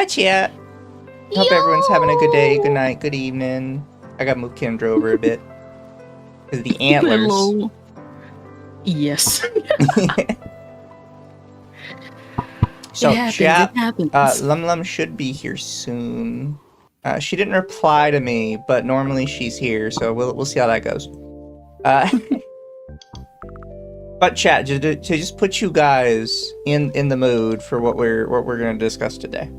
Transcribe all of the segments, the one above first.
Hi, chat. Hope everyone's having a good day, good night, good evening. I gotta move Kendra over a bit. Because the antlers. Hello. Yes. So, chat, it happens. Lum should be here soon. She didn't reply to me, but normally she's here, so we'll see how that goes. But chat, to just put you guys in the mood for what we're going to discuss today.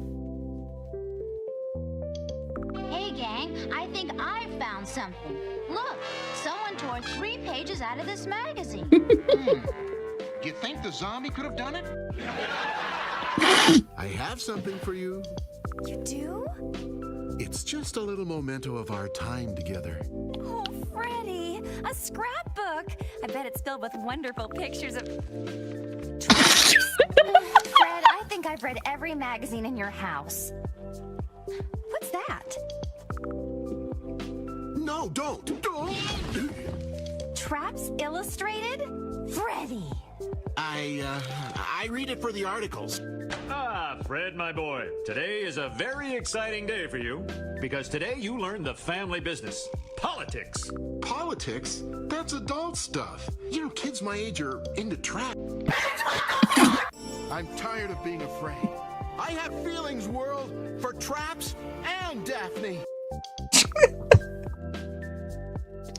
Hey gang, I think I found something. Look, someone tore 3 pages out of this magazine. You think the zombie could have done it? I have something for you. You do? It's just a little memento of our time together. Oh, Freddy, a scrapbook. I bet it's filled with wonderful pictures of... Fred, I think I've read every magazine in your house. What's that? No, don't! Traps Illustrated? Freddy! I read it for the articles. Ah, Fred, my boy. Today is a very exciting day for you, because today you learn the family business. Politics. Politics? That's adult stuff. You know, kids my age are into traps. I'm tired of being afraid. I have feelings, world, for Traps and Daphne.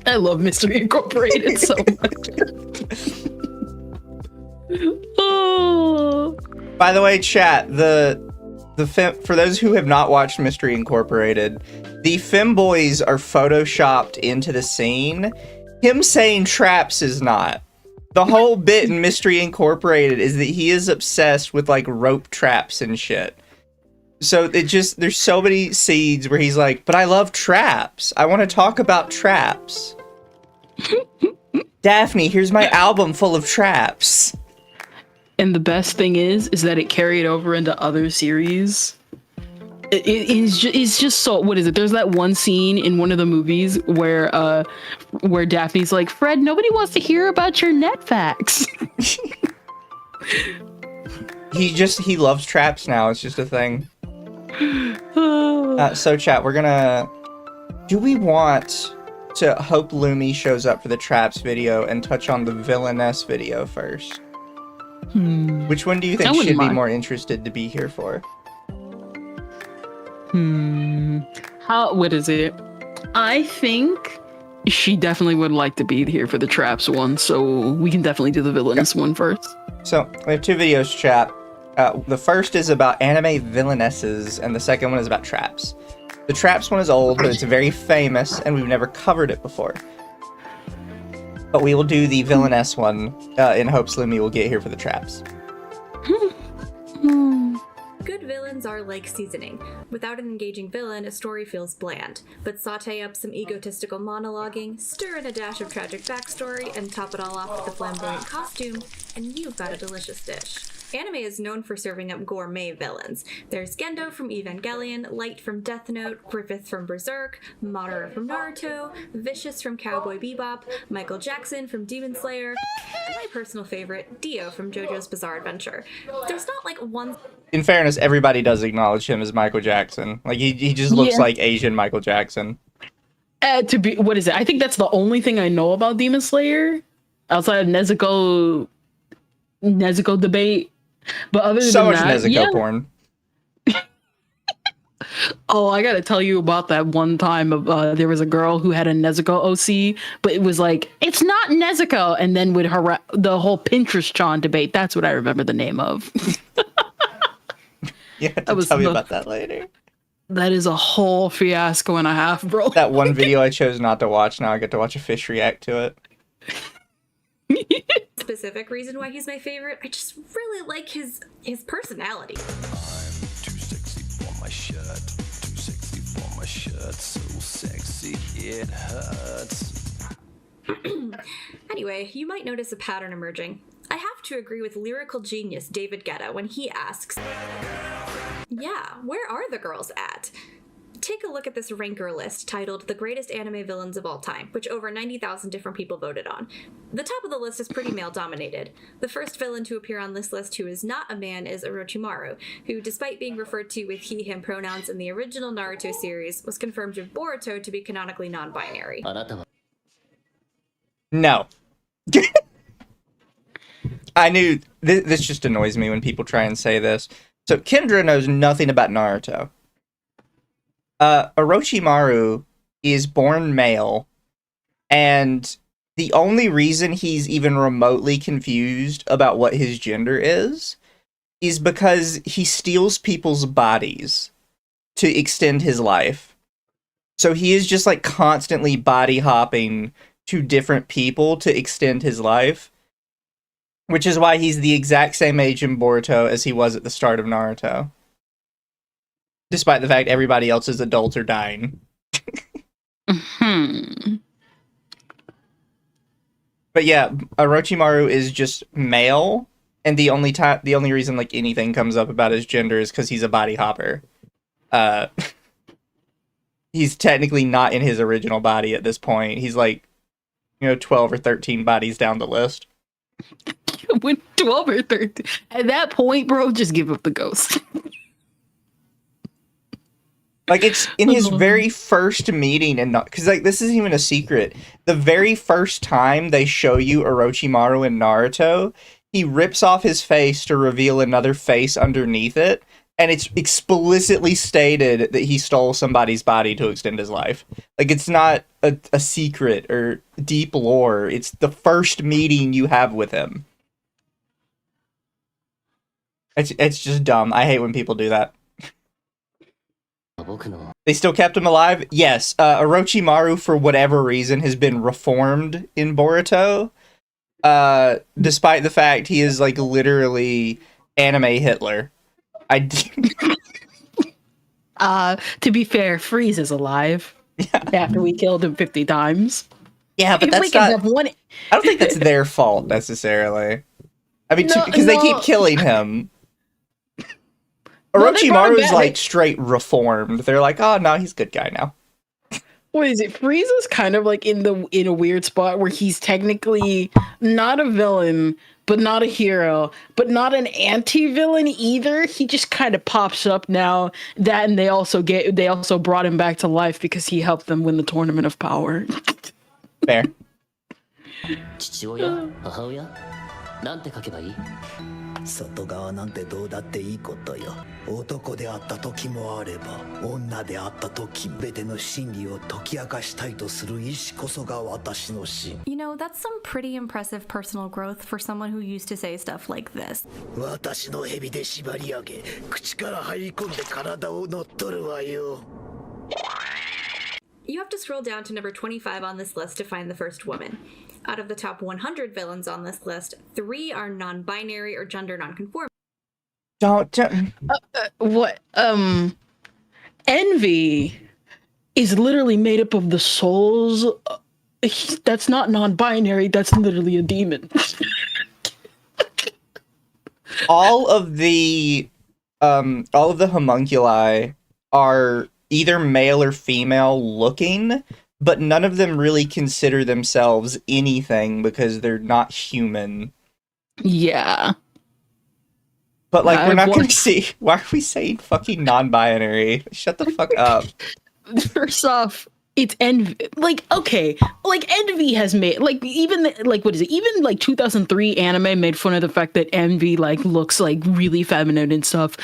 I love Mystery Incorporated so much. Oh. By the way, chat, for those who have not watched Mystery Incorporated, the femboys are photoshopped into the scene. Him saying traps is not. The whole bit in Mystery Incorporated is that he is obsessed with like rope traps and shit. So there's so many seeds where he's like, but I love traps. I want to talk about traps. Daphne, here's my album full of traps. And the best thing is that it carried over into other series. It's just so, what is it? There's that one scene in one of the movies where Daphne's like, Fred, nobody wants to hear about your net facts. He loves traps now. It's just a thing. So chat, do we want to hope Lumi shows up for the traps video and touch on the villainess video first? Which one do you think should be more interested to be here for? What is it? I think she definitely would like to be here for the traps one, so we can definitely do the villainous one first. So we have 2 videos, chat. The first is about anime villainesses, and the second one is about traps. The traps one is old, but it's very famous, and we've never covered it before. But we will do the villainess one in hopes Lumi will get here for the traps. Good villains are like seasoning. Without an engaging villain, a story feels bland. But saute up some egotistical monologuing, stir in a dash of tragic backstory, and top it all off with a flamboyant costume, and you've got a delicious dish. Anime is known for serving up gourmet villains. There's Gendo from Evangelion, Light from Death Note, Griffith from Berserk, Madara from Naruto, Vicious from Cowboy Bebop, Michael Jackson from Demon Slayer, and my personal favorite, Dio from JoJo's Bizarre Adventure. There's not like one... In fairness, everybody does acknowledge him as Michael Jackson. Like, he just looks like Asian Michael Jackson. What is it? I think that's the only thing I know about Demon Slayer, outside of Nezuko debate. But other than so that, much Nezuko porn. Oh, I gotta tell you about that one time. There was a girl who had a Nezuko OC, but it was like, it's not Nezuko, and then with the whole Pinterest-chan debate. That's what I remember the name of. You have to tell me about that later. That is a whole fiasco and a half, bro. That one video I chose not to watch, now I get to watch a fish react to it. Specific reason why he's my favorite. I just really like his personality. I'm too sexy for my shirt. Too sexy for my shirt. So sexy it hurts. Anyway, you might notice a pattern emerging. I have to agree with lyrical genius David Guetta when he asks, yeah, where are the girls at? Take a look at this ranker list titled The Greatest Anime Villains of All Time, which over 90,000 different people voted on. The top of the list is pretty male-dominated. The first villain to appear on this list who is not a man is Orochimaru, who, despite being referred to with he-him pronouns in the original Naruto series, was confirmed in Boruto to be canonically non-binary. No. I knew... This just annoys me when people try and say this. So, Kendra knows nothing about Naruto. Orochimaru is born male, and the only reason he's even remotely confused about what his gender is because he steals people's bodies to extend his life. So he is just like constantly body hopping to different people to extend his life, which is why he's the exact same age in Boruto as he was at the start of Naruto. Despite the fact everybody else is adults or dying. But yeah, Orochimaru is just male, and the only reason like anything comes up about his gender is because he's a body hopper. He's technically not in his original body at this point. He's like, 12 or 13 bodies down the list. With 12 or 13. At that point, bro, just give up the ghost. Like, it's in his very first meeting, and because like this isn't even a secret. The very first time they show you Orochimaru in Naruto, he rips off his face to reveal another face underneath it, and it's explicitly stated that he stole somebody's body to extend his life. Like, it's not a secret or deep lore. It's the first meeting you have with him. It's just dumb. I hate when people do that. They still kept him alive? Yes. Orochimaru, for whatever reason, has been reformed in Boruto. Despite the fact he is, like, literally anime Hitler. To be fair, Freeze is alive. Yeah. After we killed him 50 times. Yeah, but that's not... I don't think that's their fault, necessarily. I mean, because they keep killing him. Orochimaru's like straight reformed. They're like, oh no, he's a good guy now. What is it? Frieza's kind of like in a weird spot where he's technically not a villain, but not a hero, but not an anti-villain either. He just kind of pops up now. That, and they also brought him back to life because he helped them win the Tournament of Power. Fair. 外側なんてどうだっていいことよ。男であった時もあれば、女であった時、全ての真理を解き明かしたいとする意志こそが私の真。You know, that's some pretty impressive personal growth for someone who used to say stuff like this. 私の蛇で縛り上げ、口から入り込んで体を乗っ取るわよ。You have to scroll down to number 25 on this list to find the first woman. Out of the top 100 villains on this list, 3 are non-binary or gender non-conforming. What? Envy is literally made up of the souls. That's not non-binary. That's literally a demon. all of the homunculi are either male or female looking, but none of them really consider themselves anything because they're not human. Yeah. But, like, we're not gonna see... Why are we saying fucking non-binary? Shut the fuck up. First off, it's Envy. Like, okay. Like, Envy has made... Like, even... Like, what is it? Even, like, 2003 anime made fun of the fact that Envy, like, looks, like, really feminine and stuff.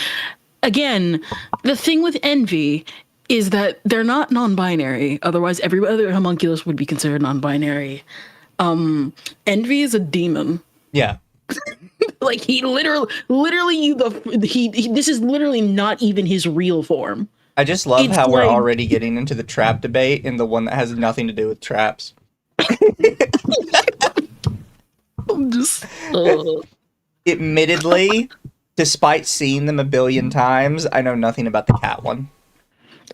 Again, the thing with Envy is that they're not non-binary. Otherwise, every other homunculus would be considered non-binary. Envy is a demon. Yeah. Like, he literally, this is literally not even his real form. I just love how we're already getting into the trap debate and the one that has nothing to do with traps. I'm just... Admittedly, despite seeing them a billion times, I know nothing about the cat one.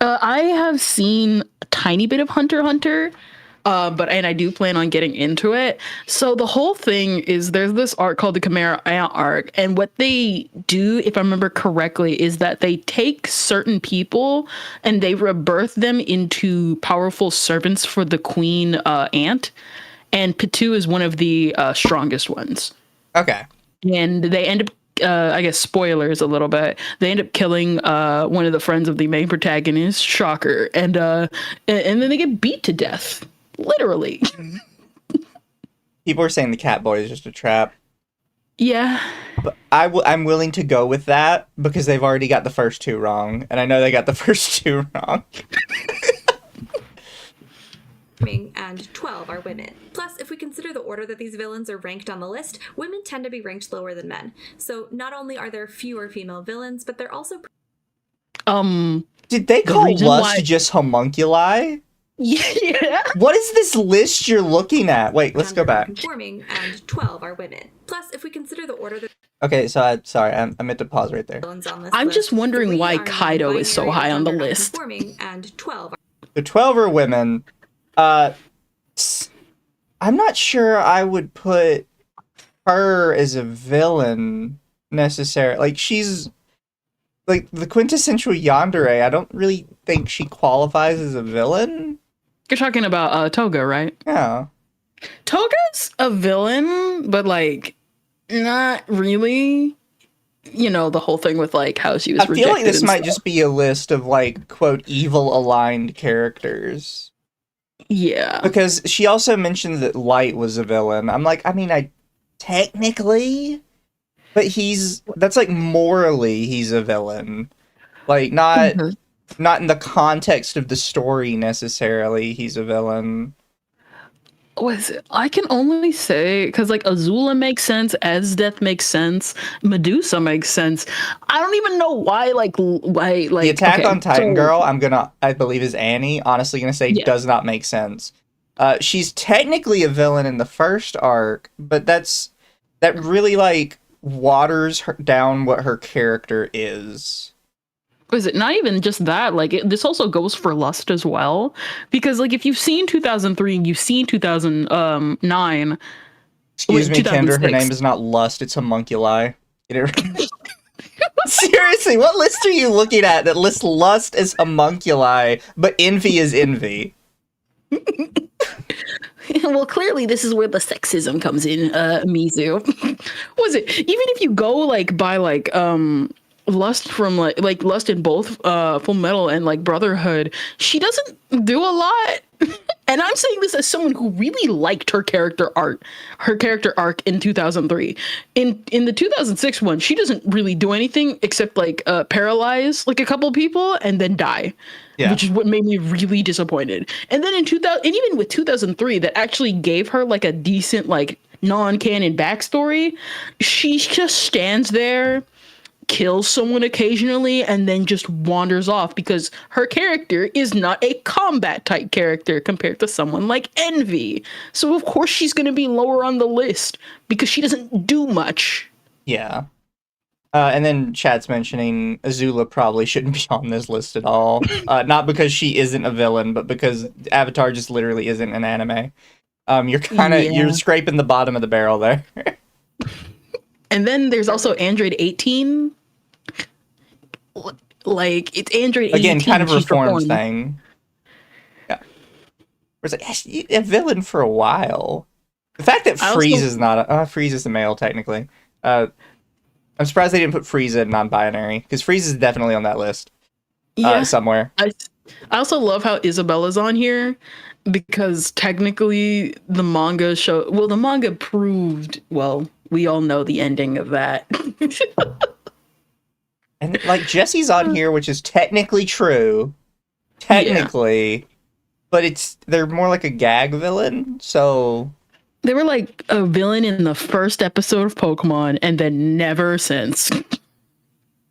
I have seen a tiny bit of Hunter x Hunter, And I do plan on getting into it. So the whole thing is there's this arc called the Chimera Ant arc, and what they do, if I remember correctly, is that they take certain people and they rebirth them into powerful servants for the queen ant, and Pitu is one of the strongest ones. Okay. And they end up, I guess, spoilers a little bit. They end up killing one of the friends of the main protagonist, Shocker, and then they get beat to death, literally. People are saying the cat boy is just a trap. Yeah. But I'm willing to go with that because they've already got the first two wrong, and I know they got the first two wrong. And 12 are women. Plus, if we consider the order that these villains are ranked on the list, women tend to be ranked lower than men. So not only are there fewer female villains, but they're also... Did they call Lust just homunculi? Yeah. What is this list you're looking at? Wait, let's go back. Conforming, and 12 are women. Plus, if we consider the order that... Okay, so I meant to pause right there. I'm just wondering why Kaido is so high on the list. And 12 The 12 are women. I'm not sure I would put her as a villain necessarily. Like, she's like the quintessential yandere. I don't really think she qualifies as a villain. You're talking about Toga, right? Yeah. Toga's a villain, but like not really. You know, the whole thing with like how she was rejected. I feel like this might just be a list of like quote evil aligned characters. Yeah. Because she also mentioned that Light was a villain. I'm like, I mean, technically, but that's like morally he's a villain. Like not in the context of the story necessarily he's a villain. Was it? I can only say because like Azula makes sense, Death makes sense, Medusa makes sense. I don't even know why the Attack on Titan girl, I believe is Annie. Honestly, gonna say does not make sense. She's technically a villain in the first arc, but that really like waters down what her character is. Is it not even just that? Like this also goes for Lust as well, because like if you've seen 2003 and you've seen 2009. Excuse me, Kendra. Her name is not Lust. It's homunculi. Seriously, what list are you looking at that lists Lust as homunculi, but Envy is Envy? Well, clearly this is where the sexism comes in, Mizu. Was it even if you go like by like Lust from like Lust in both Full Metal and like Brotherhood, she doesn't do a lot. And I'm saying this as someone who really liked her character arc in 2003. In the 2006 one, she doesn't really do anything except like paralyze like a couple people and then die. Yeah. Which is what made me really disappointed. And then in 2000, and even with 2003, that actually gave her like a decent like non-canon backstory. She just stands there, kills someone occasionally, and then just wanders off because her character is not a combat type character compared to someone like Envy. So of course she's going to be lower on the list because she doesn't do much. Yeah. And then Chad's mentioning Azula probably shouldn't be on this list at all. Not because she isn't a villain, but because Avatar just literally isn't an anime. You're scraping the bottom of the barrel there. And then there's also Android 18. Like, it's Android 18. Again, kind of reformed thing. Yeah. Whereas, like, a villain for a while. The fact that Freeze is not Freeze is a male, technically. I'm surprised they didn't put Frieza in non-binary, because Frieza is definitely on that list. Somewhere. I also love how Isabella's on here, because technically the manga proved, well, we all know the ending of that. And like Jesse's on here, which is technically true. Technically. Yeah. But they're more like a gag villain, so they were like a villain in the first episode of Pokemon and then never since.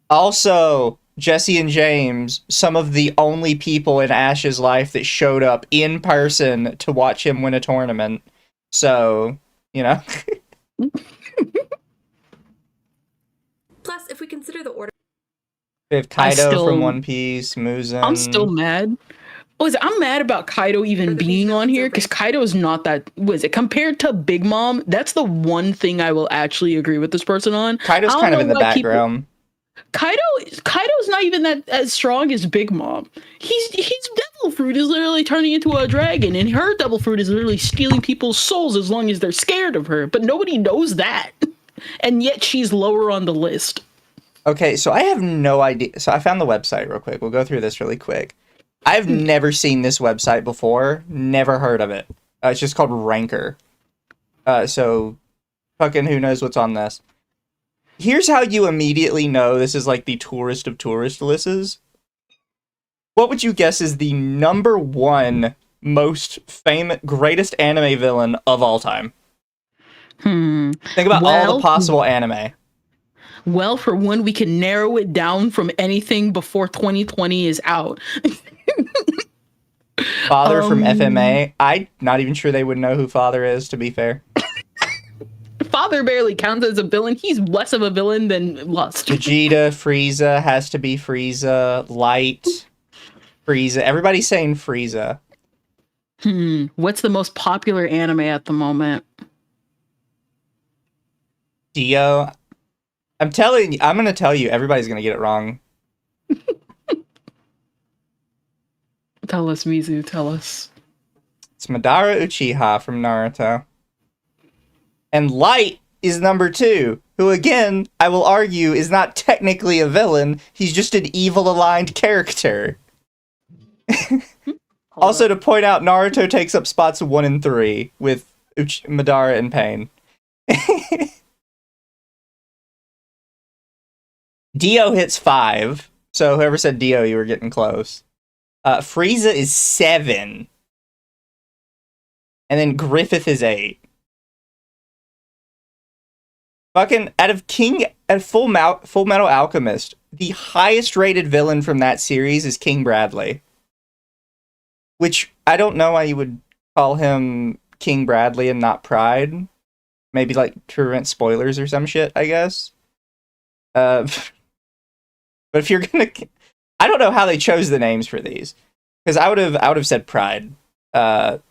Also, Jesse and James, some of the only people in Ash's life that showed up in person to watch him win a tournament. So, you know. Plus, if we consider the order... We have Kaido from One Piece, Muzan. I'm still mad I'm mad about Kaido even being on here because Kaido is not that. Compared to Big Mom? That's the one thing I will actually agree with this person on. Kaido's kind of in the background. Kaido's not even that as strong as Big Mom. His devil fruit is literally turning into a dragon, and her devil fruit is literally stealing people's souls as long as they're scared of her. But nobody knows that, and yet she's lower on the list. Okay, so I have no idea. So I found the website real quick. We'll go through this really quick. I've never seen this website before. Never heard of it. It's just called Ranker. So fucking who knows what's on this. Here's how you immediately know this is like the tourist of tourist lists. What would you guess is the #1 most famous, greatest anime villain of all time? Think about all the possible anime. Well, for one, we can narrow it down from anything before 2020 is out. Father from FMA. I'm not even sure they would know who Father is, to be fair. Father barely counts as a villain. He's less of a villain than Lust. Vegeta, Frieza, has to be Frieza. Light, Frieza. Everybody's saying Frieza. What's the most popular anime at the moment? Dio. I'm going to tell you, everybody's going to get it wrong. Tell us, Mizu, tell us. It's Madara Uchiha from Naruto. And Light is #2, who again, I will argue, is not technically a villain. He's just an evil-aligned character. Also, to point out, Naruto takes up spots 1 and 3 with Madara and Pain. Dio hits 5, so whoever said Dio, you were getting close. Frieza is 7. And then Griffith is 8. Fucking, out of Full Metal Alchemist, the highest rated villain from that series is King Bradley. Which, I don't know why you would call him King Bradley and not Pride. Maybe, like, to prevent spoilers or some shit, I guess. But if you're gonna... I don't know how they chose the names for these. Because I would have said Pride. Cell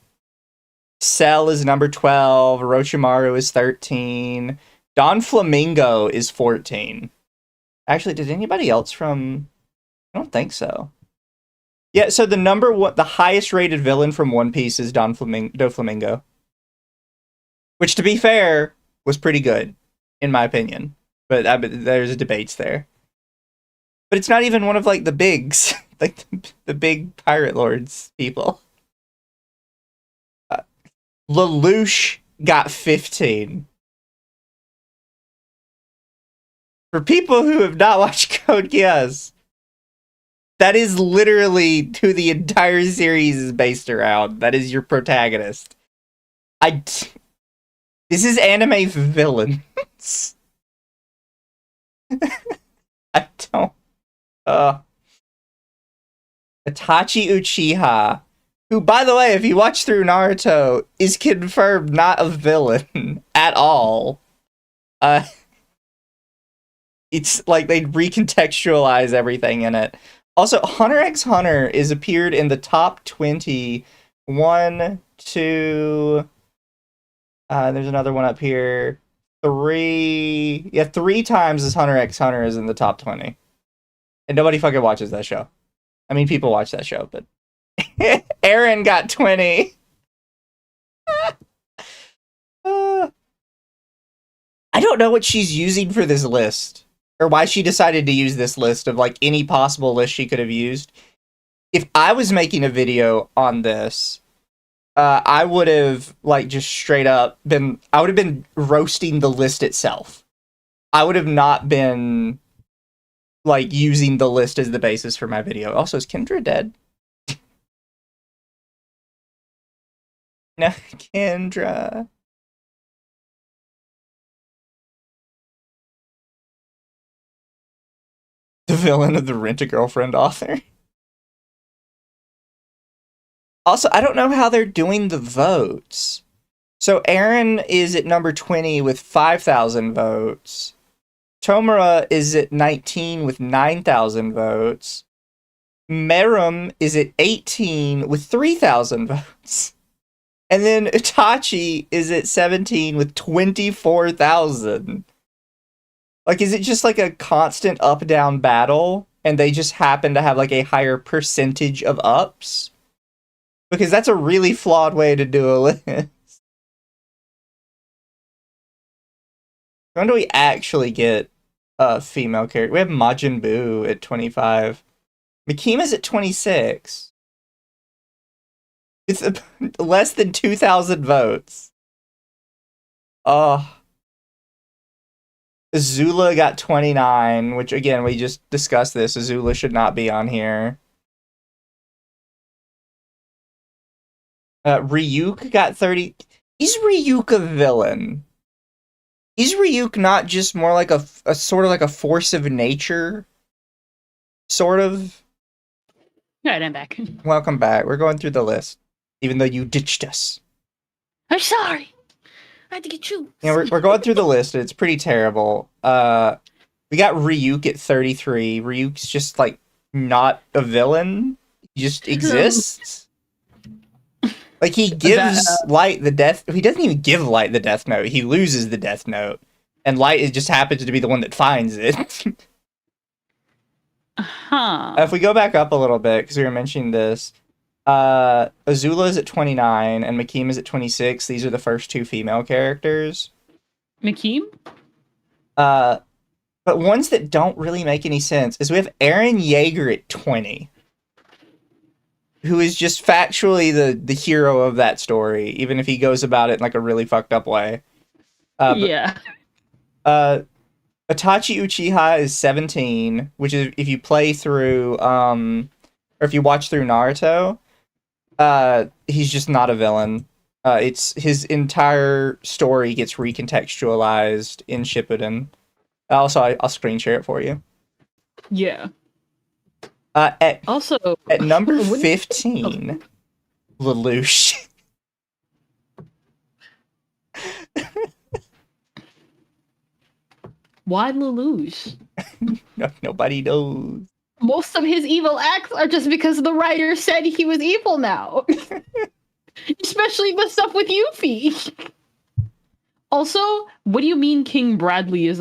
is #12, Orochimaru is 13... Don Flamingo is 14. Actually, did anybody else from... I don't think so. Yeah, so the highest rated villain from One Piece is Doflamingo. Which, to be fair, was pretty good, in my opinion. But there's debates there. But it's not even one of, like, the bigs. Like, the big Pirate Lords people. Lelouch got 15. For people who have not watched Code Geass, that is literally who the entire series is based around. That is your protagonist. This is anime villains. I don't... Itachi Uchiha, who, by the way, if you watch through Naruto, is confirmed not a villain at all. It's like they recontextualize everything in it. Also, Hunter x Hunter is appeared in the top 20. 1, 2... there's another one up here. 3... Yeah, 3 times as Hunter x Hunter is in the top 20. And nobody fucking watches that show. I mean, people watch that show, but... Aaron got 20. I don't know what she's using for this list. Or why she decided to use this list of, like, any possible list she could have used. If I was making a video on this, I would have, like, just straight up been... I would have been roasting the list itself. I would have not been, like, using the list as the basis for my video. Also, is Kendra dead? No, Kendra... The villain of the Rent-A-Girlfriend author. Also, I don't know how they're doing the votes. So Aaron is at #20 with 5,000 votes. Tomura is at 19 with 9,000 votes. Merum is at 18 with 3,000 votes. And then Itachi is at 17 with 24,000. Like, is it just like a constant up-down battle, and they just happen to have like a higher percentage of ups? Because that's a really flawed way to do a list. When do we actually get a female character? We have Majin Buu at 25. Mikima's at 26. It's less than 2,000 votes. Azula got 29, which again, we just discussed this. Azula should not be on here. Ryuk got 30. Is Ryuk a villain? Is Ryuk not just more like a sort of like a force of nature? Sort of? Alright, I'm back. Welcome back. We're going through the list. Even though you ditched us. I'm sorry. I had to get you. Yeah, we're going through the list, and it's pretty terrible. We got Ryuk at 33. Ryuk's just, like, not a villain. He just exists. Like, he gives Light the death... He doesn't even give Light the death note. He loses the death note. And Light just happens to be the one that finds it. If we go back up a little bit, because we were mentioning this, Azula is at 29, and Mikima is at 26. These are the first two female characters. Mikim? But ones that don't really make any sense is we have Eren Yeager at 20. Who is just factually the hero of that story, even if he goes about it in like a really fucked up way. Yeah. Itachi Uchiha is 17, which is if you play through, or if you watch through Naruto, he's just not a villain. It's his entire story gets recontextualized in Shippuden. Also, I'll screen share it for you. Yeah. At number What 15, Lelouch. Why Lelouch? No, nobody knows. Most of his evil acts are just because the writer said he was evil now. Especially the stuff with Yuffie. Also, what do you mean King Bradley is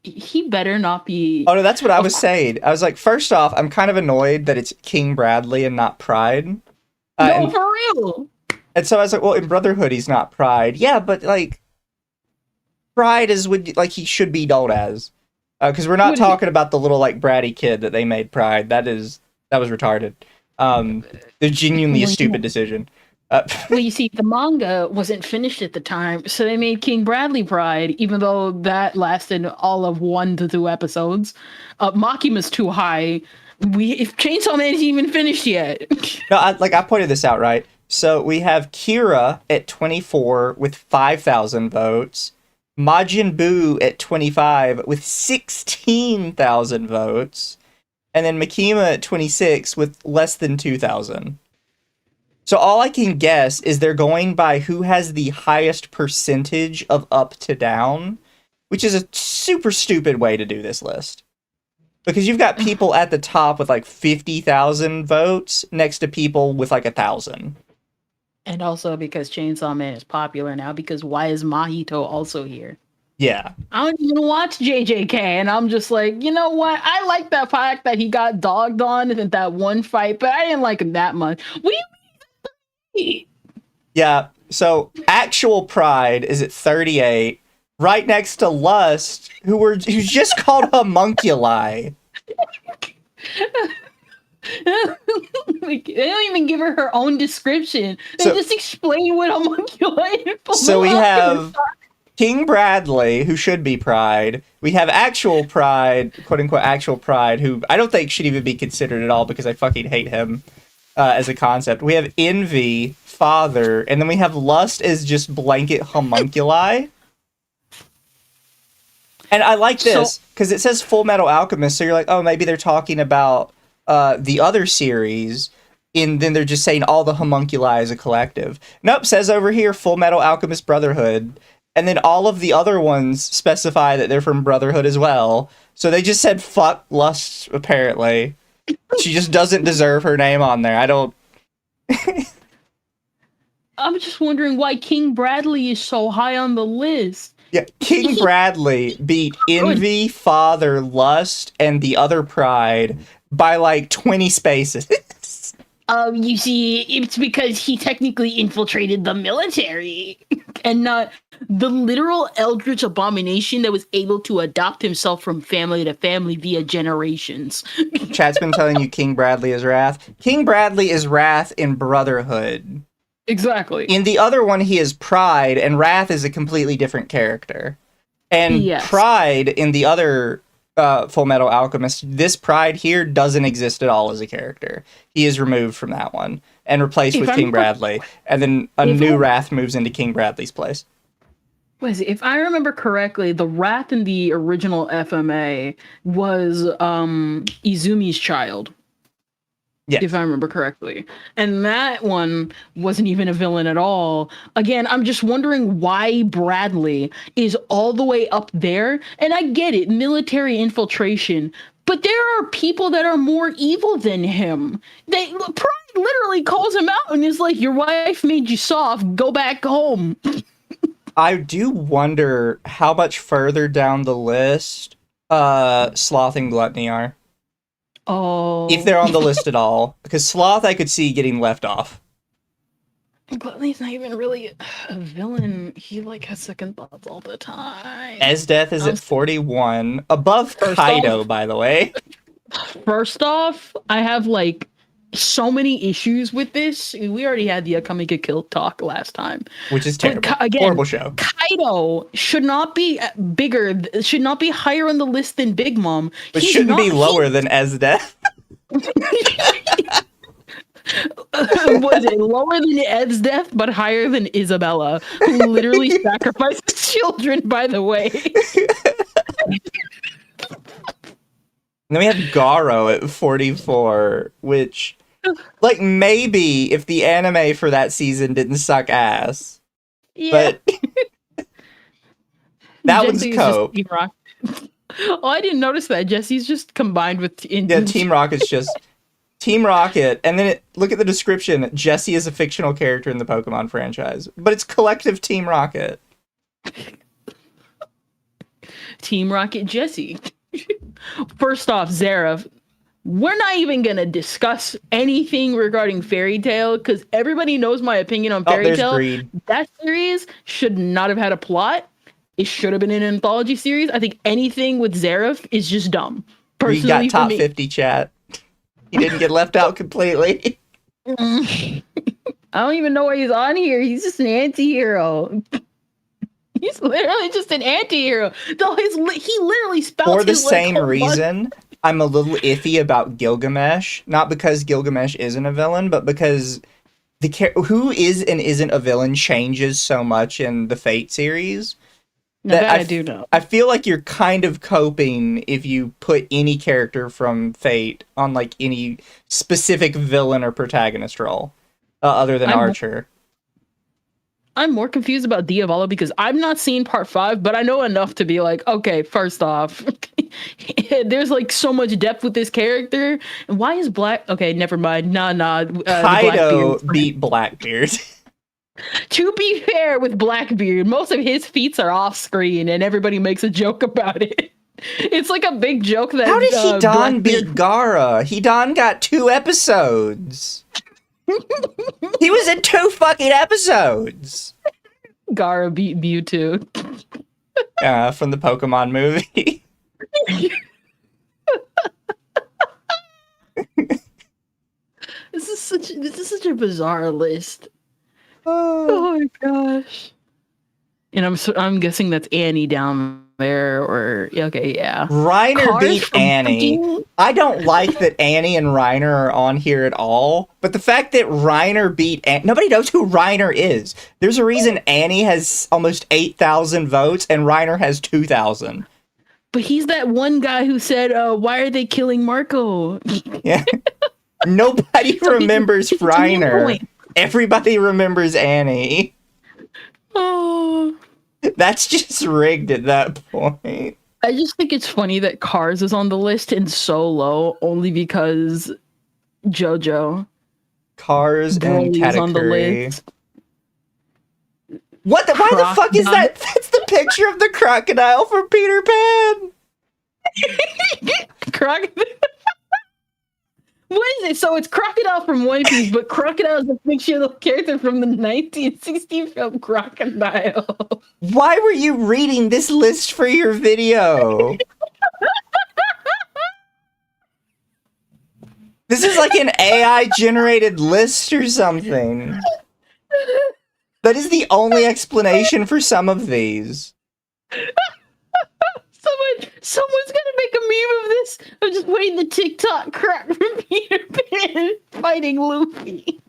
he better not be... Oh, no, that's what I was saying. I was like, first off, I'm kind of annoyed that it's King Bradley and not Pride. For real! And so I was like, well, in Brotherhood, he's not Pride. Yeah, but, like, Pride is what, like, he should be known as. Because we're not talking about the little, like, bratty kid that they made Pride. That was retarded. They're genuinely a stupid decision. Well, you see, the manga wasn't finished at the time, so they made King Bradley Pride, even though that lasted all of 1 to 2 episodes. Makima's too high. If Chainsaw Man isn't even finished yet. No, I pointed this out, right? So we have Kira at 24 with 5,000 votes. Majin Buu at 25 with 16,000 votes. And then Mikima at 26 with less than 2,000. So all I can guess is they're going by who has the highest percentage of up to down, which is a super stupid way to do this list. Because you've got people at the top with like 50,000 votes next to people with like 1,000. And also because Chainsaw Man is popular now, because why is Mahito also here? Yeah. I don't even watch JJK, and I'm just like, you know what? I like that fact that he got dogged on in that one fight, but I didn't like him that much. What do you mean? Yeah, so actual Pride is at 38, right next to Lust, who's just called homunculi. Like, they don't even give her own description. They just explain what homunculi is. So we have King Bradley, who should be Pride. We have actual Pride, quote-unquote actual Pride, who I don't think should even be considered at all because I fucking hate him as a concept. We have Envy, Father, and then we have Lust as just blanket homunculi. And I like this, because it says Full Metal Alchemist, so you're like, oh, maybe they're talking about the other series, and then they're just saying all the homunculi as a collective. Nope, says over here, Full Metal Alchemist Brotherhood, and then all of the other ones specify that they're from Brotherhood as well. So they just said fuck Lust, apparently. She just doesn't deserve her name on there. I don't. I'm just wondering why King Bradley is so high on the list. Yeah, King Bradley beat Envy, Father, Lust, and the other Pride by like 20 spaces. You see, it's because he technically infiltrated the military and not the literal eldritch abomination that was able to adopt himself from family to family via generations. Chat's been telling you King Bradley is Wrath. King Bradley is Wrath in Brotherhood. Exactly. In the other one, he is Pride, and Wrath is a completely different character. And Yes. Pride in the other Full Metal Alchemist, this Pride here doesn't exist at all as a character. He is removed from that one and replaced with King Bradley. And then a new Wrath moves into King Bradley's place. What is it? If I remember correctly, the Wrath in the original FMA was Izumi's child. Yeah. If I remember correctly. And that one wasn't even a villain at all. Again, I'm just wondering why Bradley is all the way up there. And I get it, military infiltration. But there are people that are more evil than him. Pride literally calls him out and is like, your wife made you soft, go back home. I do wonder how much further down the list Sloth and Gluttony are. Oh. If they're on the list at all. Because Sloth I could see getting left off. Gluttony's not even really a villain. He like has second thoughts all the time. Esdeath is at 41. Above Kaido, by the way. First off, I have like so many issues with this. We already had the Akame ga Kill talk last time. Which is terrible. Again, horrible show. Kaido should not be bigger, should not be higher on the list than Big Mom. But shouldn't be lower than Esdeath. Was it lower than Ed's death, but higher than Isabella, who literally sacrificed children, by the way? And then we have Garo at 44, which, like, maybe if the anime for that season didn't suck ass. Yeah. But that one's Jesse's cope. just Team Rocket. Oh, I didn't notice that. Jesse's just combined with... Yeah, Team Rocket's just... Team Rocket, and then look at the description. Jessie is a fictional character in the Pokemon franchise, but it's collective Team Rocket. Team Rocket Jesse. First off, Zara, we're not even going to discuss anything regarding Fairy Tail because everybody knows my opinion on Fairy Tail. Greed. That series should not have had a plot. It should have been an anthology series. I think anything with Zareth is just dumb. Personally, We got top for me. 50 chat. He didn't get left out completely. I don't even know why he's on here. He's just an anti-hero. He's literally just an anti-hero. Though he literally spouts For the his, same whole reason, I'm a little iffy about Gilgamesh. Not because Gilgamesh isn't a villain, but because who is and isn't a villain changes so much in the Fate series. That I do know. I feel like you're kind of coping if you put any character from Fate on like any specific villain or protagonist role, other than Archer. I'm more confused about Diavolo because I've not seen part 5, but I know enough to be like, okay, first off, there's like so much depth with this character. And why is Black? Okay, never mind. Kaido beat Blackbeard. To be fair with Blackbeard, most of his feats are off screen and everybody makes a joke about it. It's like a big joke that How did Hidan beat Gaara? Hidan got 2 episodes. He was in 2 fucking episodes. Gaara beat Mewtwo. From the Pokemon movie. This is such a bizarre list. Oh my gosh. And I'm guessing that's Annie down there, or okay, yeah. Reiner beat Annie. I don't like that Annie and Reiner are on here at all, but the fact that Reiner beat nobody knows who Reiner is. There's a reason Annie has almost 8,000 votes and Reiner has 2,000. But he's that one guy who said, "Why are they killing Marco?" Yeah. Nobody remembers Reiner. Everybody remembers Annie. Oh. That's just rigged at that point. I just think it's funny that Cars is on the list and so low only because JoJo. Cars and Broly is on the Katakuri. list. What the? Why the fuck is that? That's the picture of the crocodile from Peter Pan. Crocodile. What is it? So it's Crocodile from One Piece, but Crocodile is a fictional character from the 1960 film Crocodile. Why were you reading this list for your video? This is like an AI generated list or something. That is the only explanation for some of these. Someone's gonna make a meme of this. I'm just waiting the TikTok crap from Peter Pan fighting Luffy.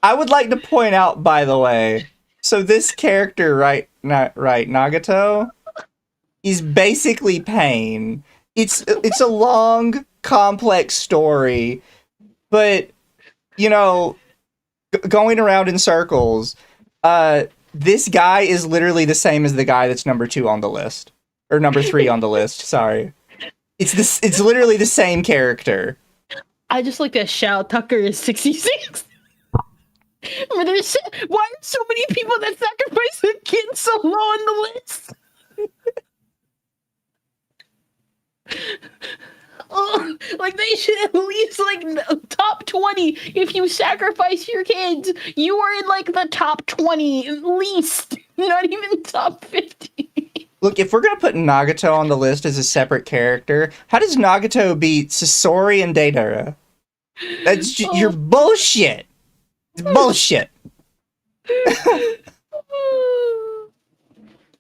I would like to point out, by the way, so this character, right, Nagato, is basically Pain. It's a long, complex story, but, you know, going around in circles, this guy is literally the same as the guy that's number 2 on the list. Or number 3 on the list, sorry. It's literally the same character. I just like that Shao Tucker is 66. Why are so many people that sacrifice their kids so low on the list? Oh, like they should at least like top 20. If you sacrifice your kids, you are in like the top 20 at least. Not even top 50. Look, if we're gonna put Nagato on the list as a separate character, how does Nagato beat Sasori and Deidara? That's you're bullshit. It's bullshit.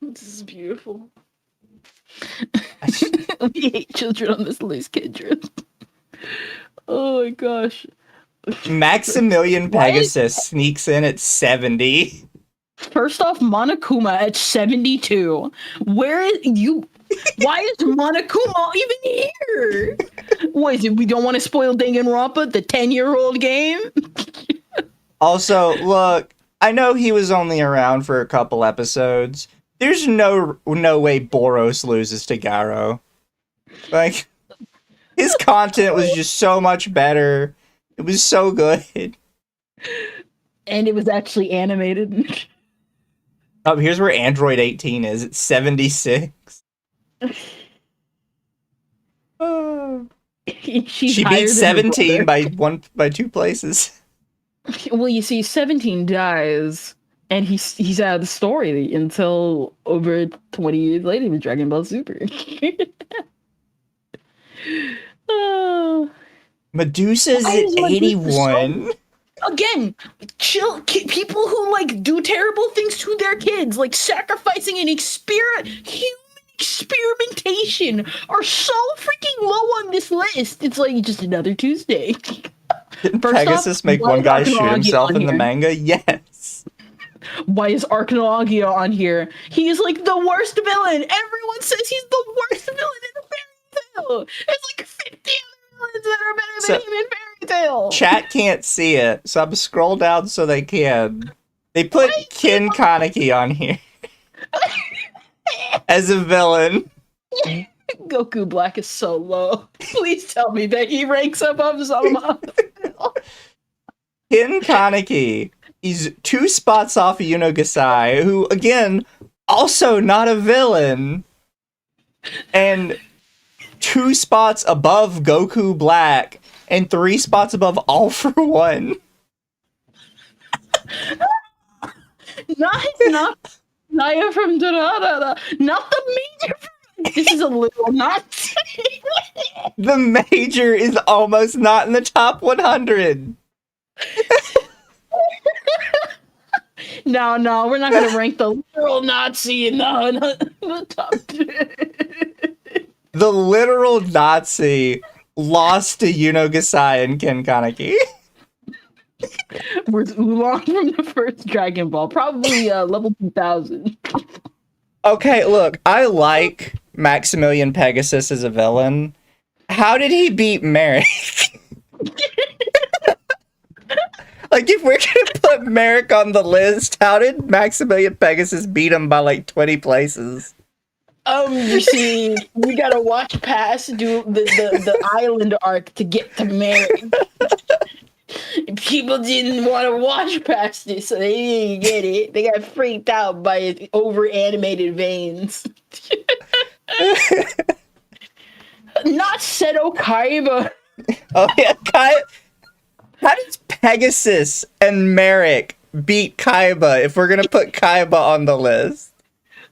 This is beautiful. We hate children on this list, Kendra. Oh my gosh. Maximilian Pegasus sneaks in at 70. First off, Monokuma at 72. Where is you? Why is Monokuma even here? What is it? We don't want to spoil Danganronpa, the 10-year-old game? Also, look, I know he was only around for a couple episodes. There's no way Boros loses to Garo. Like, his content was just so much better. It was so good. And it was actually animated. Oh, here's where Android 18 is. It's 76. She beat 17 by 2 places. Well, you see, 17 dies, and he's out of the story until over 20 years later with Dragon Ball Super. Oh. Medusa's at 81. Again, chill. People who like do terrible things to their kids, like sacrificing an human experimentation, are so freaking low on this list. It's like just another Tuesday. Didn't Pegasus make one guy shoot himself in the manga? Yes. Why is Arcanoagia on here? He is like the worst villain. Everyone says he's the worst villain in the fairy tale. There's like 50 other villains that are better than him in fairy tale. Chat can't see it, so I'm scroll down so they can. They put Ken Kaneki on here as a villain. Goku Black is so low. Please tell me that he ranks above Zoma. Ken Kaneki is 2 spots off Yuno Gasai, who, again, also not a villain. And 2 spots above Goku Black, and 3 spots above All For One. Not Naya from Dorada. Not the major. This is a little nuts. The major is almost not in the top 100. No, we're not gonna rank the literal Nazi in the top 10. The literal Nazi lost to Yuno Gasai and Ken Kaneki. Where's Oolong from the first Dragon Ball? Probably level 2000. Okay, look, I like Maximilian Pegasus as a villain. How did he beat Merrick? Like, if we're gonna put Merrick on the list, how did Maximilian Pegasus beat him by like 20 places? You see, we gotta watch past the island arc to get to Merrick. People didn't want to watch past it, so they didn't get it. They got freaked out by his over-animated veins. Not Seto Kaiba. Oh yeah, how does Pegasus and Merrick beat Kaiba if we're gonna put Kaiba on the list?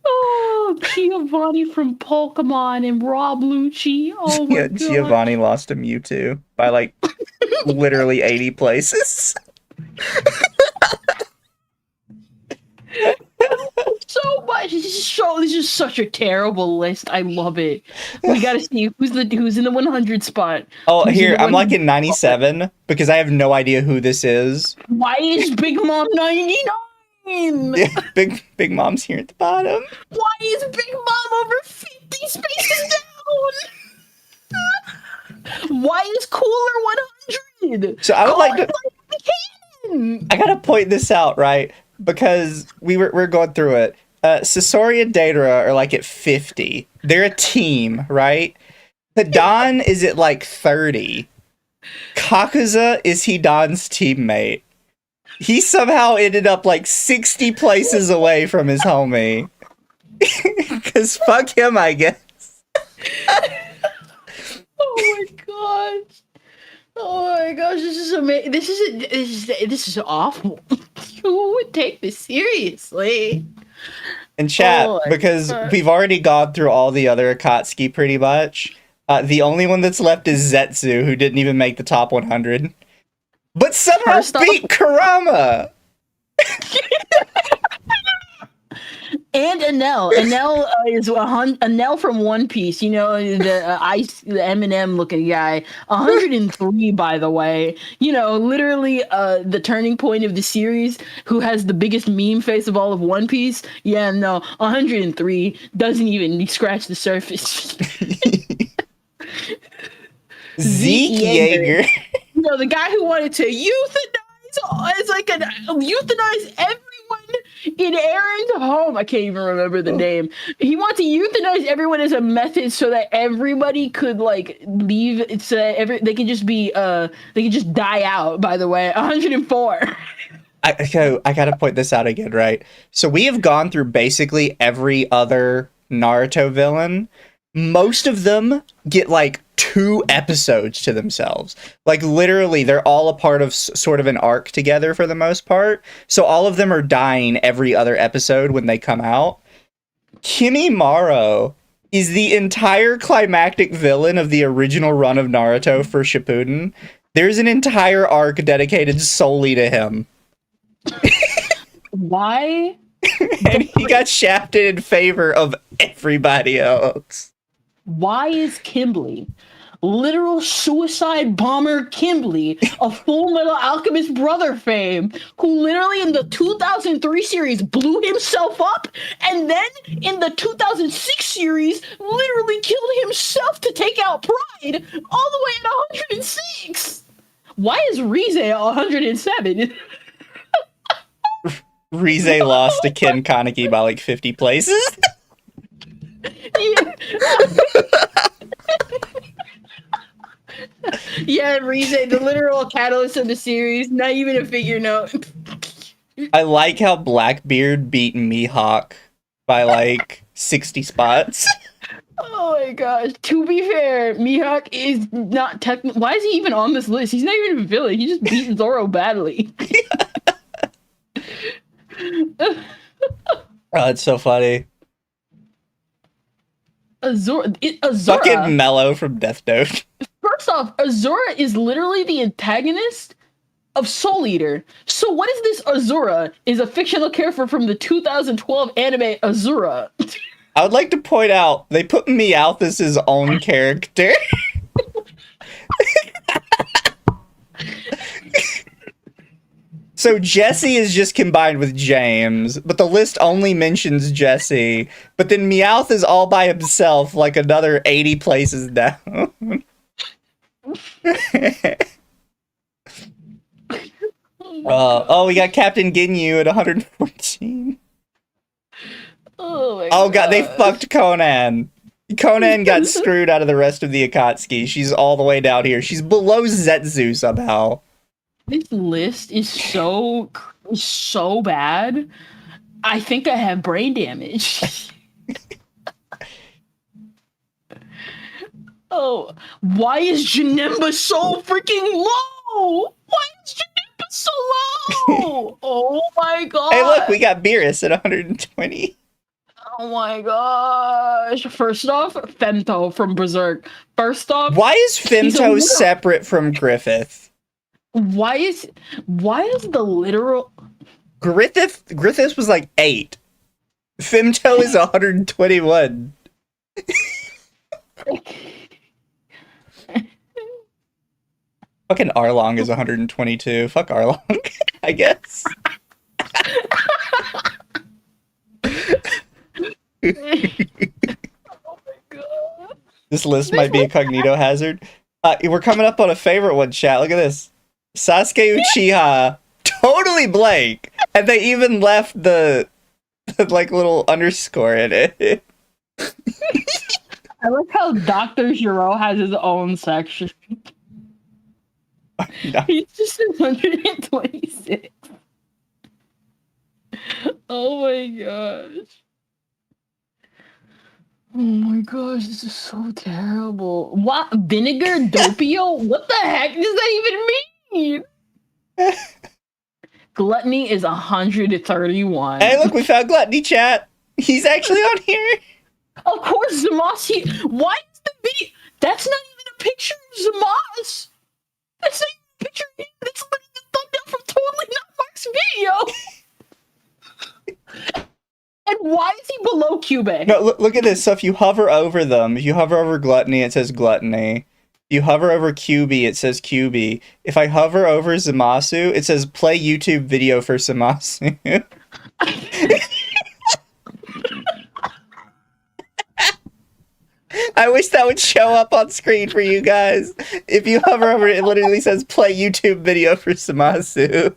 Oh, Giovanni from Pokemon and Rob Lucci. Oh my god. Giovanni lost to Mewtwo by like literally 80 places. So much. This is such a terrible list. I love it. We gotta see who's in the 100 spot. Oh, Who's here, in the I'm like 100 in 97 because I have no idea who this is. Why is Big Mom 99? Yeah, Big Mom's here at the bottom. Why is Big Mom over 50 spaces down? Why is Cooler 100? So I would like to. Canon. I gotta point this out, right? Because we're going through it. Sasori and Datara are like at 50. They're a team, right? Hidan is at like 30. Kakuza is Hidan's teammate. He somehow ended up like 60 places away from his homie. Because fuck him, I guess. Oh my gosh. Oh my gosh, this is amazing. This is awful. Who would take this seriously? And chat, Oh my because God. we've already gone through all the other Akatsuki pretty much. The only one that's left is Zetsu, who didn't even make the top 100. But somehow First off- beat Kurama! And Enel. Enel is Enel from One Piece. You know, the Eminem looking guy. 103, by the way. You know, literally the turning point of the series. Who has the biggest meme face of all of One Piece? Yeah, no, 103 doesn't even scratch the surface. Zeke Yeager. You know, the guy who wanted to euthanize everyone in Aaron's home. I can't even remember the name. He wanted to euthanize everyone as a method so that everybody could like leave. So that they can just be they can just die out. By the way, 104. I gotta point this out again, right? So we have gone through basically every other Naruto villain. Most of them get like 2 episodes to themselves. Like literally, they're all a part of sort of an arc together for the most part. So all of them are dying every other episode when they come out. Kimimaro is the entire climactic villain of the original run of Naruto for Shippuden. There's an entire arc dedicated solely to him. Why? And he got shafted in favor of everybody else. Why is Kimberly, literal suicide bomber Kimberly, a Full Metal Alchemist brother fame, who literally in the 2003 series blew himself up, and then in the 2006 series literally killed himself to take out Pride, all the way at 106? Why is Rize at 107? Rize lost to Ken Kaneki by like 50 places. Yeah, Rize, the literal catalyst of the series, not even a figure note. I like how Blackbeard beat Mihawk by like 60 spots. Oh my gosh. To be fair, Mihawk is not technically. Why is he even on this list? He's not even a villain. He just beat Zoro badly. Oh, it's so funny. Azura. Fucking Mello from Death Note. First off, Azura is literally the antagonist of Soul Eater. So what is this Azura? Is a fictional character from the 2012 anime Azura. I would like to point out, they put Meowth as his own character. So Jesse is just combined with James, but the list only mentions Jesse. But then Meowth is all by himself, like another 80 places down. Oh, we got Captain Ginyu at 114. Oh my Oh god, they fucked Conan. Conan got screwed out of the rest of the Akatsuki. She's all the way down here. She's below Zetsu somehow. This list is so bad. I think I have brain damage. Oh, why is Janemba so freaking low? Why is Janemba so low? Oh my god. Hey, look, we got Beerus at 120. Oh my gosh. First off, Femto from Berserk. First off, why is Femto separate from Griffith? Why is the literal Griffith was like 8. Femto is 121. Fucking Arlong is 122. Fuck Arlong, I guess. Oh my god. This list might be a cognito hazard. We're coming up on a favorite one, chat. Look at this. Sasuke Uchiha, totally blank. And they even left the like little underscore in it. I like how Dr. Giro has his own section. No. He's just 126. Oh my gosh. Oh my gosh, this is so terrible. What? Vinegar Doppio? What the heck does that even mean? Gluttony is 131. Hey, look, we found Gluttony, chat. He's actually on here. Of course, Zamas. Why is the video? That's not even a picture of Zamas. That's not even a picture of him. That's literally the thumbnail from Totally Not Mark's video. And why is he below Cube? No, look at this. So if you hover over them, if you hover over Gluttony, it says Gluttony. If you hover over QB, it says QB. If I hover over Zamasu, it says play YouTube video for Zamasu. I wish that would show up on screen for you guys. If you hover over it, it literally says play YouTube video for Zamasu.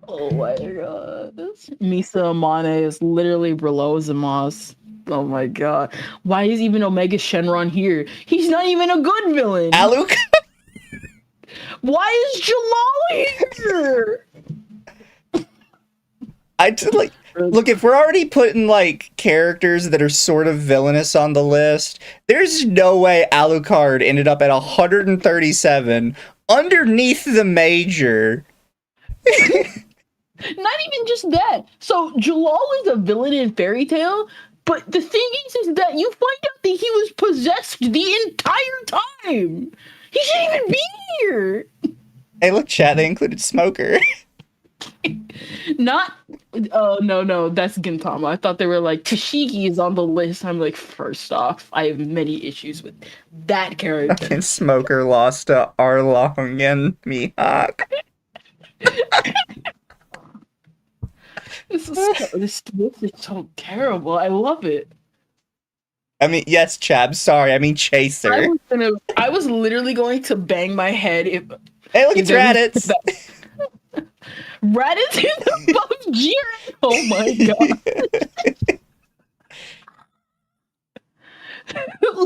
Oh my god. Misa Amane is literally below Zamas. Oh my god. Why is even Omega Shenron here? He's not even a good villain. Aluka? Why is Jalal here? Look, if we're already putting like characters that are sort of villainous on the list, there's no way Alucard ended up at 137 underneath the major. Not even just that. So Jalal is a villain in Fairy Tail, but the thing is that you find out that he was possessed the entire time. He shouldn't even be here. Hey, look, chat, they included Smoker. Not. Oh, no, that's Gintama. I thought they were like, Tashigi is on the list. I'm like, first off, I have many issues with that character. And Smoker lost to Arlong and Mihawk. This is so terrible. I love it. I mean, yes, Chab, sorry. I mean, Chaser. I was literally going to bang my head if... Hey, look, it's Raditz. Raditz is above Jiren. Oh my god.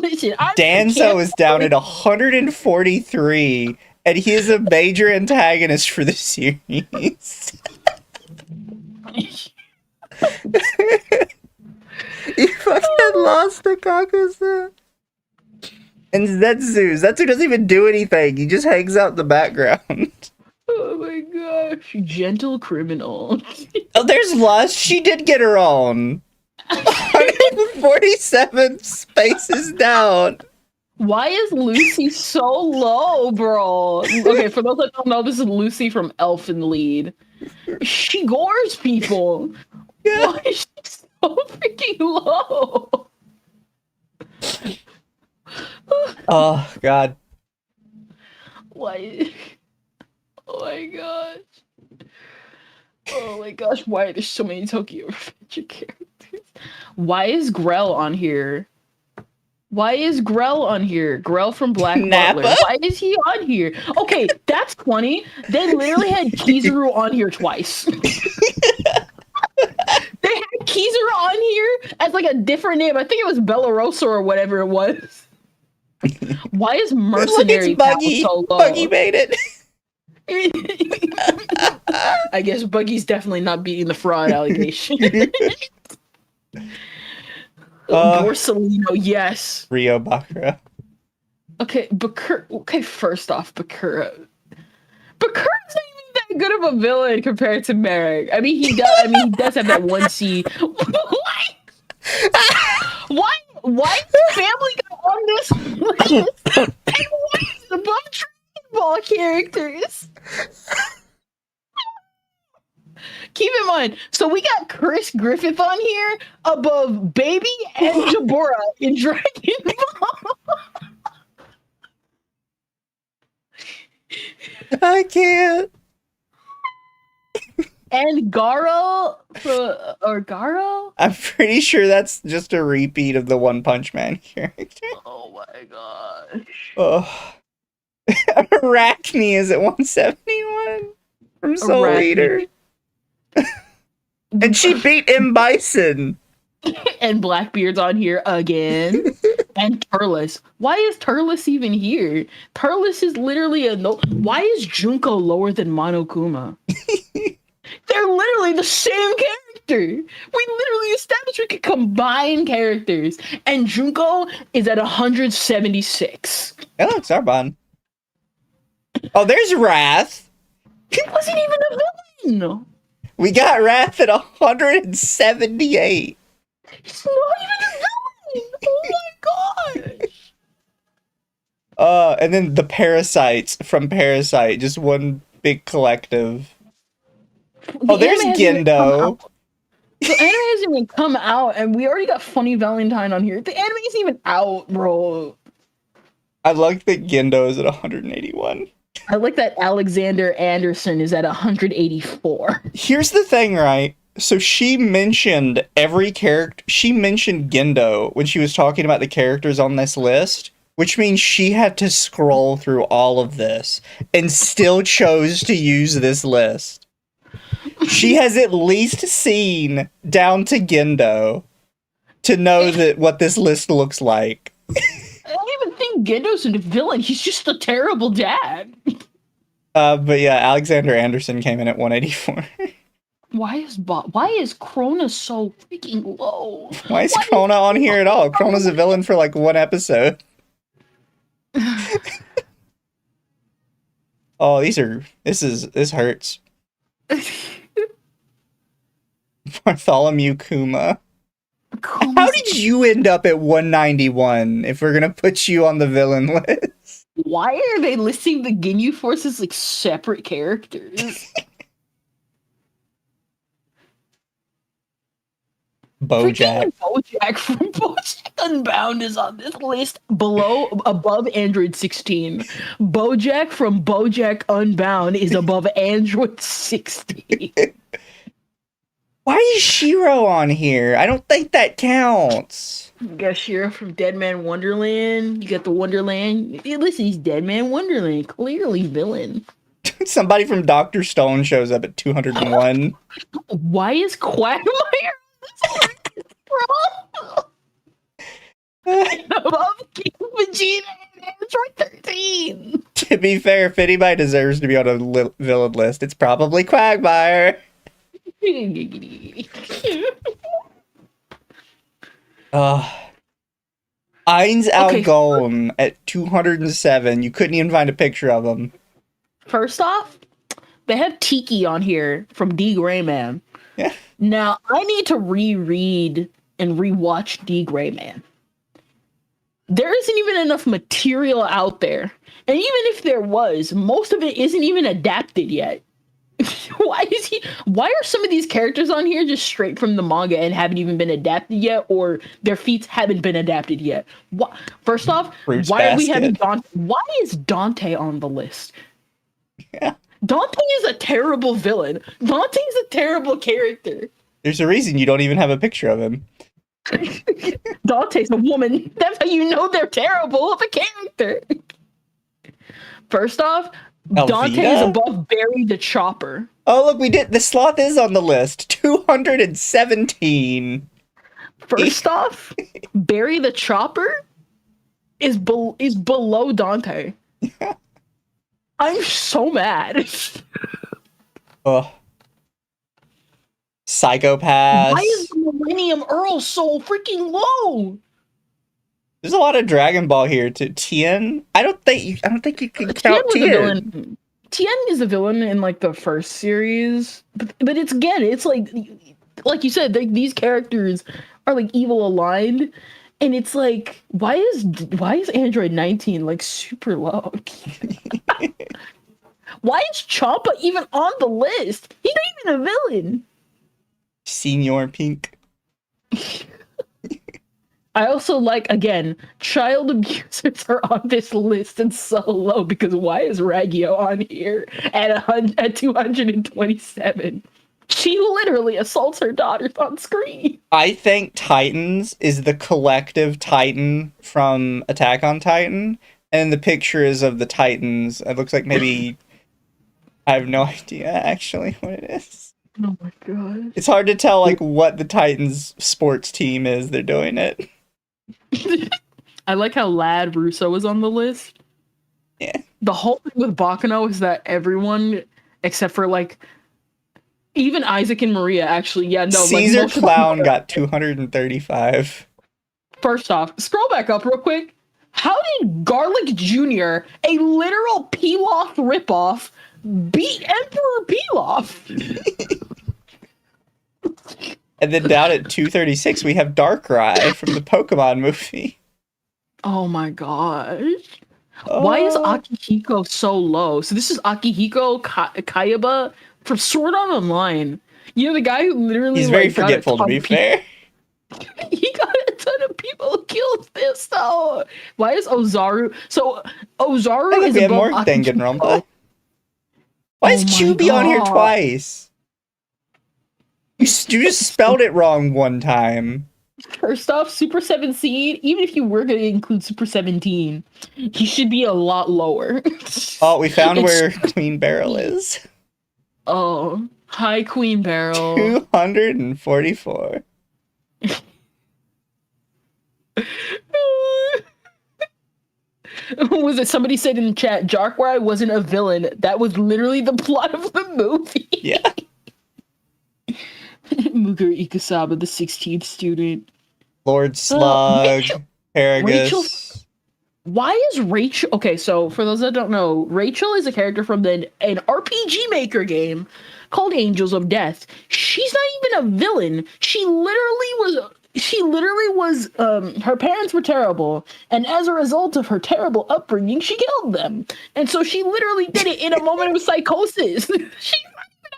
Listen, Danzo is down at 143, and he is a major antagonist for the series. You fucking lost to Kakusa. And Zetsu doesn't even do anything. He just hangs out in the background. Oh my gosh. Gentle criminal. Oh, there's Lust. She did get her own. 147 spaces down. Why is Lucy so low, bro? Okay, for those that don't know, this is Lucy from Elfen Lied. She gores people. Yeah. Why is she so freaking low? Oh, God. Why? Oh my gosh. Oh my gosh, why are there so many Tokyo Revenge characters? Why is Grell on here? Why is Grell on here? Grell from Black Nappa? Butler. Why is he on here? Okay, that's funny. They literally had Kizaru on here twice. They had Kizaru on here as like a different name. I think it was Bellarosa or whatever it was. Why is Mercenary Look, it's Buggy. so low? Buggy made it. I guess Buggy's definitely not beating the fraud allegation. Borsalino, yes. Rio Bakura. Okay, Bakura. Okay, first off, Bakura. Bakura's not even that good of a villain compared to Merrick. I mean, he does. I mean, he does have that one scene. Why is the family on this list? And why is it above Dragon Ball characters? Keep in mind, so we got Chris Griffith on here above Baby and Jabura in Dragon Ball. I can't. And Garo, or Garo? I'm pretty sure that's just a repeat of the One Punch Man character. Oh my gosh. Oh. Arachne is at 171 from Soul Arachne. Eater. And she beat M. Bison. And Blackbeard's on here again. And Turles. Why is Turles even here? Turles is literally a no. Why is Junko lower than Monokuma? They're literally the same character. We literally established we could combine characters. And Junko is at 176. Oh, it's Arbon. Oh, there's Wrath. He wasn't even a villain. We got Wrath at 178. He's not even a villain. Oh my gosh. And then the Parasites from Parasite, just one big collective. Oh, there's Gendo. The anime hasn't even come out, and we already got Funny Valentine on here. The anime isn't even out, bro. I like that Gendo is at 181. I like that Alexander Anderson is at 184. Here's the thing, right? So she mentioned every character. She mentioned Gendo when she was talking about the characters on this list, which means she had to scroll through all of this and still chose to use this list. She has at least seen down to Gendo to know that what this list looks like. I don't even think Gendo's a villain. He's just a terrible dad. But yeah, Alexander Anderson came in at 184. Why is Krona so freaking low? Why is Krona on here at all? Krona's a villain for like one episode. Oh, this hurts. Bartholomew Kuma. How did you end up at 191 if we're gonna put you on the villain list? Why are they listing the Ginyu Force as like separate characters? Bojack. Bojack from Bojack Unbound is on this list above Android 16. Bojack from Bojack Unbound is above Android 16. Why is Shiro on here? I don't think that counts. You got Shiro from Dead Man Wonderland. You got the Wonderland. Listen, he's Dead Man Wonderland. Clearly villain. Somebody from Dr. Stone shows up at 201. Why is Quagmire above King Vegeta and Android 13? To be fair, if anybody deserves to be on a villain list, it's probably Quagmire. Ainz Algon at 207. You couldn't even find a picture of him. First off, they have Tiki on here from D. Gray Man. Yeah. Now, I need to reread and rewatch D. Gray Man. There isn't even enough material out there. And even if there was, most of it isn't even adapted yet. Why are some of these characters on here just straight from the manga and haven't even been adapted yet, or their feats haven't been adapted yet? First off, why are we having Dante? Why is Dante on the list? Yeah. Dante is a terrible villain. Dante is a terrible character. There's a reason you don't even have a picture of him. Dante's a woman. That's how you know they're terrible of a character. First off, Dante is Elvita? above Barry the Chopper. Oh, look, we did. The sloth is on the list. 217. First off, Barry the Chopper is below Dante. I'm so mad. Ugh. Psychopath. Why is the Millennium Earl so freaking low? There's a lot of Dragon Ball here too. Tien? I don't think you can count was a Tien. villain. Tien is a villain in like the first series, but it's like you said, these characters are like evil aligned, and it's like why is Android 19 like super low? Why is Champa even on the list? He's not even a villain. Senior Pink. I also like, again, child abusers are on this list and so low because why is Raggio on here at 227? She literally assaults her daughters on screen. I think Titans is the collective Titan from Attack on Titan, and the picture is of the Titans. It looks like maybe I have no idea actually what it is. Oh my god. It's hard to tell like what the Titans sports team is. They're doing it. I like how Lad Russo is on the list. Yeah. The whole thing with Bakano is that everyone, except for like, even Isaac and Maria, actually, yeah, no. Caesar like, Clown got 235. First off, scroll back up real quick. How did Garlic Jr., a literal Pilaf ripoff, beat Emperor Pilaf? And then down at 236, we have Darkrai from the Pokemon movie. Oh my gosh. Why is Akihiko so low? So this is Akihiko Kayaba from Sword Art Online. You know, the guy who literally He's very forgetful, to be fair. He got a ton of people killed this though. Why is Ozaru? So Ozaru is above more Akihiko. Danganronpa. Why is QB on here twice? You just spelled it wrong one time. First off, Super 17, even if you were going to include Super 17, he should be a lot lower. Oh, we found where Queen Barrel is. Oh, hi, Queen Barrel. 244. Was it somebody said in the chat, Darkrai wasn't a villain. That was literally the plot of the movie. Yeah. Mugur Ikusaba, the 16th student. Lord Slug, Paragus. Rachel. Why is Rachel... Okay, so for those that don't know, Rachel is a character from an RPG Maker game called Angels of Death. She's not even a villain. She literally was... her parents were terrible, and as a result of her terrible upbringing, she killed them. And so she literally did it in a moment of psychosis. She's not even a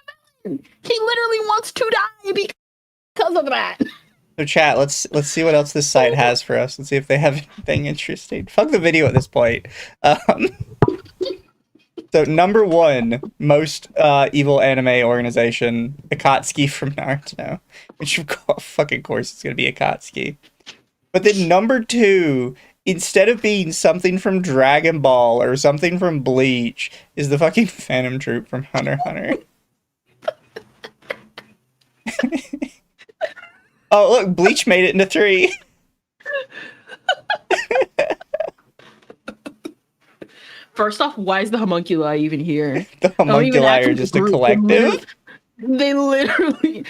villain. He literally wants to die because of that. So chat, let's see what else this site has for us. Let's see if they have anything interesting. Fuck the video at this point. So number 1 most evil anime organization, Akatsuki from Naruto, which of fucking course it's gonna be Akatsuki. But then number 2, instead of being something from Dragon Ball or something from Bleach, is the fucking Phantom Troop from Hunter x Hunter. Oh, look, Bleach made it into 3. First off, why is the homunculi even here? The homunculi are just a collective. They literally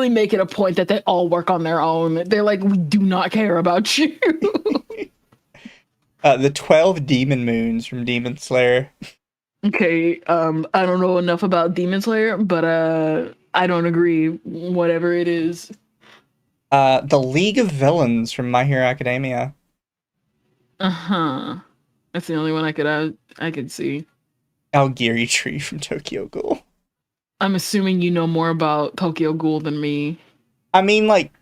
make it a point that they all work on their own. They're like, we do not care about you. The 12 Demon Moons from Demon Slayer. Okay, I don't know enough about Demon Slayer, but I don't agree. Whatever it is. The League of Villains from My Hero Academia. That's the only one I could see. Algiri Tree from Tokyo Ghoul. I'm assuming you know more about Tokyo Ghoul than me. I mean, like,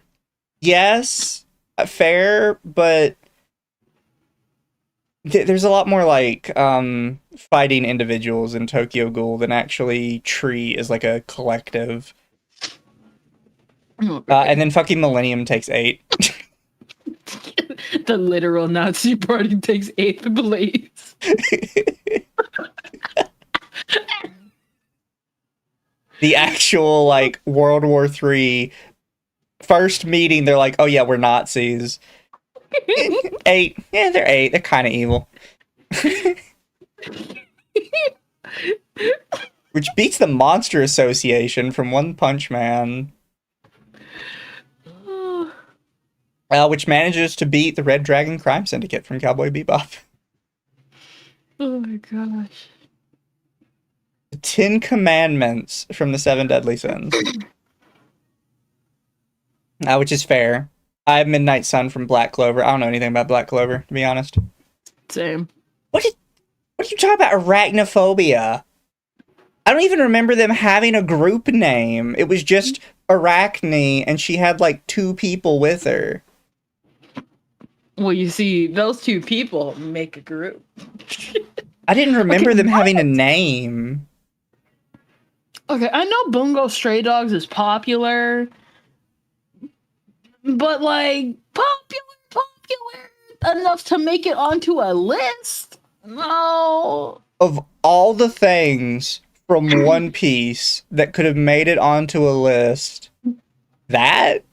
yes, fair, but there's a lot more, like, fighting individuals in Tokyo Ghoul than actually Tree is, like, a collective. And then fucking Millennium takes 8. The literal Nazi party takes 8th place. The actual, like, World War III first meeting, they're like, oh yeah, we're Nazis. 8. Yeah, they're 8. They're kind of evil. Which beats the Monster Association from One Punch Man. Which manages to beat the Red Dragon Crime Syndicate from Cowboy Bebop. Oh my gosh. The 10 Commandments from the 7 Deadly Sins. Which is fair. I have Midnight Sun from Black Clover. I don't know anything about Black Clover, to be honest. Same. What are you talking about? Arachnophobia? I don't even remember them having a group name. It was just Arachne, and she had like 2 people with her. Well, you see, those 2 people make a group. I didn't remember them having a name. Okay, I know Bungo Stray Dogs is popular, but like popular enough to make it onto a list? No. Of all the things from One Piece that could have made it onto a list, that?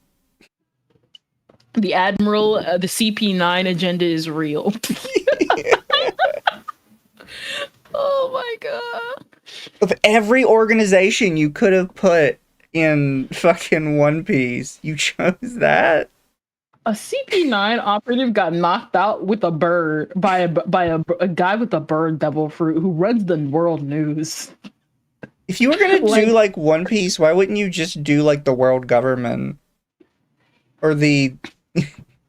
The Admiral, the CP9 agenda is real. Oh my god. Of every organization you could have put in fucking One Piece, you chose that? A CP9 operative got knocked out with a bird by a guy with a bird devil fruit who runs the world news. If you were gonna do like One Piece, why wouldn't you just do like the world government? Or the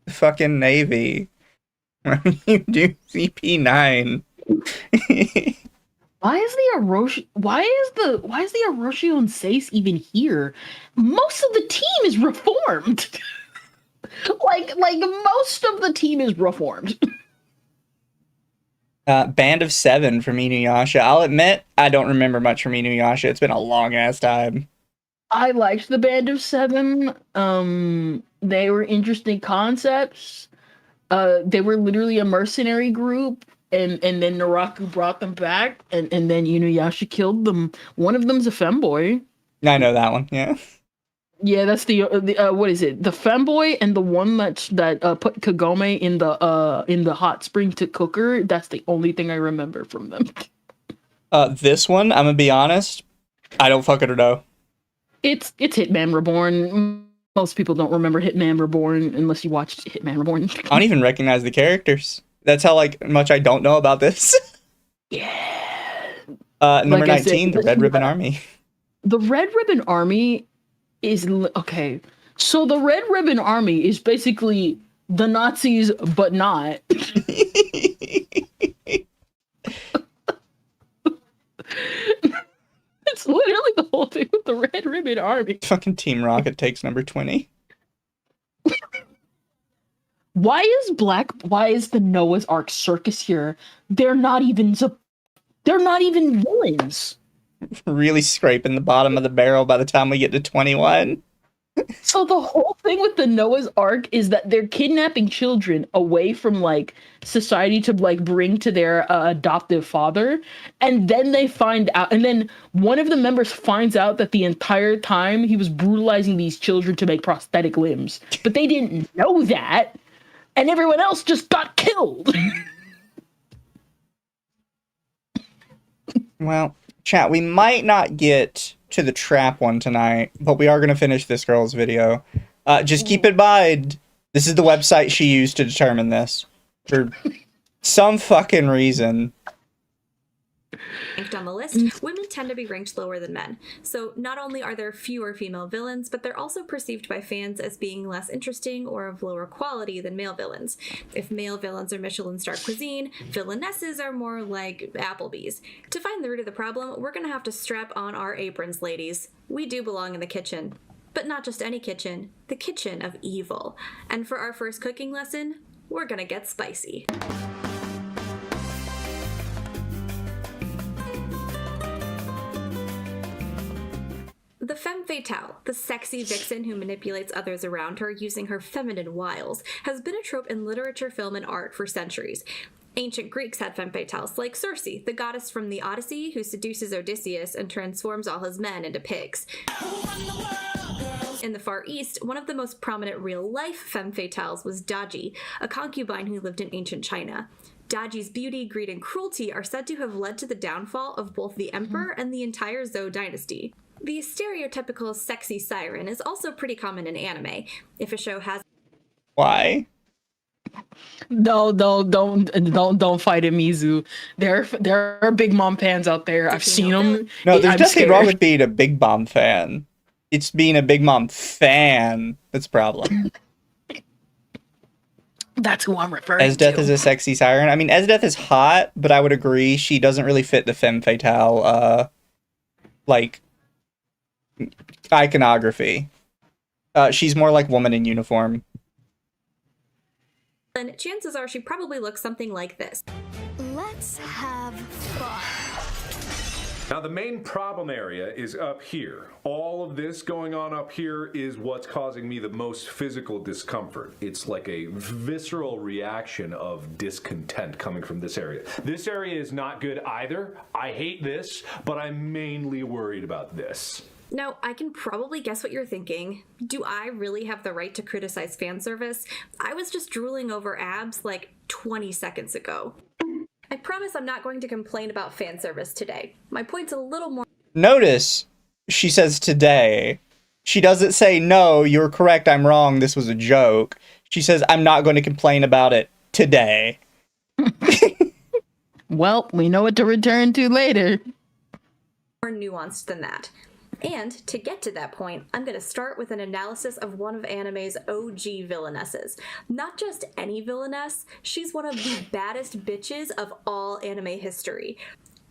fucking Navy? Why don't you do CP9? Why is the Orochi and Sace even here? Most of the team is reformed. like most of the team is reformed. Band of 7 from Inuyasha. I'll admit, I don't remember much from Inuyasha. It's been a long ass time. I liked the Band of 7. They were interesting concepts. They were literally a mercenary group, and then Naraku brought them back, and then Inuyasha killed them. One of them's a femboy. I know that one, yeah. Yeah, that's the what is it? The femboy and the one that put Kagome in the hot spring to cook her. That's the only thing I remember from them. This one, I'm gonna be honest, I don't fucking know. It's Hitman Reborn. Most people don't remember Hitman Reborn unless you watched Hitman Reborn. I don't even recognize the characters. That's how much I don't know about this. Yeah. Number 19, the Red Ribbon Army. The Red Ribbon Army is okay. So the Red Ribbon Army is basically the Nazis, but not. It's literally the whole thing with the Red Ribbon Army. Fucking Team Rocket takes number 20. Why is the Noah's Ark Circus here? They're not even villains. Really scraping the bottom of the barrel by the time we get to 21. So the whole thing with the Noah's Ark is that they're kidnapping children away from society to bring to their adoptive father, and then they find out, and then one of the members finds out that the entire time he was brutalizing these children to make prosthetic limbs, but they didn't know that, and everyone else just got killed. Well, chat, we might not get to the trap one tonight, but we are going to finish this girl's video. Just keep in mind, this is the website she used to determine this. For some fucking reason. Ranked on the list, women tend to be ranked lower than men. So not only are there fewer female villains, but they're also perceived by fans as being less interesting or of lower quality than male villains. If male villains are Michelin star cuisine, villainesses are more like Applebee's. To find the root of the problem, we're gonna have to strap on our aprons, ladies. We do belong in the kitchen. But not just any kitchen, the kitchen of evil. And for our first cooking lesson, we're gonna get spicy. The femme fatale, the sexy vixen who manipulates others around her using her feminine wiles, has been a trope in literature, film, and art for centuries. Ancient Greeks had femme fatales like Circe, the goddess from the Odyssey who seduces Odysseus and transforms all his men into pigs. In the Far East, one of the most prominent real-life femme fatales was Daji, a concubine who lived in ancient China. Daji's beauty, greed, and cruelty are said to have led to the downfall of both the emperor and the entire Zhou dynasty. The stereotypical sexy siren is also pretty common in anime. If a show has Why? No, don't fight it, Mizu. There are Big Mom fans out there. I've seen them. No, there's I'm nothing scared. wrong with being a Big Mom fan. It's being a Big Mom fan that's a problem. That's who I'm referring to. Esdeath is a sexy siren. I mean, Esdeath is hot, but I would agree she doesn't really fit the femme fatale, like, iconography. She's more like woman in uniform. And chances are she probably looks something like this. Let's have fun. Now, the main problem area is up here. All of this going on up here is what's causing me the most physical discomfort. It's like a visceral reaction of discontent coming from this area. This area is not good either. I hate this, but I'm mainly worried about this. Now, I can probably guess what you're thinking. Do I really have the right to criticize fan service? I was just drooling over abs like 20 seconds ago. I promise I'm not going to complain about fan service today. My point's a little more... Notice, she says today. She doesn't say, no, you're correct, I'm wrong, this was a joke. She says, I'm not going to complain about it today. Well, we know what to return to later. more nuanced than that. And to get to that point, I'm going to start with an analysis of one of anime's OG villainesses. Not just any villainess, she's one of the baddest bitches of all anime history.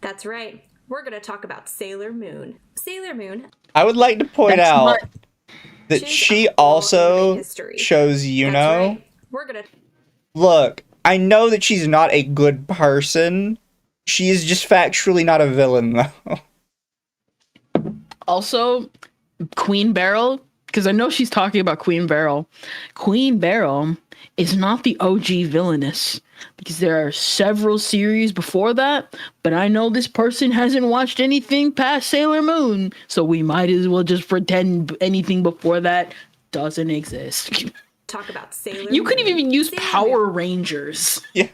That's right, we're going to talk about Sailor Moon. Sailor Moon... I would like to point out that she also shows Yuno. Right. We're going to... Look, I know that she's not a good person. She is just factually not a villain, though. Also, Queen Beryl, because I know she's talking about Queen Beryl. Queen Beryl is not the OG villainess, because there are several series before that, but I know this person hasn't watched anything past Sailor Moon, so we might as well just pretend anything before that doesn't exist. Talk about Sailor You couldn't Moon. even use Sailor Power Moon. Rangers. Yeah.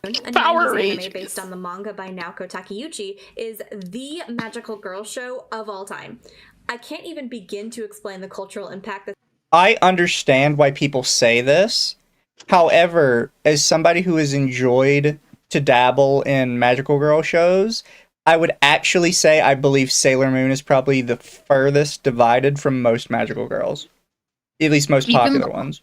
A Power 90s Rangers. anime based on the manga by Naoko Takeuchi is the magical girl show of all time. I can't even begin to explain the cultural impact that I understand why people say this. However, as somebody who has enjoyed to dabble in magical girl shows, I would actually say I believe Sailor Moon is probably the furthest divided from most magical girls. At least most popular ones.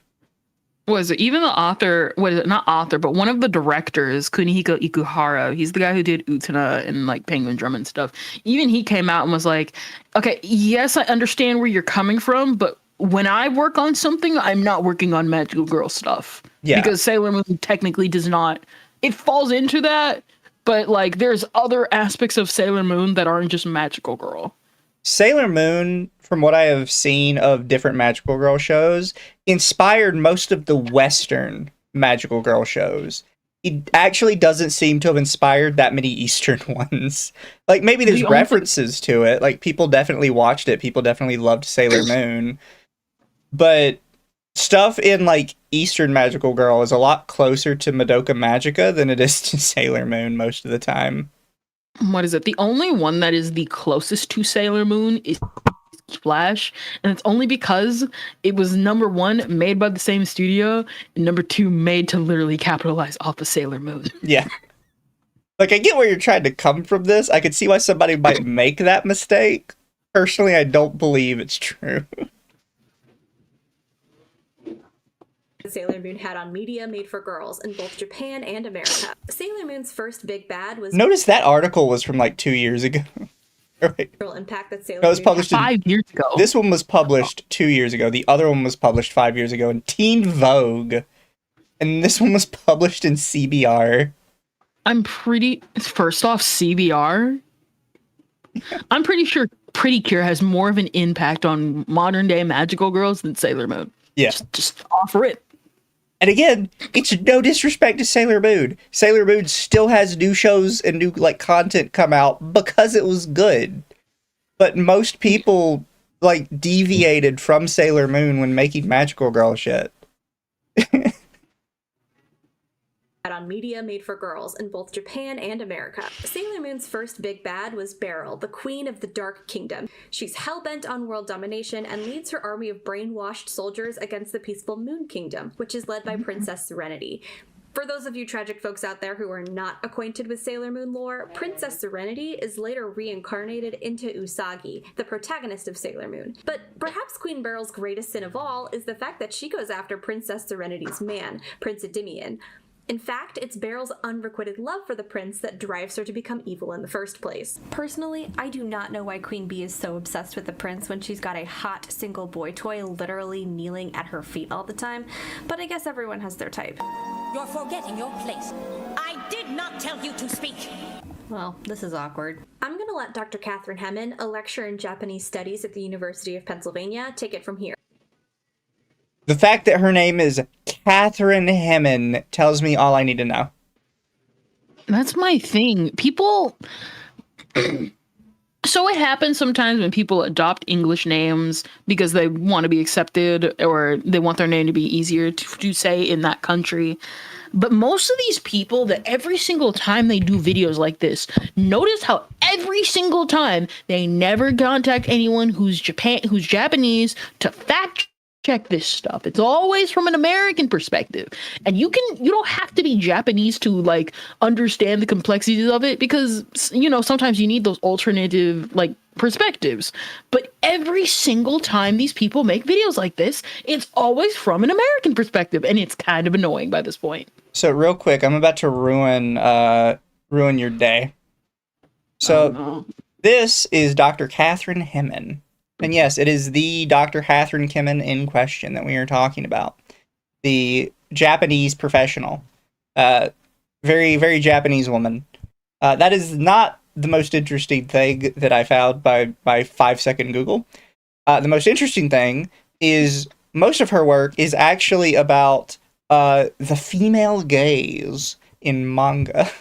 Was it even the author? What is it? Not author, but one of the directors, Kunihiko Ikuhara. He's the guy who did Utena and like Penguin Drum and stuff. Even he came out and was like, "Okay, yes, I understand where you're coming from, but when I work on something, I'm not working on magical girl stuff." Yeah. Because Sailor Moon technically does not. It falls into that, but like there's other aspects of Sailor Moon that aren't just magical girl. Sailor Moon, from what I have seen of different magical girl shows, inspired most of the Western magical girl shows. It actually doesn't seem to have inspired that many Eastern ones. Like, maybe there's references to it. Like, people definitely watched it. People definitely loved Sailor Moon. But stuff in, like, Eastern magical girl is a lot closer to Madoka Magica than it is to Sailor Moon most of the time. What is it? The only one that is the closest to Sailor Moon is Flash, and it's only because it was number one, made by the same studio, and number two, made to literally capitalize off of Sailor Moon. Yeah. Like, I get where you're trying to come from this. I could see why somebody might make that mistake. Personally, I don't believe it's true. Sailor Moon had on media made for girls in both Japan and America. Sailor Moon's first big bad was Notice that article was from like 2 years ago. Right. impact that Sailor No, it was Moon published had. 5 years ago. This one was published 2 years ago. The other one was published 5 years ago in Teen Vogue. And this one was published in CBR. I'm pretty. First off, CBR. I'm pretty sure Pretty Cure has more of an impact on modern day magical girls than Sailor Moon. Yeah. Just offer it. And again, it's no disrespect to Sailor Moon. Sailor Moon still has new shows and new like content come out because it was good. But most people like deviated from Sailor Moon when making magical girl shit. On media made for girls in both Japan and America. Sailor Moon's first big bad was Beryl, the queen of the Dark Kingdom. She's hell-bent on world domination and leads her army of brainwashed soldiers against the peaceful Moon Kingdom, which is led by Princess Serenity. For those of you tragic folks out there who are not acquainted with Sailor Moon lore, Princess Serenity is later reincarnated into Usagi, the protagonist of Sailor Moon. But perhaps Queen Beryl's greatest sin of all is the fact that she goes after Princess Serenity's man, Prince Endymion. In fact, it's Beryl's unrequited love for the prince that drives her to become evil in the first place. Personally, I do not know why Queen Bee is so obsessed with the prince when she's got a hot single boy toy literally kneeling at her feet all the time, but I guess everyone has their type. You're forgetting your place. I did not tell you to speak. Well, this is awkward. I'm gonna let Dr. Catherine Hemmen, a lecturer in Japanese studies at the University of Pennsylvania, take it from here. The fact that her name is Catherine Hemmen tells me all I need to know. That's my thing. People... So it happens sometimes when people adopt English names because they want to be accepted or they want their name to be easier to say in that country. But most of these people that every single time they do videos like this, notice how every single time they never contact anyone who's Japanese to fact check this stuff. It's always from an American perspective. And you don't have to be Japanese to like understand the complexities of it because, you know, sometimes you need those alternative like perspectives. But every single time these people make videos like this, it's always from an American perspective. And it's kind of annoying by this point. So real quick, I'm about to ruin your day. So this is Dr. Catherine Hemmen. And yes, it is the Dr. Catherine Hemmen in question that we are talking about. The Japanese professional. Very, very Japanese woman. That is not the most interesting thing that I found by 5-second Google. The most interesting thing is most of her work is actually about the female gaze in manga.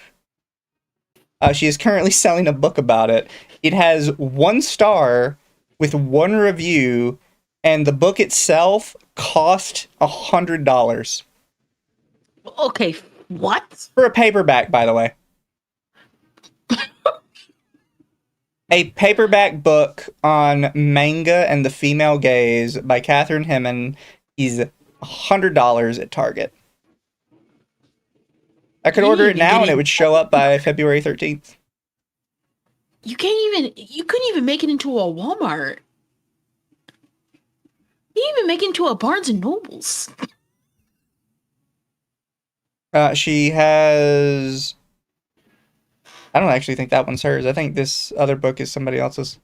She is currently selling a book about it. It has 1 star with 1 review, and the book itself cost $100. Okay, what? For a paperback, by the way. A paperback book on manga and the female gaze by Catherine Hemmen is $100 at Target. I could order it now and it would show up by February 13th. You couldn't even make it into a Walmart. You didn't even make it into a Barnes and Nobles. She has... I don't actually think that one's hers. I think this other book is somebody else's.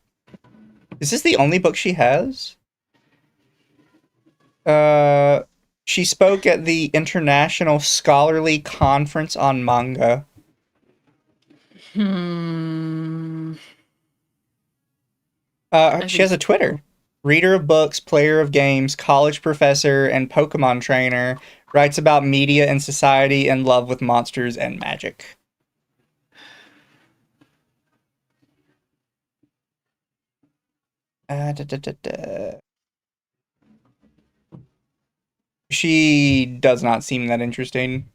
Is this the only book she has? She spoke at the International Scholarly Conference on Manga. She has a Twitter. Reader of books, player of games, college professor, and Pokemon trainer. Writes about media and society and love with monsters and magic. She does not seem that interesting.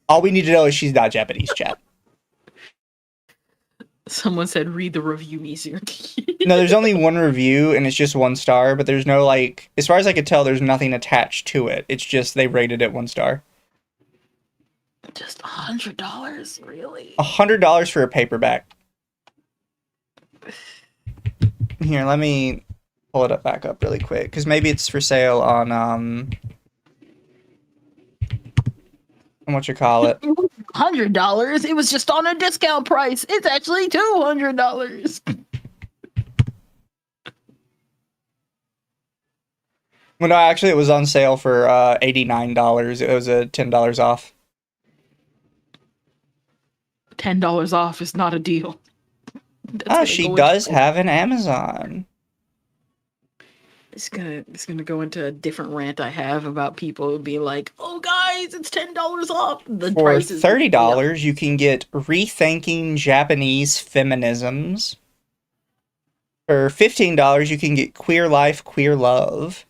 All we need to know is she's not Japanese, chat. Someone said, read the review easier. No, there's only 1 review, and it's just 1 star, but there's no, like... As far as I could tell, there's nothing attached to it. It's just they rated it 1 star. Just $100? Really? $100 for a paperback. Here, let me pull it up back up really quick, because maybe it's for sale on, whatchamacallit. $100? It was just on a discount price. It's actually $200. Well, no, actually, it was on sale for $89. It was $10 off. $10 off is not a deal. She does have an Amazon. It's gonna go into a different rant I have about people being like, "Oh, guys, it's $10 off." The For price is $30, you can get Rethinking Japanese Feminisms. For $15, you can get Queer Life, Queer Love.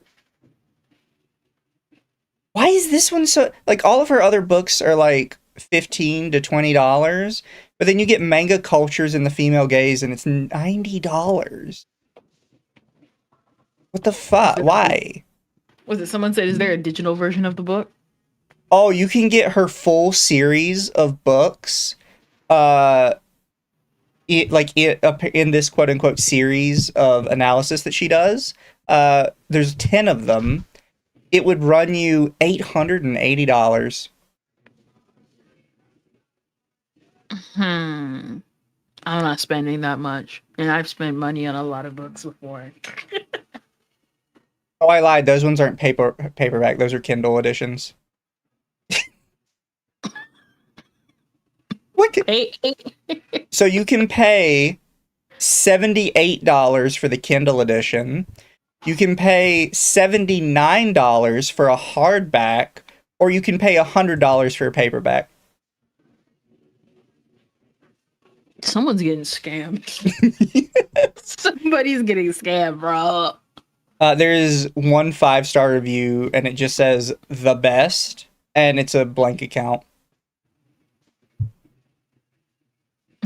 Why is this one so... Like, all of her other books are like $15 to $20, but then you get Manga Cultures and the Female Gaze, and it's $90. What the fuck? Why? Was it someone said, is there a digital version of the book? Oh, you can get her full series of books. In this quote-unquote series of analysis that she does. There's 10 of them. It would run you $880. I'm not spending that much. And I've spent money on a lot of books before. Oh, I lied. Those ones aren't paperback. Those are Kindle editions. What? So you can pay $78 for the Kindle edition. You can pay $79 for a hardback, or you can pay $100 for a paperback. Someone's getting scammed. Somebody's getting scammed, bro. There is one 5-star review, and it just says the best, and it's a blank account.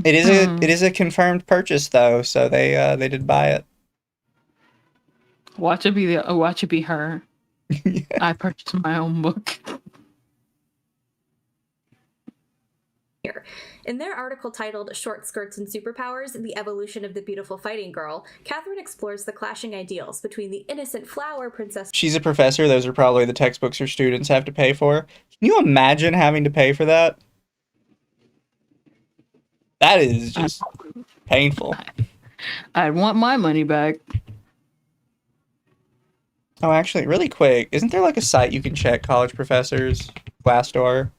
It is a confirmed purchase though, so they did buy it. Watch it be her. Yeah. I purchased my own book. Here. In their article titled Short Skirts and Superpowers, The Evolution of the Beautiful Fighting Girl, Catherine explores the clashing ideals between the innocent flower princess... She's a professor. Those are probably the textbooks her students have to pay for. Can you imagine having to pay for that? That is just painful. I'd want my money back. Oh, actually, really quick, isn't there like a site you can check college professors? Glassdoor?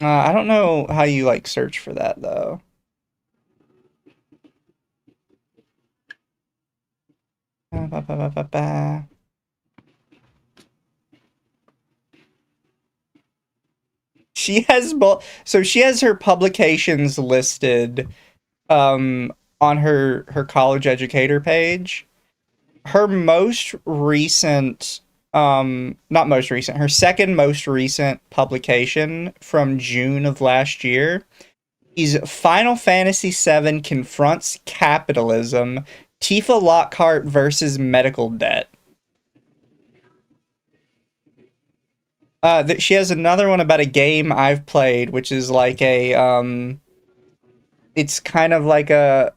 I don't know how you, like, search for that, though. She has so she has her publications listed on her college educator page. Her most recent her second most recent publication from June of last year is Final Fantasy VII Confronts Capitalism, Tifa Lockhart versus Medical Debt. She has another one about a game I've played, which is like a it's kind of like a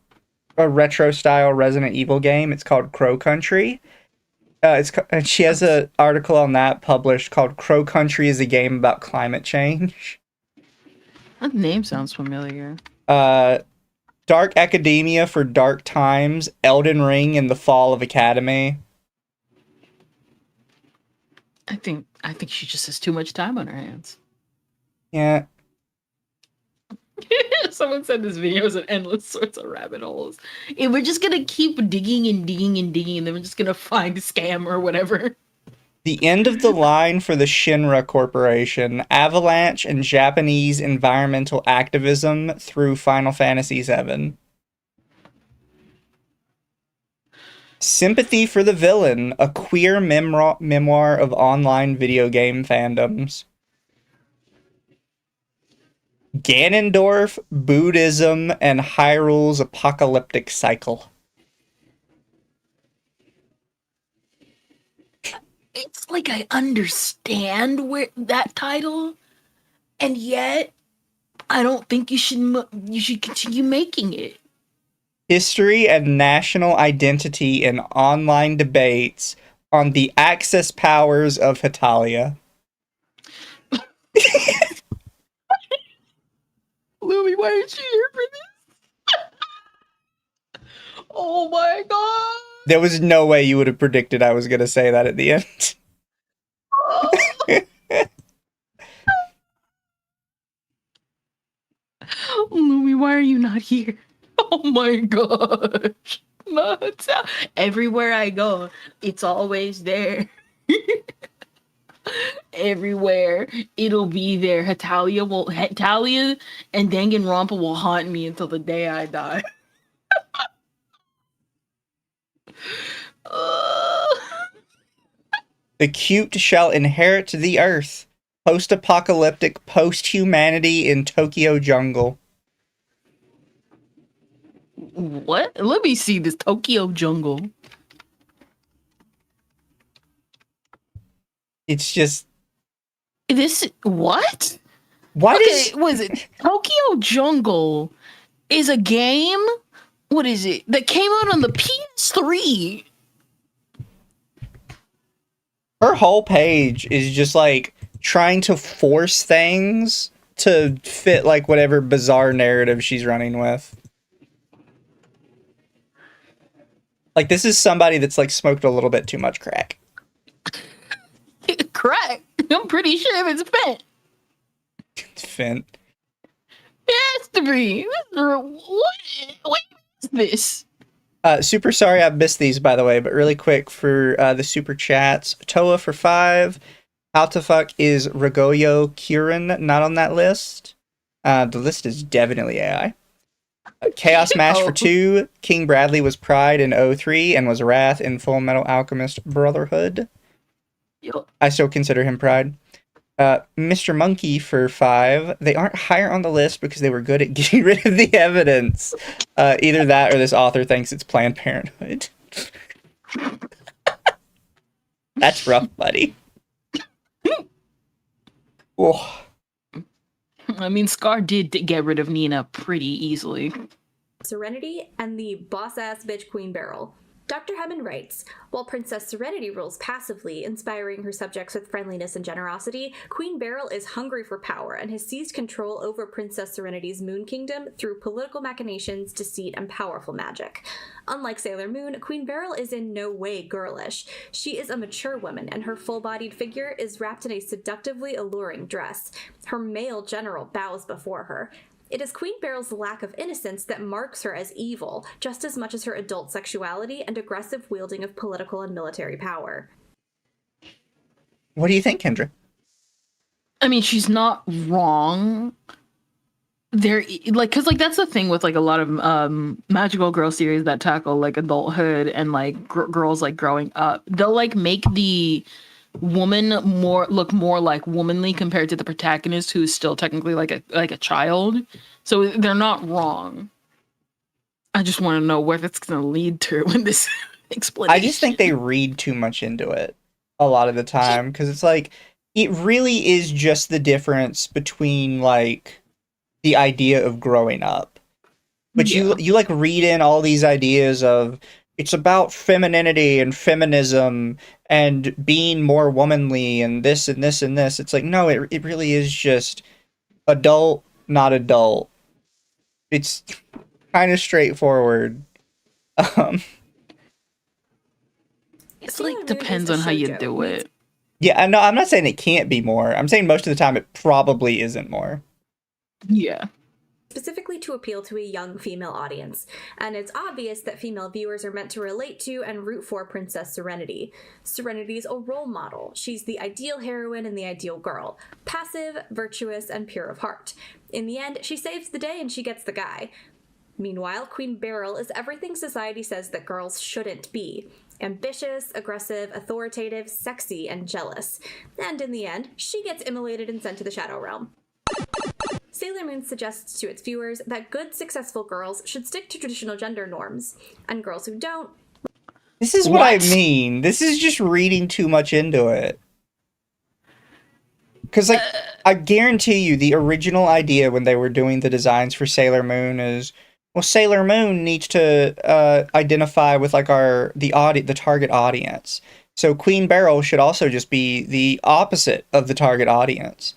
retro style Resident Evil game. It's called Crow Country. And she has an article on that published called Crow Country is a game about climate change. That name sounds familiar. Dark Academia for Dark Times, Elden Ring and the Fall of Academy. I think she just has too much time on her hands. Yeah. Someone said this video is an endless sorts of rabbit holes. And we're just gonna keep digging and digging and digging, and then we're just gonna find a scam or whatever. The end of the line for the Shinra Corporation, Avalanche and Japanese environmental activism through Final Fantasy VII. Sympathy for the Villain, a queer memoir of online video game fandoms. Ganondorf, Buddhism, and Hyrule's apocalyptic cycle. It's like I understand where that title, and yet I don't think you should continue making it. History and national identity in online debates on the Axis powers of Hitalia. Louie, why aren't you here for this? Oh my god! There was no way you would have predicted I was going to say that at the end. here. Oh my gosh. No, everywhere I go, it's always there. Everywhere, it'll be there. Hetalia and Danganronpa will haunt me until the day I die. The cute shall inherit the earth. Post-apocalyptic post-humanity in Tokyo jungle. What? Let me see this Tokyo jungle. It's just... This... What? Why okay, was it Tokyo Jungle is a game? What is it? That came out on the PS3. Her whole page is just like trying to force things to fit like whatever bizarre narrative she's running with. Like this is somebody that's like smoked a little bit too much crack. Crack? I'm pretty sure it's Fent. Fent. It has to be. What is this? Super sorry I missed these, by the way, but really quick for the super chats. Toa for 5. How to fuck is Ragoyo Kirin not on that list? The list is definitely AI. Chaos Mash for 2. King Bradley was Pride in 03 and was Wrath in Full Metal Alchemist Brotherhood. Yo. I still consider him Pride. Mr. Monkey for 5. They aren't higher on the list because they were good at getting rid of the evidence. Either that or this author thinks it's Planned Parenthood. That's rough, buddy. Oh. I mean, Scar did get rid of Nina pretty easily. Serenity and the boss-ass bitch Queen Beryl. Dr. Hemmond writes, while Princess Serenity rules passively, inspiring her subjects with friendliness and generosity, Queen Beryl is hungry for power and has seized control over Princess Serenity's Moon Kingdom through political machinations, deceit, and powerful magic. Unlike Sailor Moon, Queen Beryl is in no way girlish. She is a mature woman, and her full-bodied figure is wrapped in a seductively alluring dress. Her male general bows before her. It is Queen Beryl's lack of innocence that marks her as evil, just as much as her adult sexuality and aggressive wielding of political and military power. What do you think, Kendra? I mean, she's not wrong. There, like, cause like that's the thing with like a lot of magical girl series that tackle like adulthood and like girls like growing up. They'll like make the woman look more like womanly compared to the protagonist, who's still technically like a child. So they're not wrong. I just want to know where that's going to lead to in this explanation. I just think they read too much into it a lot of the time, because it's like it really is just the difference between like the idea of growing up, but you like read in all these ideas of it's about femininity and feminism and being more womanly and this and this and this. It's like, no, it really is just adult, not adult. It's kind of straightforward. It like depends on how you do it. Yeah, no, I'm not saying it can't be more. I'm saying most of the time it probably isn't more. Yeah. Specifically to appeal to a young female audience, and it's obvious that female viewers are meant to relate to and root for Princess Serenity. Serenity's a role model. She's the ideal heroine and the ideal girl. Passive, virtuous, and pure of heart. In the end, she saves the day and she gets the guy. Meanwhile, Queen Beryl is everything society says that girls shouldn't be. Ambitious, aggressive, authoritative, sexy, and jealous. And in the end, she gets immolated and sent to the Shadow Realm. Sailor Moon suggests to its viewers that good, successful girls should stick to traditional gender norms, and girls who don't... This is what I mean. This is just reading too much into it. Because, like, I guarantee you the original idea when they were doing the designs for Sailor Moon is, well, Sailor Moon needs to identify with, like, the target audience. So Queen Beryl should also just be the opposite of the target audience.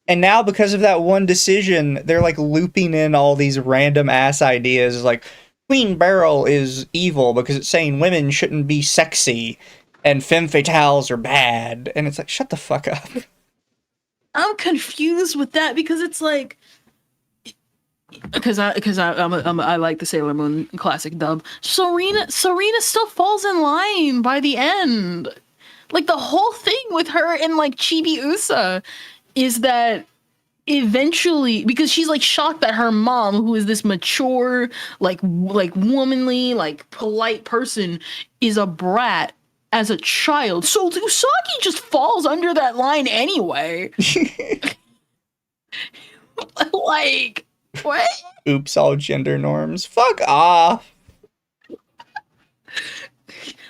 And now, because of that one decision, they're, like, looping in all these random-ass ideas, like, Queen Beryl is evil because it's saying women shouldn't be sexy, and femme fatales are bad. And it's like, shut the fuck up. I'm confused with that, because it's like, I like the Sailor Moon classic dub. Serena still falls in line by the end. Like the whole thing with her and like Chibi Usa is that eventually, because she's like shocked that her mom, who is this mature, like womanly, like polite person, is a brat as a child. So Usagi just falls under that line anyway. Like, what? Oops, all gender norms. Fuck off.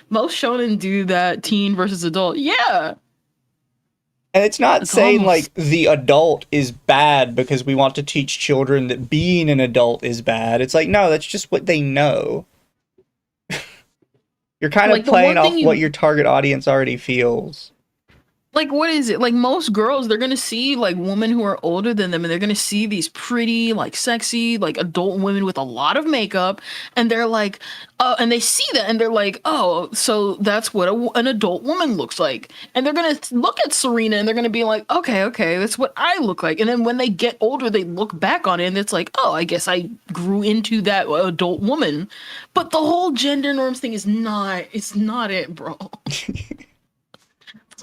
Most shonen do that, teen versus adult. Yeah. And it's not saying like the adult is bad because we want to teach children that being an adult is bad. It's like, no, that's just what they know. You're kind of playing off what your target audience already feels. Like, what is it? Like, most girls, they're gonna see, like, women who are older than them, and they're gonna see these pretty, like, sexy, like, adult women with a lot of makeup, and they're like, and they see that, and they're like, oh, so that's what an adult woman looks like. And they're gonna look at Serena, and they're gonna be like, okay, that's what I look like. And then when they get older, they look back on it, and it's like, oh, I guess I grew into that adult woman. But the whole gender norms thing is not it, bro.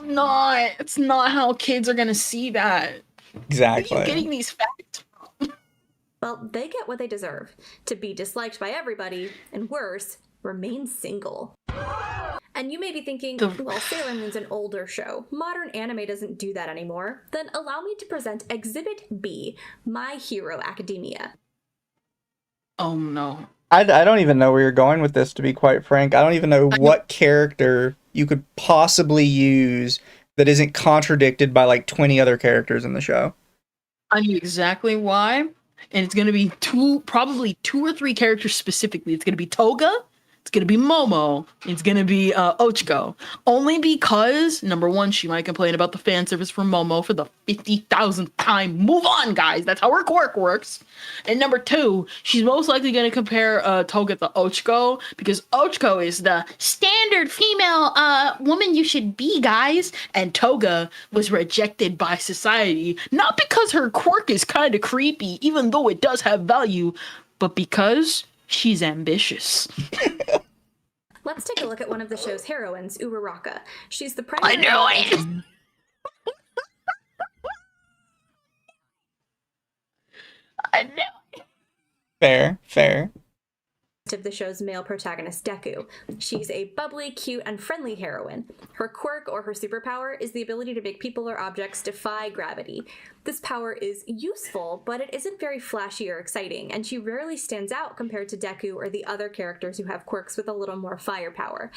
It's not how kids are gonna see that. Exactly. Where are you getting these facts from? Well, they get what they deserve. To be disliked by everybody, and worse, remain single. And you may be thinking, well, Sailor Moon's an older show. Modern anime doesn't do that anymore. Then allow me to present Exhibit B, My Hero Academia. Oh no. I don't even know where you're going with this, to be quite frank. I don't even know what character you could possibly use that isn't contradicted by like 20 other characters in the show. I knew exactly why. And it's going to be probably two or three characters specifically. It's going to be Toga, it's going to be Momo, it's going to be Ochiko. Only because, number one, she might complain about the fan service for Momo for the 50,000th time. Move on, guys. That's how her quirk works. And number two, she's most likely going to compare Toga to Ochiko, because Ochiko is the standard female woman you should be, guys. And Toga was rejected by society, not because her quirk is kind of creepy, even though it does have value, but because she's ambitious. Let's take a look at one of the show's heroines, Uraraka. She's the primary... I know it! I know. Fair. Of the show's male protagonist, Deku. She's a bubbly, cute, and friendly heroine. Her quirk, or her superpower, is the ability to make people or objects defy gravity. This power is useful, but it isn't very flashy or exciting, and she rarely stands out compared to Deku or the other characters who have quirks with a little more firepower.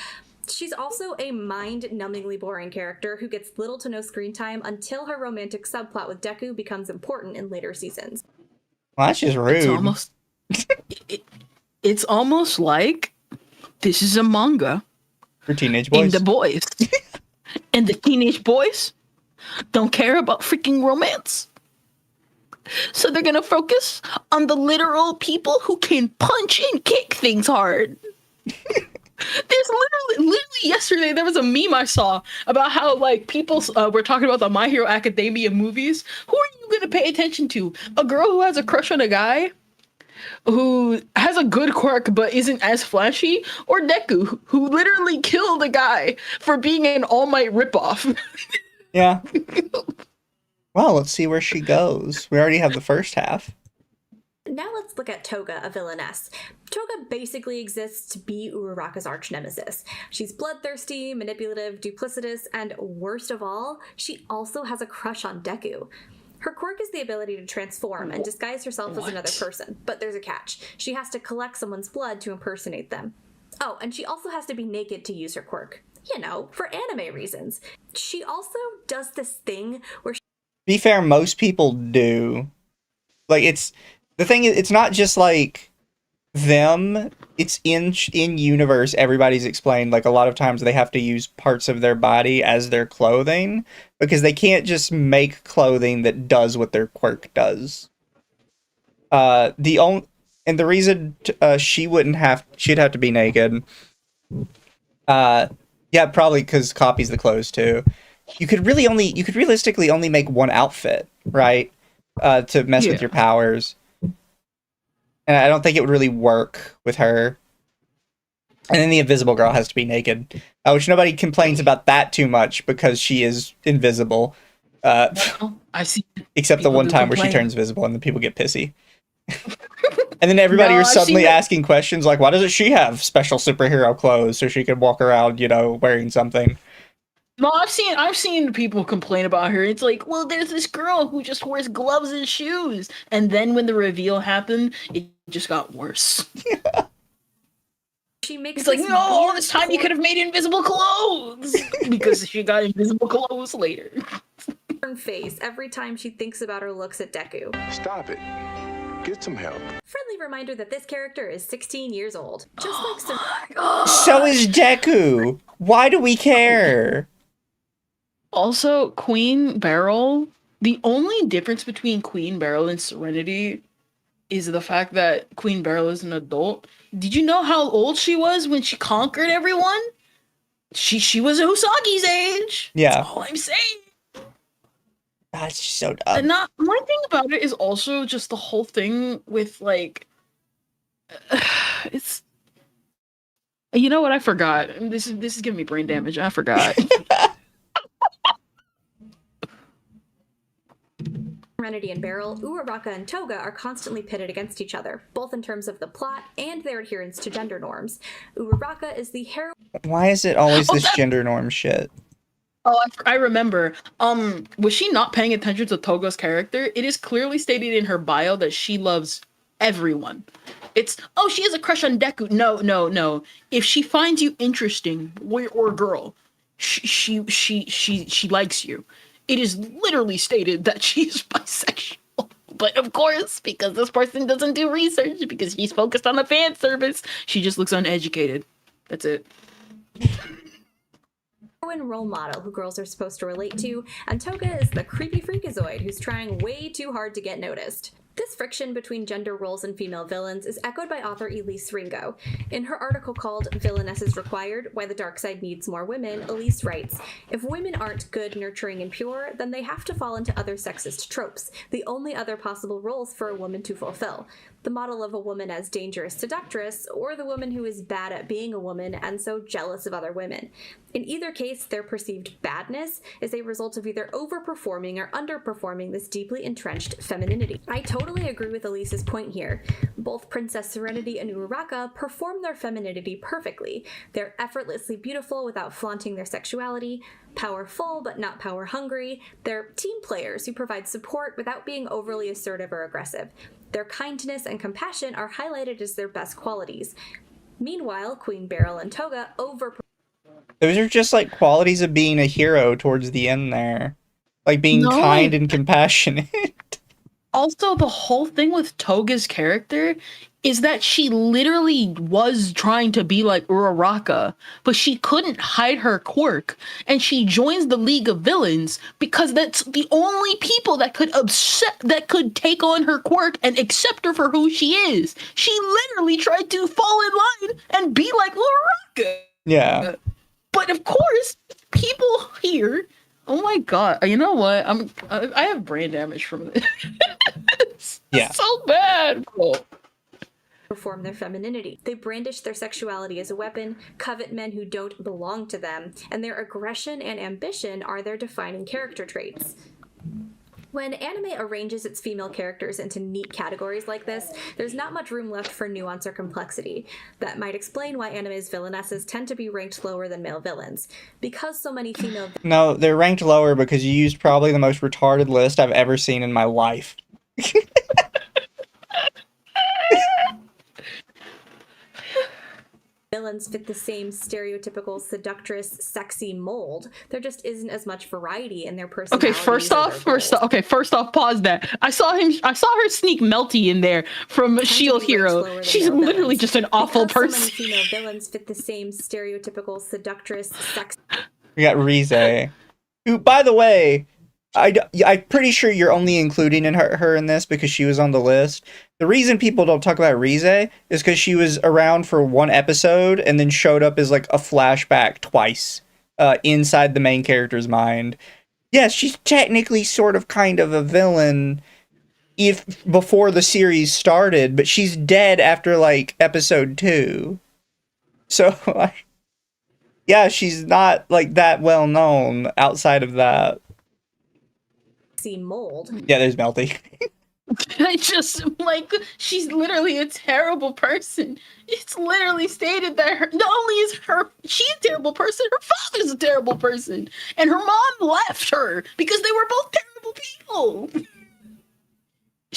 She's also a mind-numbingly boring character who gets little to no screen time until her romantic subplot with Deku becomes important in later seasons. Well, that's just rude. It's almost like this is a manga for teenage boys. And the boys. And the teenage boys don't care about freaking romance. So they're gonna focus on the literal people who can punch and kick things hard. There's literally yesterday there was a meme I saw about how like people were talking about the My Hero Academia movies. Who are you gonna pay attention to? A girl who has a crush on a guy who has a good quirk but isn't as flashy, or Deku, who literally killed a guy for being an All Might ripoff? Yeah. Well, let's see where she goes. We already have the first half. Now let's look at Toga, a villainess. Toga basically exists to be Uraraka's arch nemesis. She's bloodthirsty, manipulative, duplicitous, and worst of all, she also has a crush on Deku. Her quirk is the ability to transform and disguise herself as another person, but there's a catch. She has to collect someone's blood to impersonate them. Oh, and she also has to be naked to use her quirk. You know, for anime reasons. She also does this thing where Be fair, most people do. Like, it's not just like them, it's in universe, everybody's explained, like a lot of times they have to use parts of their body as their clothing because they can't just make clothing that does what their quirk does. The reason she'd have to be naked, yeah, probably because copies the clothes too. You could realistically only make one outfit, right? To mess with your powers. And I don't think it would really work with her. And then the invisible girl has to be naked, which nobody complains about that too much because she is invisible. I see. Except the one time where she turns visible and the people get pissy. And then everybody are suddenly asking questions like, why doesn't she have special superhero clothes so she can walk around, wearing something? No, I've seen people complain about her. It's like, well, there's this girl who just wears gloves and shoes. And then when the reveal happened, it just got worse. She makes it's like, no, all this time you could have made invisible clothes because she got invisible clothes later. Face every time she thinks about or looks at Deku. Stop it. Get some help. Friendly reminder that this character is 16 years old. Just like some. So is Deku. Why do we care? Also, Queen Beryl. The only difference between Queen Beryl and Serenity is the fact that Queen Beryl is an adult. Did you know how old she was when she conquered everyone? She was Usagi's age. Yeah. That's all I'm saying. That's so dumb. And my thing about it is also just the whole thing with like, it's. You know what? I forgot. This is giving me brain damage. I forgot. Serenity and Beryl, Uraraka and Toga are constantly pitted against each other, both in terms of the plot and their adherence to gender norms. Uraraka is the heroine. Why is it always this gender norm shit? Oh, I remember. Was she not paying attention to Toga's character? It is clearly stated in her bio that she loves everyone. It's, oh, she has a crush on Deku. No. If she finds you interesting, boy or girl, she likes you. It is literally stated that she's bisexual. But of course, because this person doesn't do research, because he's focused on the fan service, she just looks uneducated. That's it. Role model who girls are supposed to relate to, and Toga is the creepy freakazoid who's trying way too hard to get noticed. This friction between gender roles and female villains is echoed by author Elise Ringo. In her article called Villainesses Required, Why the Dark Side Needs More Women, Elise writes, if women aren't good, nurturing, and pure, then they have to fall into other sexist tropes, the only other possible roles for a woman to fulfill. The model of a woman as dangerous seductress, or the woman who is bad at being a woman and so jealous of other women. In either case, their perceived badness is a result of either overperforming or underperforming this deeply entrenched femininity. I totally agree with Elise's point here. Both Princess Serenity and Uraraka perform their femininity perfectly. They're effortlessly beautiful without flaunting their sexuality, powerful but not power hungry. They're team players who provide support without being overly assertive or aggressive. Their kindness and compassion are highlighted as their best qualities. Meanwhile, Queen Beryl and Toga Those are just like qualities of being a hero towards the end there. Like being kind and compassionate. Also, the whole thing with Toga's character is that she literally was trying to be like Uraraka, but she couldn't hide her quirk, and she joins the League of Villains because that's the only people that could take on her quirk and accept her for who she is. She literally tried to fall in line and be like Uraraka. Yeah. But of course, people here. Oh my god! You know what? I have brain damage from this. Yeah. So bad, bro. Perform their femininity. They brandish their sexuality as a weapon, covet men who don't belong to them, and their aggression and ambition are their defining character traits. When anime arranges its female characters into neat categories like this, there's not much room left for nuance or complexity. That might explain why anime's villainesses tend to be ranked lower than male villains. Because so many female... No, they're ranked lower because you used probably the most retarded list I've ever seen in my life. Villains fit the same stereotypical seductress, sexy mold. There just isn't as much variety in their personalities. Okay, first off, pause that. I saw her sneak Melty in there from Shield Hero. She's literally just an awful person. So many female villains fit the same stereotypical seductress, sexy. We got Rize, who, by the way, I'm pretty sure you're only including her in this because she was on the list. The reason people don't talk about Rize is because she was around for one episode and then showed up as like a flashback twice inside the main character's mind. Yes, she's technically sort of kind of a villain, if before the series started, but she's dead after like episode 2. So like, yeah, she's not like that well known outside of that. See mold. Yeah, there's Melty. I just like she's literally a terrible person. It's literally stated that not only is she's a terrible person, her father's a terrible person, and her mom left her because they were both terrible people.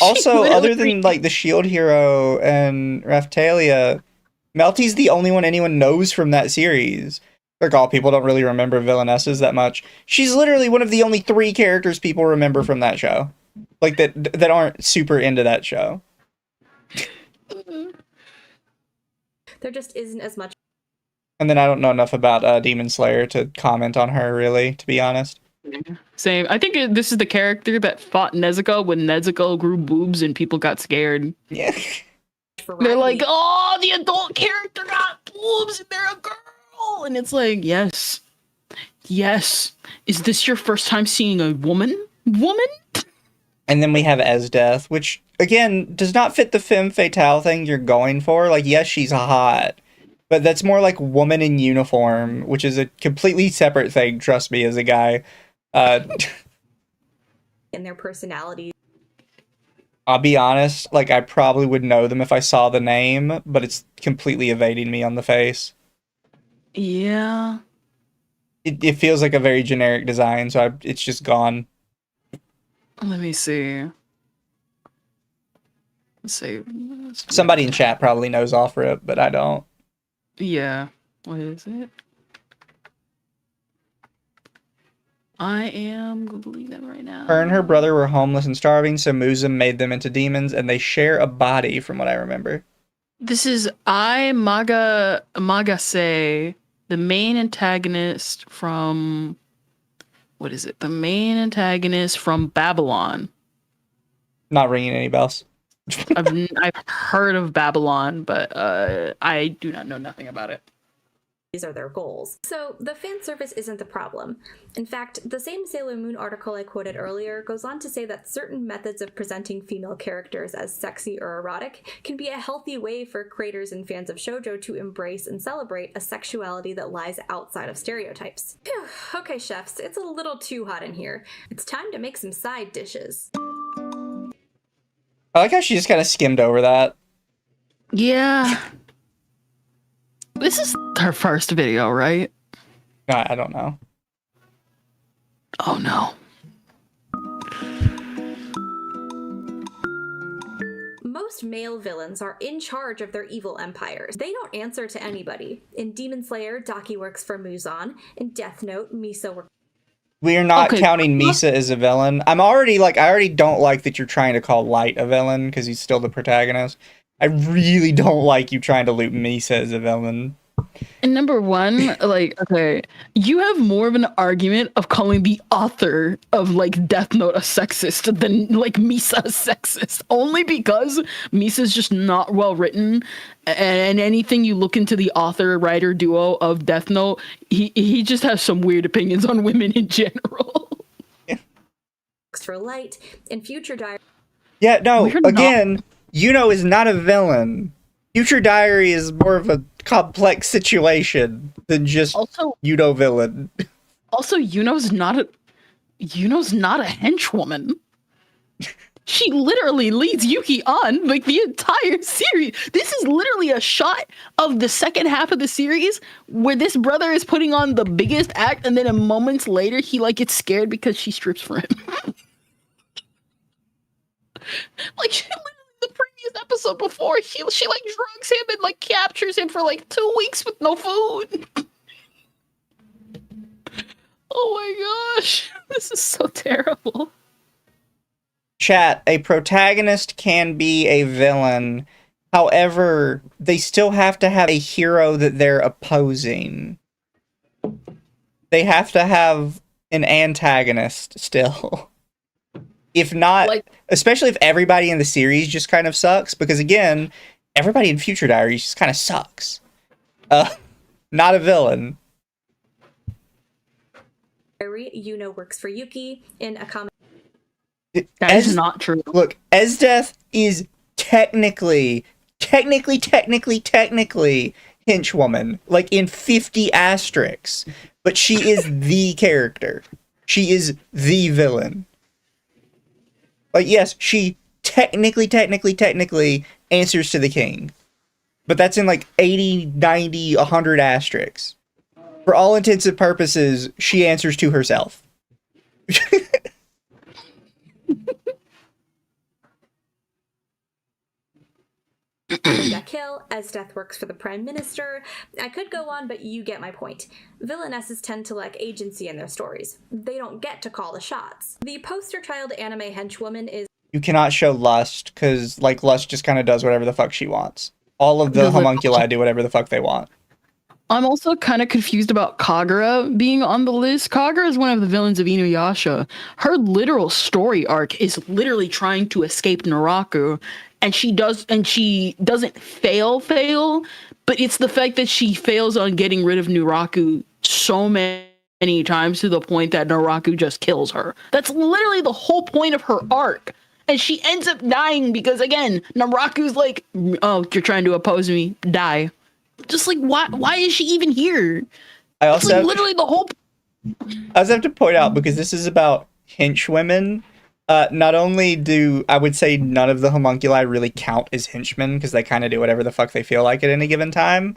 Also, other than like the Shield Hero and Raphtalia, Melty's the only one anyone knows from that series. Like, all people don't really remember villainesses that much. She's literally one of the only 3 characters people remember from that show. Like, that aren't super into that show. There just isn't as much. And then I don't know enough about Demon Slayer to comment on her, really, to be honest. Same. I think this is the character that fought Nezuko when Nezuko grew boobs and people got scared. Yeah. They're like, oh, the adult character got boobs and they're a girl. And it's like, yes. Is this your first time seeing a woman? And then we have Esdeath, which, again, does not fit the femme fatale thing you're going for. Like, yes, she's hot, but that's more like woman in uniform, which is a completely separate thing, trust me, as a guy. In their personalities. I'll be honest, like, I probably would know them if I saw the name, but it's completely evading me on the face. Yeah. It feels like a very generic design, so it's just gone. Let me see. Let's see. Somebody in chat probably knows off rip, but I don't. Yeah. What is it? I am Googling them right now. Her and her brother were homeless and starving, so Muzum made them into demons, and they share a body, from what I remember. This is Magase, the main antagonist from... What is it? The main antagonist from Babylon. Not ringing any bells. I've heard of Babylon, but I do not know nothing about it. These are their goals. So the fan service isn't the problem. In fact, the same Sailor Moon article I quoted earlier goes on to say that certain methods of presenting female characters as sexy or erotic can be a healthy way for creators and fans of shoujo to embrace and celebrate a sexuality that lies outside of stereotypes. Phew, okay, chefs, it's a little too hot in here. It's time to make some side dishes. I like how she just kind of skimmed over that. Yeah. This is her first video, right? I don't know. Oh no. Most male villains are in charge of their evil empires. They don't answer to anybody. In Demon Slayer, Daki works for Muzan. In Death Note, Misa works. We are not counting Misa as a villain. I already don't like that you're trying to call Light a villain because he's still the protagonist. I really don't like you trying to loop Misa as a villain. And number one, like, okay, you have more of an argument of calling the author of, like, Death Note a sexist than, like, Misa a sexist. Only because Misa's just not well written. And anything you look into the author-writer duo of Death Note, he just has some weird opinions on women in general. For Light. In Future Diary. Yeah, no, again, Yuno is not a villain. Future Diary is more of a complex situation than just Yuno villain. Also, Yuno's not a henchwoman. She literally leads Yuki on like the entire series. This is literally a shot of the second half of the series where this brother is putting on the biggest act, and then a moments later he like gets scared because she strips for him. Like she literally the previous episode before she like drugs him and like captures him for like 2 weeks with no food. Oh my gosh, this is so terrible. Chat, a protagonist can be a villain. However, they still have to have a hero that they're opposing. They have to have an antagonist still. If not, especially if everybody in the series just kind of sucks, because again, everybody in Future Diaries just kind of sucks. Not a villain. Yuno works for Yuki in a comic. That is not true. Look, Esdeath is technically henchwoman, like in 50 asterisks, but she is the character. She is the villain. Like, yes, she technically answers to the king, but that's in like 80, 90, 100 asterisks. For all intents and purposes, she answers to herself. Got kill, Esdeath works for the Prime Minister. I could go on, but you get my point. Villainesses tend to lack agency in their stories. They don't get to call the shots. The poster child anime henchwoman is... You cannot show Lust, because, like, Lust just kind of does whatever the fuck she wants. All of the homunculi do whatever the fuck they want. I'm also kind of confused about Kagura being on the list. Kagura is one of the villains of Inuyasha. Her literal story arc is literally trying to escape Naraku, and she doesn't fail, but it's the fact that she fails on getting rid of Naraku so many times to the point that Naraku just kills her. That's literally the whole point of her arc. And she ends up dying because, again, Naraku's like, oh, you're trying to oppose me, die. Just like, why is she even here? I also like literally the whole... I also have to point out, because this is about henchwomen, not only do, I would say, none of the homunculi really count as henchmen, because they kind of do whatever the fuck they feel like at any given time.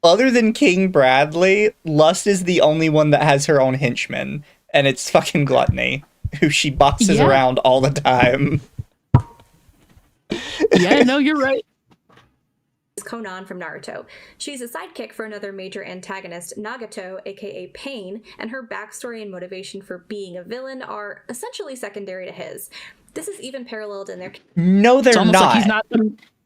Other than King Bradley, Lust is the only one that has her own henchman, and it's fucking Gluttony, who she bosses around all the time. Yeah, no, you're right. Konan from Naruto. She's a sidekick for another major antagonist, Nagato, aka Pain, and her backstory and motivation for being a villain are essentially secondary to his. This is even paralleled in their... No, they're not. Like he's not.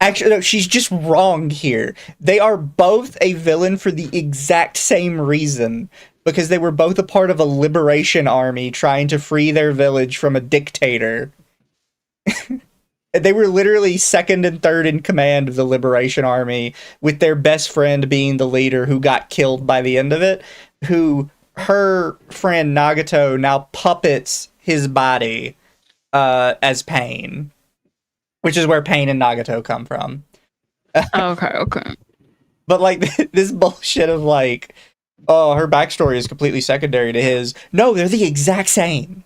Actually, no, she's just wrong here. They are both a villain for the exact same reason, because they were both a part of a liberation army trying to free their village from a dictator. They were literally second and third in command of the Liberation Army, with their best friend being the leader who got killed by the end of it, who her friend Nagato now puppets his body as Pain, which is where Pain and Nagato come from. Okay. But like this bullshit of like, oh, her backstory is completely secondary to his. No, they're the exact same.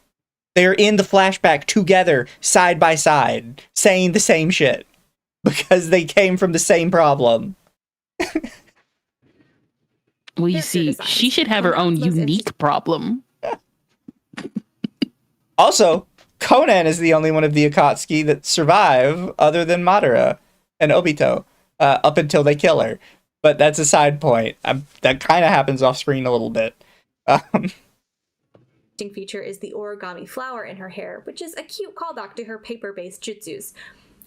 They're in the flashback together, side by side, saying the same shit. Because they came from the same problem. Well, you see, she should have her own unique problem. Also, Conan is the only one of the Akatsuki that survive other than Madara and Obito, up until they kill her. But that's a side point. That kind of happens off screen a little bit. Feature is the origami flower in her hair, which is a cute callback to her paper-based jutsus.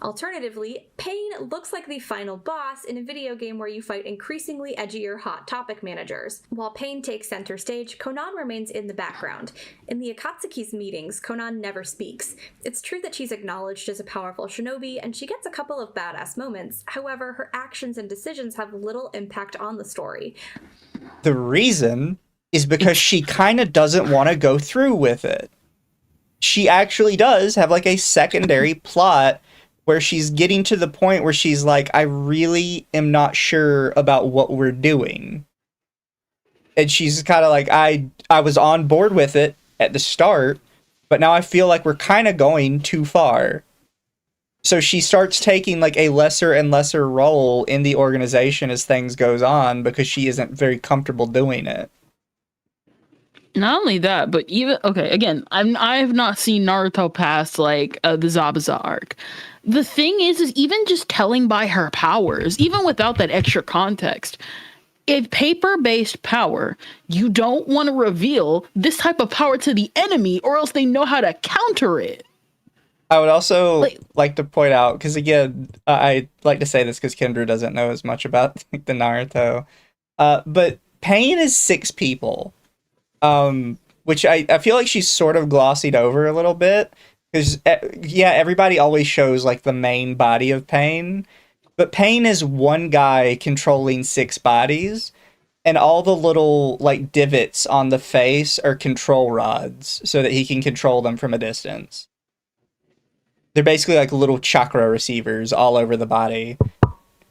Alternatively, Pain looks like the final boss in a video game where you fight increasingly edgier Hot Topic managers. While Pain takes center stage, Conan remains in the background. In the Akatsuki's meetings, Conan never speaks. It's true that she's acknowledged as a powerful shinobi, and she gets a couple of badass moments. However, her actions and decisions have little impact on the story. The reason is because she kind of doesn't want to go through with it. She actually does have like a secondary plot where she's getting to the point where she's like, I really am not sure about what we're doing. And she's kind of like, I was on board with it at the start, but now I feel like we're kind of going too far. So she starts taking like a lesser and lesser role in the organization as things goes on because she isn't very comfortable doing it. Not only that, but even again, I have not seen Naruto past like the Zabuza arc. The thing is even just telling by her powers, even without that extra context, if paper-based power, you don't want to reveal this type of power to the enemy, or else they know how to counter it. I would also like to point out, because again, I like to say this because Kendra doesn't know as much about like, the Naruto, but Pain is 6 people. Which I feel like she's sort of glossied over a little bit, because yeah, everybody always shows like the main body of Pain, but Pain is one guy controlling 6 bodies, and all the little like divots on the face are control rods so that he can control them from a distance. They're basically like little chakra receivers all over the body.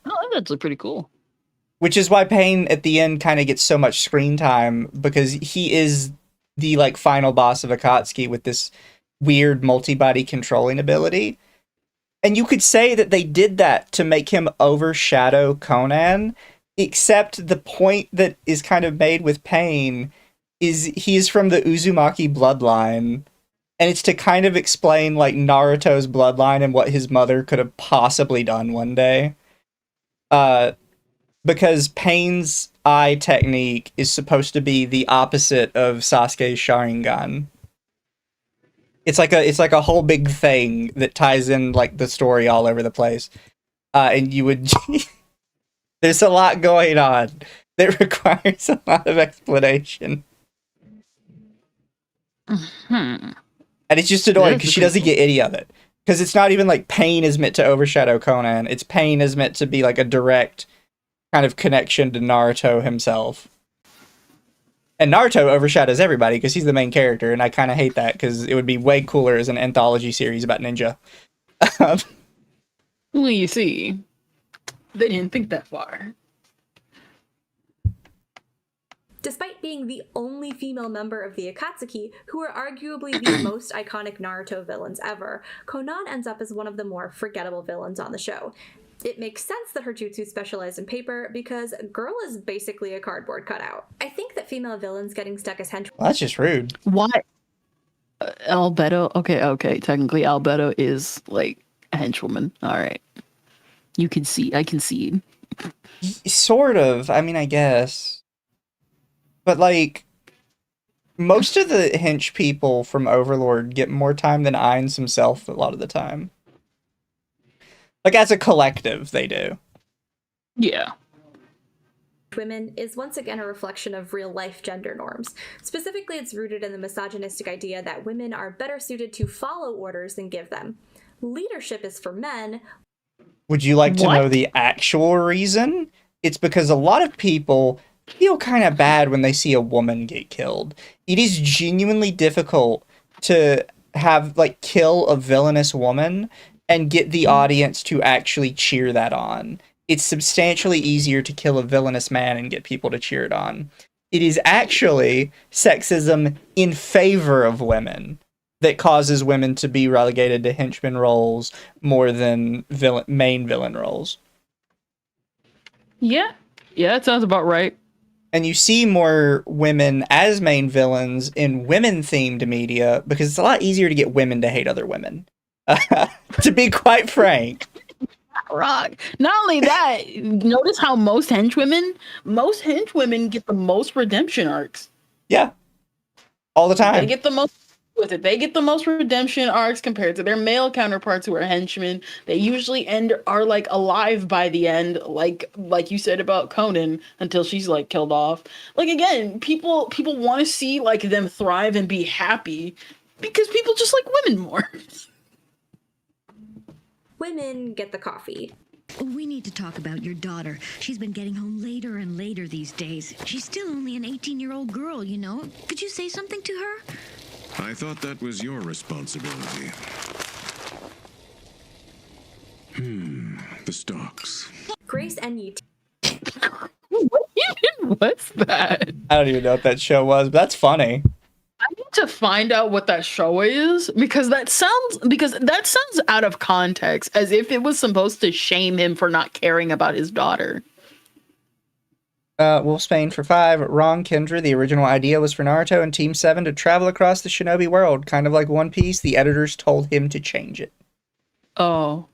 Oh, that's pretty cool. Which is why Pain at the end kind of gets so much screen time, because he is the like final boss of Akatsuki with this weird multi-body controlling ability. And you could say that they did that to make him overshadow Conan, except the point that is kind of made with Pain is he is from the Uzumaki bloodline, and it's to kind of explain like Naruto's bloodline and what his mother could have possibly done one day. Because Pain's eye technique is supposed to be the opposite of Sasuke's Sharingan. It's like a whole big thing that ties in like the story all over the place. And you would there's a lot going on that requires a lot of explanation. Hmm. And it's just annoying because she doesn't get any of it. Because it's not even like Pain is meant to overshadow Conan. It's Pain is meant to be like a direct kind of connection to Naruto himself. And Naruto overshadows everybody because he's the main character, and I kind of hate that because it would be way cooler as an anthology series about ninja. Well, you see, they didn't think that far. Despite being the only female member of the Akatsuki, who are arguably the most iconic Naruto villains ever, Konan ends up as one of the more forgettable villains on the show. It makes sense that her jutsu specialized in paper, because girl is basically a cardboard cutout. I think that female villains getting stuck as henchmen... Well, that's just rude. Why? Albedo? Okay. Technically, Albedo is, like, a henchwoman. Alright. I concede. Sort of. I mean, I guess. But, like, most of the hench people from Overlord get more time than Ainz himself a lot of the time. Like, as a collective, they do. Yeah. Women is once again a reflection of real-life gender norms. Specifically, it's rooted in the misogynistic idea that women are better suited to follow orders than give them. Leadership is for men. Would you like to know the actual reason? It's because a lot of people feel kind of bad when they see a woman get killed. It is genuinely difficult to have, like, kill a villainous woman and get the audience to actually cheer that on. It's substantially easier to kill a villainous man and get people to cheer it on. It is actually sexism in favor of women that causes women to be relegated to henchman roles more than main villain roles. Yeah, that sounds about right. And you see more women as main villains in women-themed media because it's a lot easier to get women to hate other women. To be quite frank. Rock. Not only that, notice how most henchwomen get the most redemption arcs. Yeah. All the time. They get the most They get the most redemption arcs compared to their male counterparts who are henchmen. They usually are like alive by the end, like you said about Conan, until she's like killed off. Like, again, people want to see like them thrive and be happy because people just like women more. Women get the coffee. We need to talk about your daughter. She's been getting home later and later these days. She's still only an 18-year-old girl, you know. Could you say something to her? I thought that was your responsibility. The stocks. Grace and Yeet. What's that? I don't even know what that show was, but that's funny. I need to find out what that show is because that sounds out of context, as if it was supposed to shame him for not caring about his daughter. Wolfsbane for 5. Wrong, Kendra. The original idea was for Naruto and Team 7 to travel across the shinobi world, kind of like One Piece. The editors told him to change it. Oh.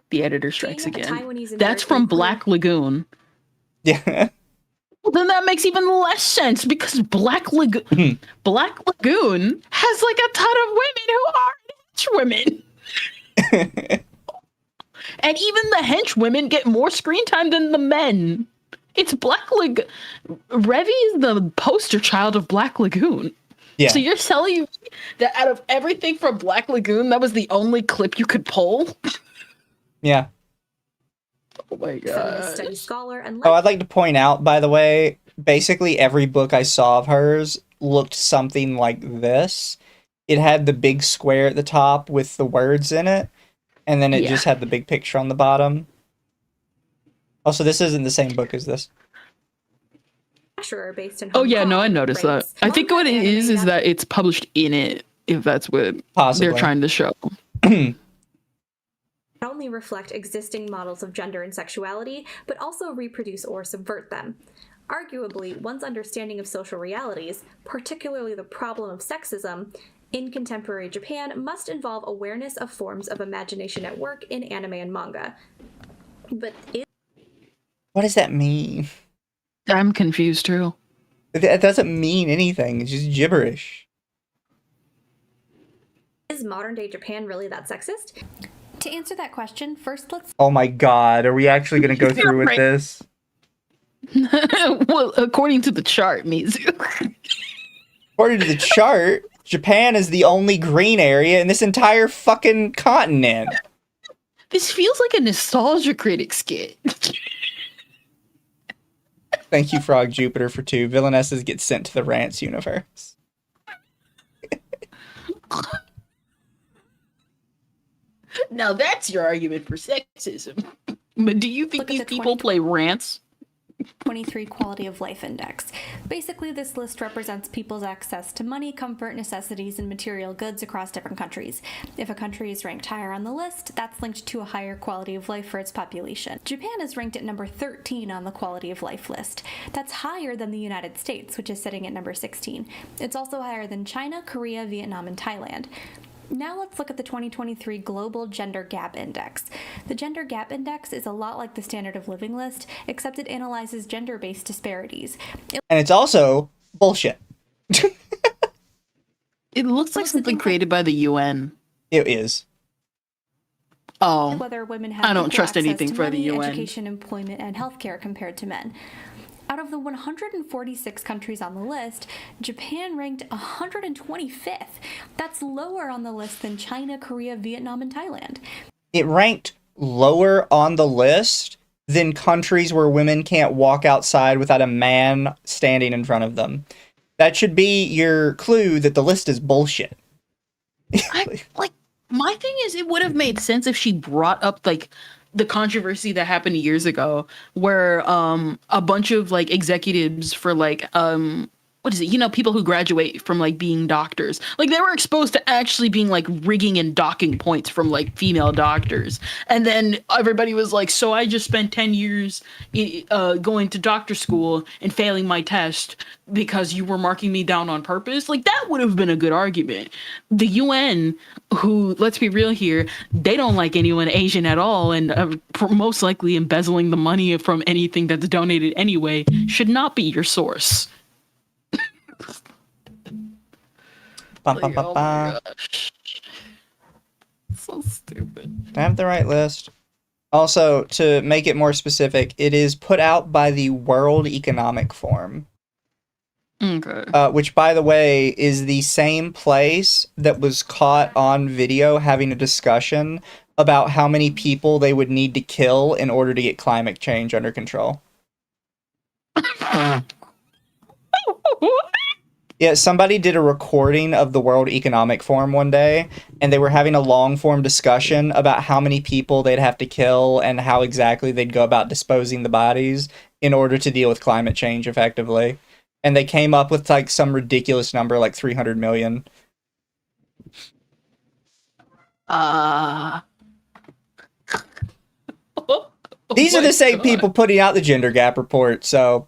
The editor strikes again. That's from Black Lagoon. Yeah. Well, then that makes even less sense because Black Lagoon has like a ton of women who are henchwomen. And even the henchwomen get more screen time than the men. It's Black Lagoon. Revy is the poster child of Black Lagoon. Yeah. So you're telling me that out of everything from Black Lagoon, that was the only clip you could pull? Yeah. Oh my god. Study scholar and I'd like to point out, by the way, basically every book I saw of hers looked something like this. it had the big square at the top with the words in it, and then it Yeah. just had the big picture on the bottom. Also, this isn't the same book as this. Are based in Oh Hong yeah, no, I Kong noticed that. writes, I think what it "Manga is anime that it's published in it, if that's what Possibly. they're trying to show. not only reflect existing models of gender and sexuality, but also reproduce or subvert them. Arguably, one's understanding of social realities, particularly the problem of sexism, in contemporary Japan must involve awareness of forms of imagination at work in anime and manga. But What does that mean? I'm confused too. It doesn't mean anything. It's just gibberish. is modern day Japan really that sexist? To answer that question, first let's Oh my god, are we actually going to go through with Right. this? Well, according to the chart, Mizu. According to the chart, Japan is the only green area in this entire fucking continent. This feels like a nostalgia critic skit. Thank you, Frog Jupiter, for 2. Villainesses get sent to the Rants universe. Now that's your argument for sexism. But do you think Look at these the people play rants? 23 Quality of Life Index. Basically, this list represents people's access to money, comfort, necessities, and material goods across different countries. If a country is ranked higher on the list, that's linked to a higher quality of life for its population. Japan is ranked at number 13 on the quality of life list. That's higher than the United States, which is sitting at number 16. It's also higher than China, Korea, Vietnam, and Thailand. Now let's look at the 2023 Global Gender Gap Index. The Gender Gap Index is a lot like the Standard of Living list, except it analyzes gender-based disparities. And it's also bullshit. It looks like something created by the UN. It is. Oh, Whether women have I don't equal trust access anything to for the money, UN. education, employment, and healthcare compared to men. Out of the 146 countries on the list, Japan ranked 125th. That's lower on the list than China, Korea, Vietnam, and Thailand. It ranked lower on the list than countries where women can't walk outside without a man standing in front of them. That should be your clue that the list is bullshit. My thing is, it would have made sense if she brought up like the controversy that happened years ago, where a bunch of like executives for like what is it? You know, people who graduate from like being doctors, like they were exposed to actually being like rigging and docking points from like female doctors, and then everybody was like, "So I just spent 10 years going to doctor school and failing my test because you were marking me down on purpose." Like that would have been a good argument. The UN, who, let's be real here, they don't like anyone Asian at all, and most likely embezzling the money from anything that's donated anyway, should not be your source. Bum, bum, bum, bum. So stupid. I have the right list. Also, to make it more specific, it is put out by the World Economic Forum. Okay. Which, by the way, is the same place that was caught on video having a discussion about how many people they would need to kill in order to get climate change under control. Yeah, somebody did a recording of the World Economic Forum one day, and they were having a long-form discussion about how many people they'd have to kill and how exactly they'd go about disposing the bodies in order to deal with climate change effectively. And they came up with like some ridiculous number, like 300 million. These are the same people putting out the gender gap report, so...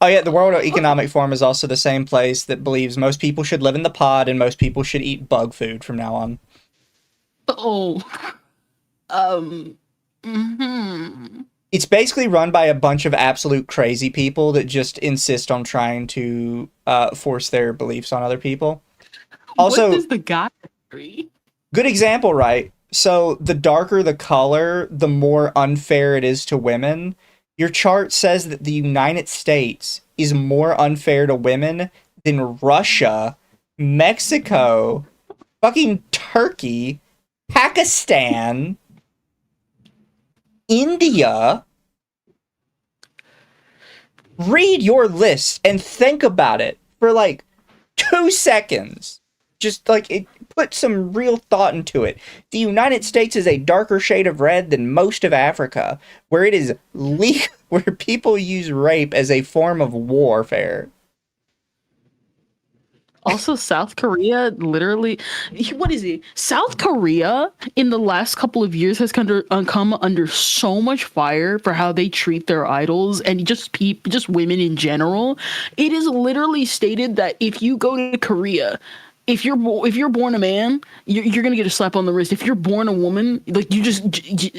Oh yeah, the World Economic Forum is also the same place that believes most people should live in the pod and most people should eat bug food from now on. It's basically run by a bunch of absolute crazy people that just insist on trying to force their beliefs on other people. Also, what is the guy? Good example, right? So the darker the color, the more unfair it is to women. Your chart says that the United States is more unfair to women than Russia, Mexico, fucking Turkey, Pakistan, India. Read your list and think about it for like 2 seconds. Just like it, put some real thought into it. The United States is a darker shade of red than most of Africa, where it is legal, where people use rape as a form of warfare. Also, South Korea literally, what is it? South Korea in the last couple of years has come under so much fire for how they treat their idols and just women in general. It is literally stated that if you go to Korea, if you're born a man, you're gonna get a slap on the wrist. If you're born a woman, like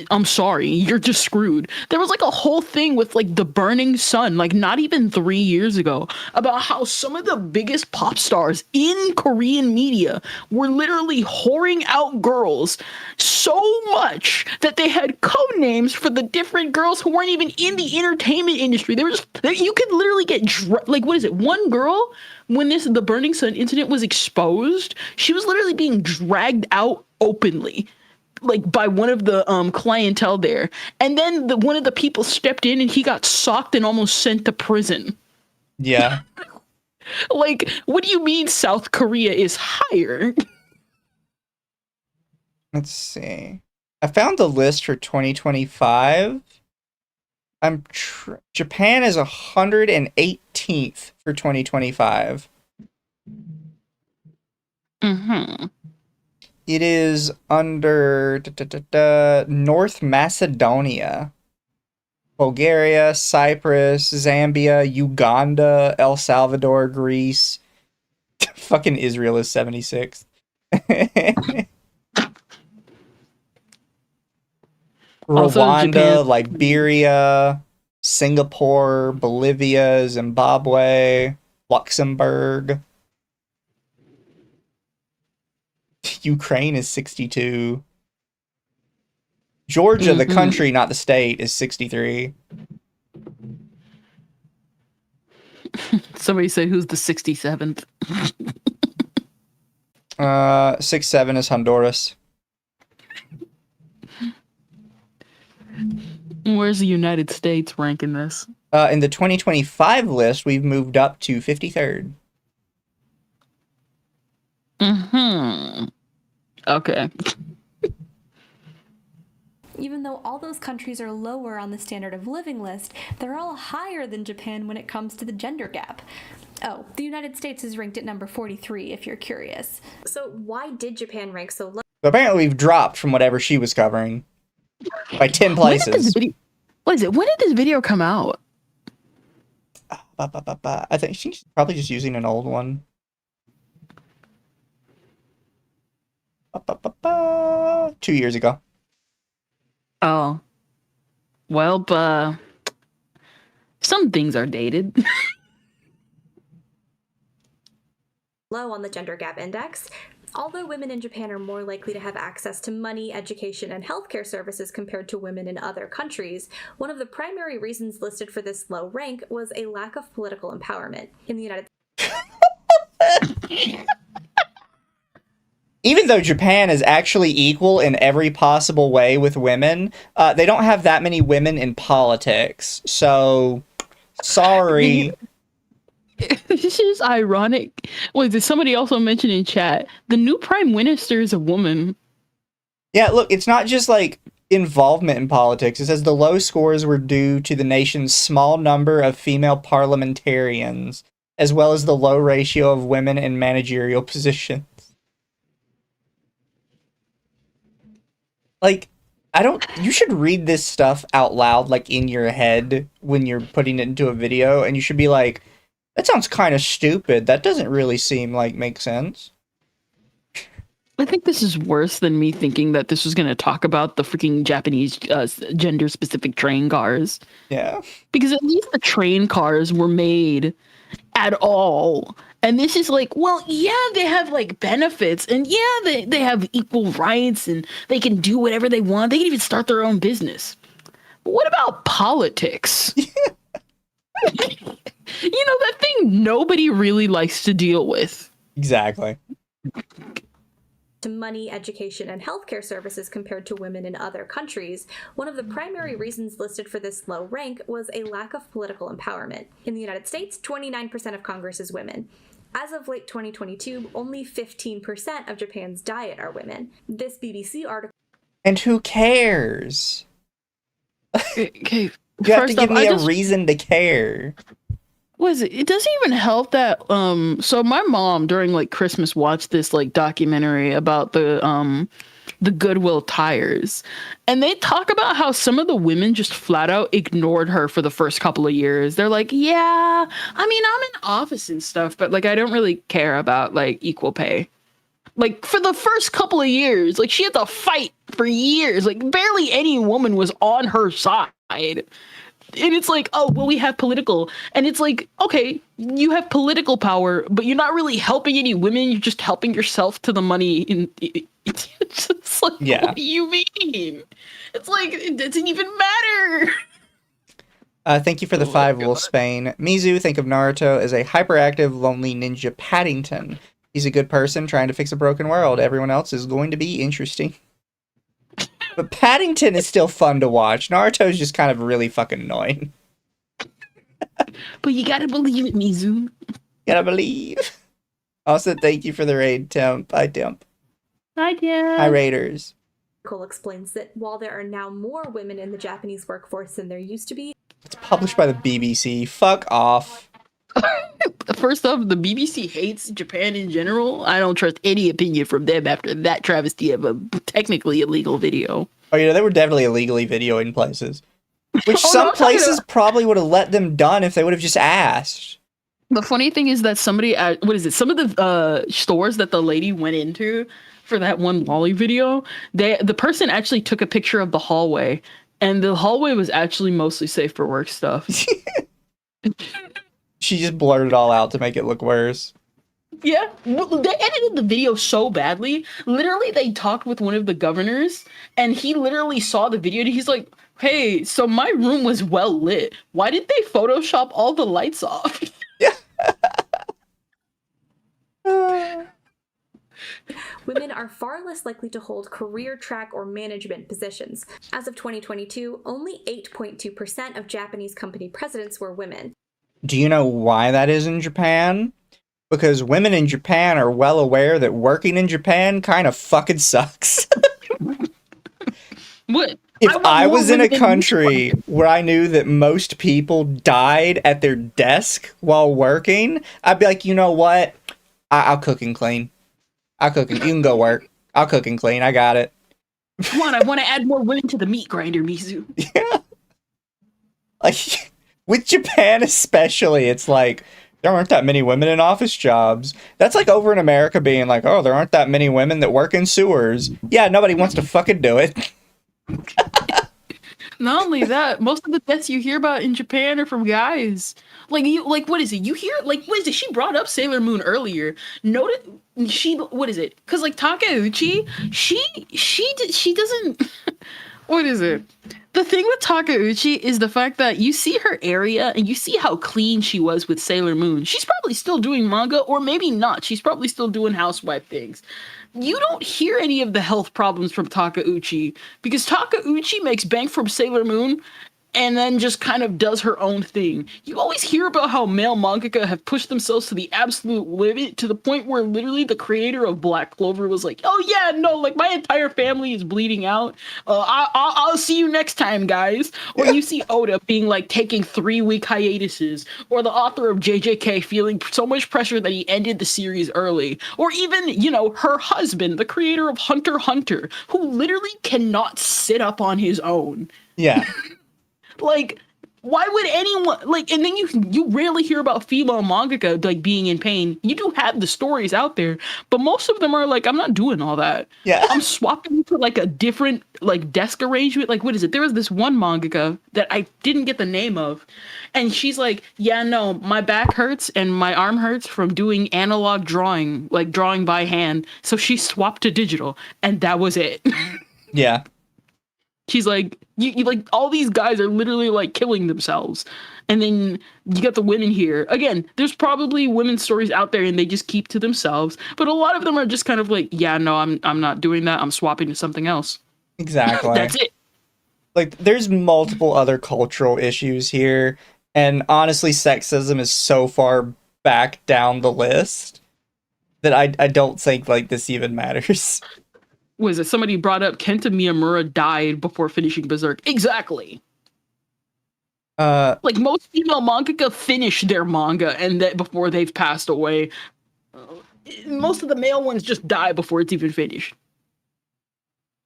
I'm sorry, you're just screwed. There was like a whole thing with like the Burning Sun, like not even 3 years ago, about how some of the biggest pop stars in Korean media were literally whoring out girls so much that they had code names for the different girls who weren't even in the entertainment industry. You could literally get like, what is it? One girl, when the Burning Sun incident was exposed, she was literally being dragged out openly, like by one of the clientele there. And then one of the people stepped in and he got socked and almost sent to prison. Yeah. Like, what do you mean South Korea is higher? Let's see. I found the list for 2025. Japan is 118th for 2025. Mm-hmm. It is under North Macedonia, Bulgaria, Cyprus, Zambia, Uganda, El Salvador, Greece. Fucking Israel is 76th. Rwanda, Liberia, Singapore, Bolivia, Zimbabwe, Luxembourg. Ukraine is 62. Georgia, the country, not the state, is 63. Somebody say who's the 67th? 67 is Honduras. Where's the United States ranking this? In the 2025 list, we've moved up to 53rd. Mm-hmm. Okay. Even though all those countries are lower on the standard of living list, they're all higher than Japan when it comes to the gender gap. Oh, the United States is ranked at number 43, if you're curious. So why did Japan rank so low? Apparently we've dropped from whatever she was covering by 10 places. What is it? When did this video come out? I think she's probably just using an old one. 2 years ago. Oh. Well, some things are dated. Low on the gender gap index. Although women in Japan are more likely to have access to money, education, and healthcare services compared to women in other countries, one of the primary reasons listed for this low rank was a lack of political empowerment. In the United States, even though Japan is actually equal in every possible way with women, they don't have that many women in politics. So, sorry. This is ironic. Somebody also mentioned in chat, the new prime minister is a woman. Yeah, look, it's not just like involvement in politics. It says the low scores were due to the nation's small number of female parliamentarians, as well as the low ratio of women in managerial positions. Like, you should read this stuff out loud, like, in your head when you're putting it into a video, and you should be like, that sounds kind of stupid. That doesn't really seem like make sense. I think this is worse than me thinking that this was going to talk about the freaking Japanese gender-specific train cars. Yeah. Because at least the train cars were made at all. And this is like, well, yeah, they have like benefits, and yeah, they have equal rights, and they can do whatever they want. They can even start their own business. But what about politics? You know, that thing nobody really likes to deal with. Exactly. To money, education, and healthcare services compared to women in other countries, one of the primary reasons listed for this low rank was a lack of political empowerment. In the United States, 29% of Congress is women. As of late 2022, only 15% of Japan's diet are women. This BBC article. And who cares? Okay, You have to give me a reason to care. What is it? It doesn't even help that so my mom during like Christmas watched this like documentary about the Goodwill tires. And they talk about how some of the women just flat out ignored her for the first couple of years. They're like, yeah, I mean, I'm in office and stuff, but like I don't really care about like equal pay. Like for the first couple of years, like she had to fight for years. Like barely any woman was on her side. And it's like, oh, well, we have political. And it's like, okay, you have political power, but you're not really helping any women. You're just helping yourself to the money. It's just like, yeah. What do you mean? It's like, it doesn't even matter. Thank you for the 5, Wolf Spain. Mizu, think of Naruto as a hyperactive, lonely ninja Paddington. He's a good person trying to fix a broken world. Everyone else is going to be interesting. But Paddington is still fun to watch. Naruto's just kind of really fucking annoying. But you gotta believe it, Mizu. Gotta believe. Also, thank you for the raid, Temp. Hi, Temp. Hi, Temp. Hi, Raiders. Article explains that while there are now more women in the Japanese workforce than there used to be. It's published by the BBC. Fuck off. First off, the BBC hates Japan in general. I don't trust any opinion from them after that travesty of a technically illegal video. Oh, yeah, they were definitely illegally videoing places. Which some places probably would have let them done if they would have just asked. The funny thing is that somebody at, some of the stores that the lady went into for that one lolly video, the person actually took a picture of the hallway, and the hallway was actually mostly safe for work stuff. She just blurred it all out to make it look worse. Yeah, they edited the video so badly. Literally, they talked with one of the governors, and he literally saw the video, and he's like, hey, so my room was well lit. Why did they Photoshop all the lights off? Women are far less likely to hold career track or management positions. As of 2022, only 8.2% of Japanese company presidents were women. Do you know why that is in Japan? Because women in Japan are well aware that working in Japan kind of fucking sucks. What? If I was in a country where I knew that most people died at their desk while working, I'd be like, you know what? I'll cook and clean. I'll cook and you can go work. I'll cook and clean. I got it. Come on, I want to add more women to the meat grinder, Mizu. Yeah. Like, with Japan especially, it's like, there aren't that many women in office jobs. That's like over in America being like, oh, there aren't that many women that work in sewers. Yeah, nobody wants to fucking do it. Not only that, most of the deaths you hear about in Japan are from guys. What is it? You hear, what is it? She brought up Sailor Moon earlier. What is it? Because, Takeuchi, she doesn't, what is it? The thing with Takeuchi is the fact that you see her area and you see how clean she was with Sailor Moon. She's probably still doing manga, or maybe not. She's probably still doing housewife things. You don't hear any of the health problems from Takeuchi because Takeuchi makes bank from Sailor Moon and then just kind of does her own thing. You always hear about how male mangaka have pushed themselves to the absolute limit to the point where literally the creator of Black Clover was like, oh yeah, no, my entire family is bleeding out. I'll see you next time, guys. Or you see Oda being taking 3-week hiatuses, or the author of JJK feeling so much pressure that he ended the series early. Or even, her husband, the creator of Hunter x Hunter, who literally cannot sit up on his own. Yeah. Why would anyone and then you rarely hear about female mangaka being in pain. You do have the stories out there, but most of them are I'm not doing all that. Yeah. I'm swapping to a different desk arrangement. What is it? There was this one mangaka that I didn't get the name of, and she's like, yeah, no, my back hurts and my arm hurts from doing analog drawing, drawing by hand. So she swapped to digital, and that was it. Yeah. She's like, you all these guys are literally killing themselves. And then you got the women here. Again, there's probably women's stories out there and they just keep to themselves. But a lot of them are just kind of yeah, no, I'm not doing that. I'm swapping to something else. Exactly. That's it. There's multiple other cultural issues here. And honestly, sexism is so far back down the list that I don't think like this even matters. Was it somebody brought up Kenta Miyamura died before finishing Berserk? Exactly. Like most female mangaka finish their manga and that before they've passed away. Most of the male ones just die before it's even finished.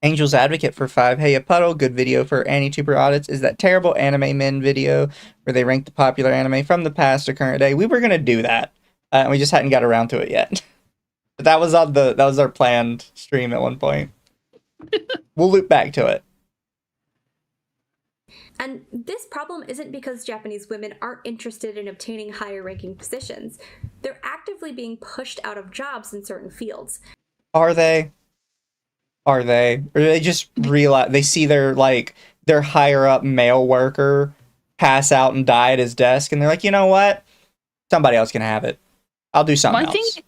Angel's Advocate for 5. Hey, a puddle. Good video for Anituber audits. Is that terrible anime men video where they rank the popular anime from the past to current day? We were gonna do that. We just hadn't got around to it yet. But that was our planned stream at one point. We'll loop back to it. And this problem isn't because Japanese women aren't interested in obtaining higher ranking positions. They're actively being pushed out of jobs in certain fields. Are they? Or they just realize they see their higher up male worker pass out and die at his desk, and they're like, you know what? Somebody else can have it. I'll do something else.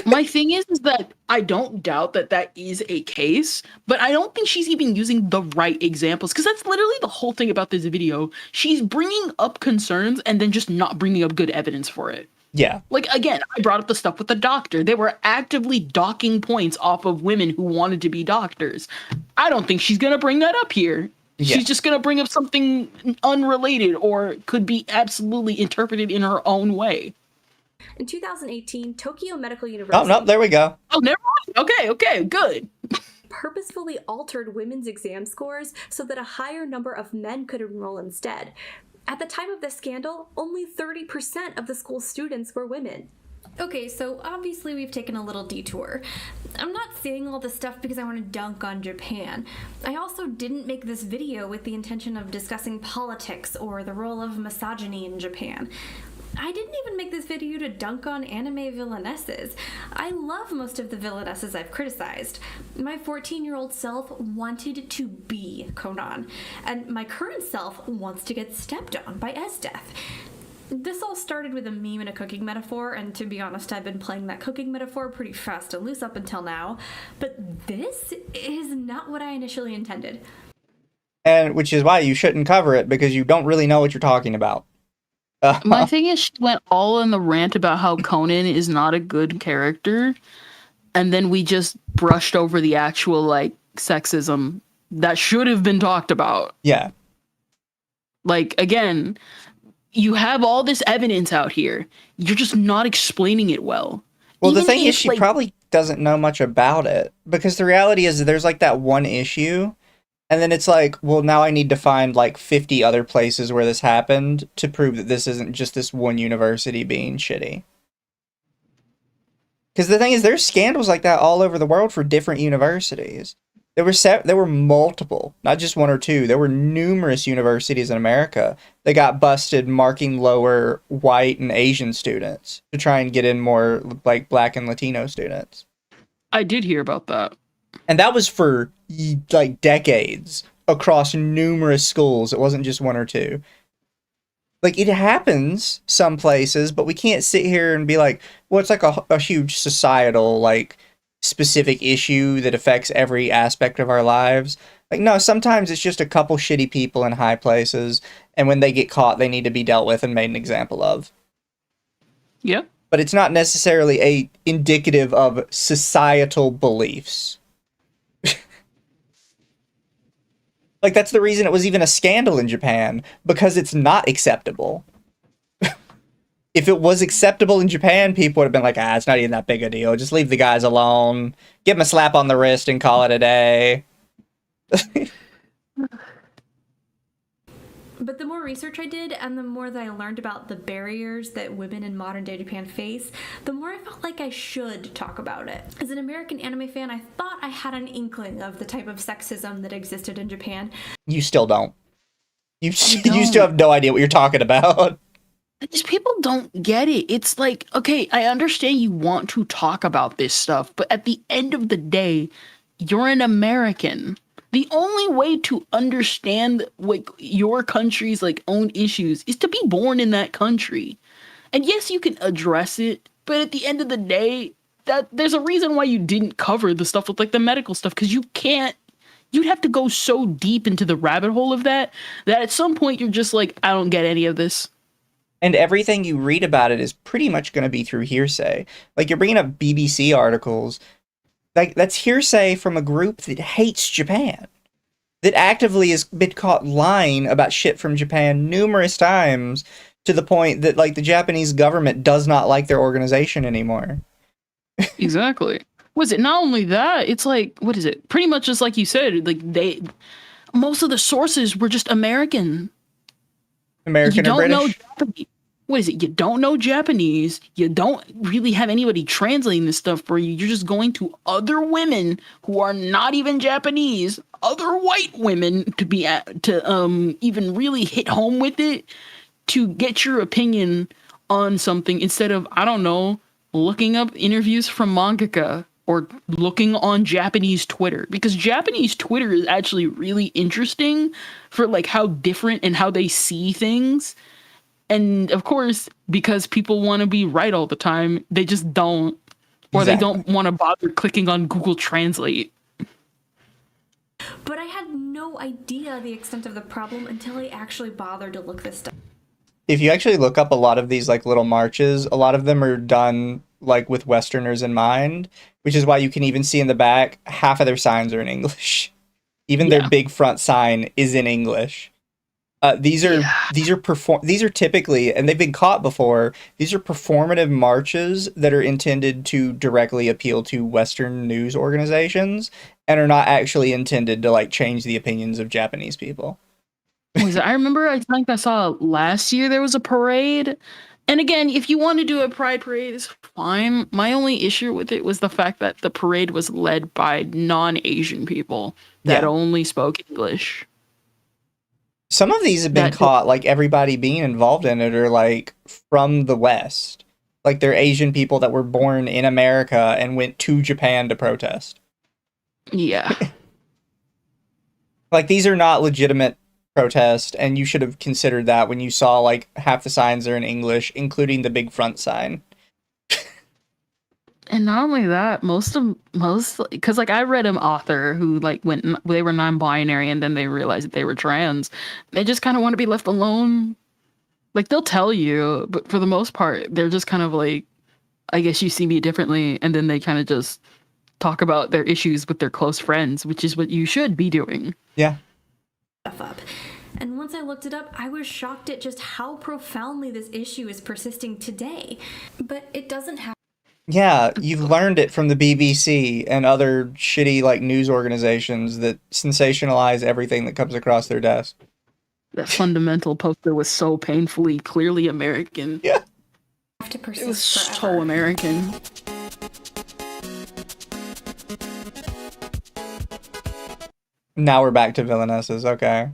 My thing is that I don't doubt that is a case, but I don't think she's even using the right examples, because that's literally the whole thing about this video. She's bringing up concerns and then just not bringing up good evidence for it. Yeah. Like, again, I brought up the stuff with the doctor. They were actively docking points off of women who wanted to be doctors. I don't think she's going to bring that up here. Yeah. She's just going to bring up something unrelated or could be absolutely interpreted in her own way. In 2018, Tokyo Medical University... Oh, no, there we go. Oh, never mind. Okay, good. ...purposefully altered women's exam scores so that a higher number of men could enroll instead. At the time of this scandal, only 30% of the school's students were women. Okay, so obviously we've taken a little detour. I'm not saying all this stuff because I want to dunk on Japan. I also didn't make this video with the intention of discussing politics or the role of misogyny in Japan. I didn't even make this video to dunk on anime villainesses. I love most of the villainesses I've criticized. My 14-year-old self wanted to be Conan, and my current self wants to get stepped on by Esdeath. This all started with a meme and a cooking metaphor, and to be honest, I've been playing that cooking metaphor pretty fast and loose up until now, but this is not what I initially intended. And which is why you shouldn't cover it, because you don't really know what you're talking about. My thing is, she went all in the rant about how Conan is not a good character, and then we just brushed over the actual, like, sexism that should have been talked about. Yeah. Like, again, you have all this evidence out here. You're just not explaining it well. Well, the thing is, she probably doesn't know much about it, because the reality is there's, like, that one issue, and then it's like, well, now I need to find like 50 other places where this happened to prove that this isn't just this one university being shitty. Because the thing is, there's scandals like that all over the world for different universities. There were multiple, not just one or two. There were numerous universities in America that got busted marking lower white and Asian students to try and get in more like Black and Latino students. I did hear about that. And that was for, like, decades across numerous schools. It wasn't just one or two. Like, it happens some places, but we can't sit here and be like, well, it's like a huge societal, like, specific issue that affects every aspect of our lives. Like, no, sometimes it's just a couple shitty people in high places, and when they get caught, they need to be dealt with and made an example of. Yeah. But it's not necessarily indicative of societal beliefs. Like, that's the reason it was even a scandal in Japan, because it's not acceptable. If it was acceptable in Japan, people would have been like, it's not even that big a deal. Just leave the guys alone. Give them a slap on the wrist and call it a day. But the more research I did, and the more that I learned about the barriers that women in modern-day Japan face, the more I felt like I should talk about it. As an American anime fan, I thought I had an inkling of the type of sexism that existed in Japan. You still don't. You still have no idea what you're talking about. Just people don't get it. It's like, okay, I understand you want to talk about this stuff, but at the end of the day, you're an American. The only way to understand like your country's like own issues is to be born in that country. And yes, you can address it, but at the end of the day, that there's a reason why you didn't cover the stuff with like the medical stuff, because you'd have to go so deep into the rabbit hole of that at some point you're just like, I don't get any of this. And everything you read about it is pretty much going to be through hearsay. Like, you're bringing up BBC articles. Like, that's hearsay from a group that hates Japan. That actively has been caught lying about shit from Japan numerous times to the point that, like, the Japanese government does not like their organization anymore. Exactly. Was it not only that? It's like, what is it? Pretty much just like you said, like most of the sources were just American. American you don't or British? know Japanese. What is it? You don't know Japanese. You don't really have anybody translating this stuff for you. You're just going to other women who are not even Japanese, other white women to even really hit home with it to get your opinion on something instead of, I don't know, looking up interviews from mangaka or looking on Japanese Twitter, because Japanese Twitter is actually really interesting for like how different and how they see things. And of course, because people want to be right all the time, they just don't, or They don't want to bother clicking on Google Translate. But I had no idea the extent of the problem until I actually bothered to look this stuff. If you actually look up a lot of these like little marches, a lot of them are done like with Westerners in mind, which is why you can even see in the back, half of their signs are in English. Even their big front sign is in English. These are typically, and they've been caught before, these are performative marches that are intended to directly appeal to Western news organizations and are not actually intended to like change the opinions of Japanese people. I remember, I think I saw last year there was a parade. And again, if you want to do a pride parade, it's fine. My only issue with it was the fact that the parade was led by non-Asian people that only spoke English. Some of these have been caught, like everybody being involved in it are like from the West. Like they're Asian people that were born in America and went to Japan to protest. Yeah. Like these are not legitimate protests, and you should have considered that when you saw like half the signs are in English, including the big front sign. And not only that, because like I read an author who like they were non-binary and then they realized that they were trans. They just kind of want to be left alone. Like they'll tell you, but for the most part, they're just kind of like, I guess you see me differently, and then they kind of just talk about their issues with their close friends, which is what you should be doing. Yeah. Stuff up. And once I looked it up, I was shocked at just how profoundly this issue is persisting today. But it doesn't have. Yeah, you've learned it from the BBC and other shitty like news organizations that sensationalize everything that comes across their desk. That fundamental poster was so painfully, clearly American. Yeah. It was so American. Now we're back to villainesses, okay.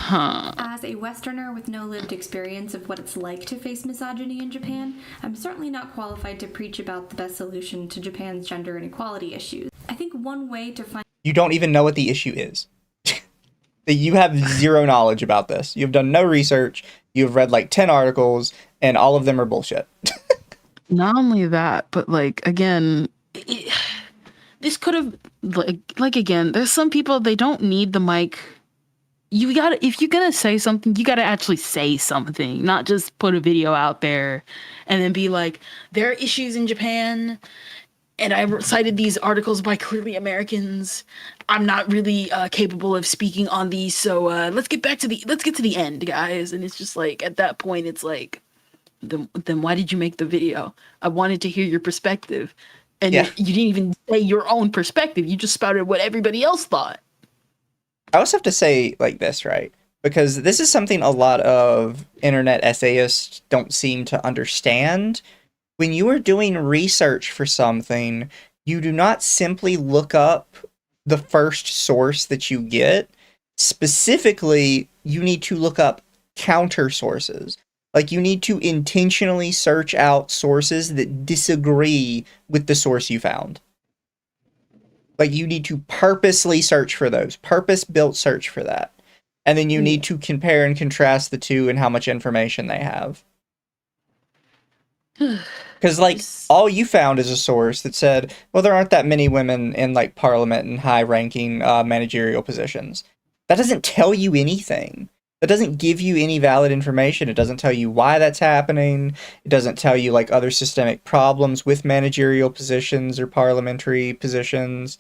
As a Westerner with no lived experience of what it's like to face misogyny in Japan, I'm certainly not qualified to preach about the best solution to Japan's gender inequality issues. I think one way to find... You don't even know what the issue is. You have zero knowledge about this. You've done no research. You've read like 10 articles, and all of them are bullshit. Not only that, but like, again... this could have... Like, again, there's some people, they don't need the mic... if you're gonna say something, you gotta actually say something, not just put a video out there and then be like, there are issues in Japan and I cited these articles by clearly Americans. I'm not really capable of speaking on these, so let's get to the end, guys. And it's just like, at that point, it's like, then why did you make the video? I wanted to hear your perspective. And you didn't even say your own perspective. You just spouted what everybody else thought. I also have to say like this, right? Because this is something a lot of internet essayists don't seem to understand. When you are doing research for something, you do not simply look up the first source that you get. Specifically, you need to look up counter sources. Like you need to intentionally search out sources that disagree with the source you found. Like, you need to purposely search for those. Purpose-built search for that. And then you need to compare and contrast the two and how much information they have. Because, like, all you found is a source that said, well, there aren't that many women in, like, parliament and high-ranking managerial positions. That doesn't tell you anything. That doesn't give you any valid information. It doesn't tell you why that's happening. It doesn't tell you like other systemic problems with managerial positions or parliamentary positions.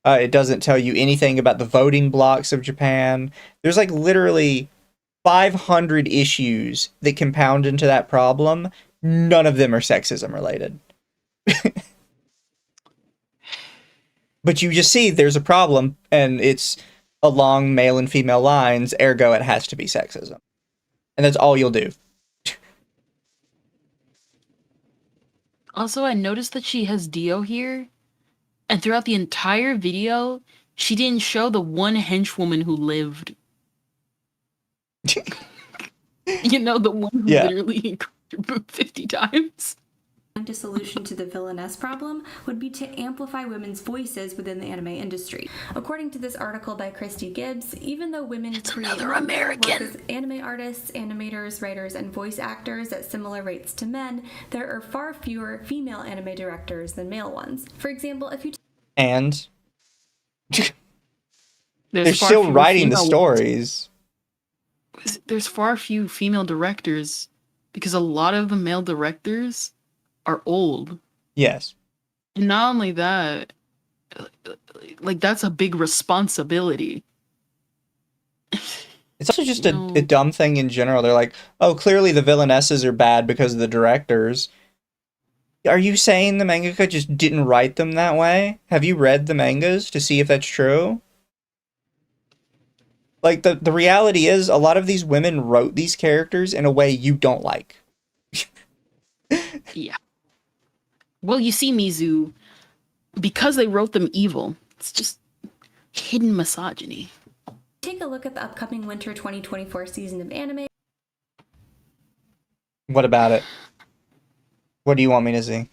It doesn't tell you anything about the voting blocks of Japan. There's like literally 500 issues that compound into that problem. None of them are sexism related. But you just see there's a problem, and it's along male and female lines, ergo it has to be sexism. And that's all you'll do. Also, I noticed that she has Dio here, and throughout the entire video, she didn't show the one henchwoman who lived. You know, the one who literally moved 50 times. A solution to the villainess problem would be to amplify women's voices within the anime industry. According to this article by Christy Gibbs, even though women create work as anime artists, animators, writers, and voice actors at similar rates to men, there are far fewer female anime directors than male ones. For example, if you and they're still writing the stories. There's far few female directors because a lot of the male directors are old. Yes. And not only that, like that's a big responsibility. It's also just a dumb thing in general. They're like, oh, clearly the villainesses are bad because of the directors. Are you saying the mangaka just didn't write them that way? Have you read the mangas to see if that's true? Like, the reality is, a lot of these women wrote these characters in a way you don't like. Yeah. Well, you see, Mizu, because they wrote them evil, it's just hidden misogyny. take a look at the upcoming winter 2024 season of anime. What about it? What do you want me to see?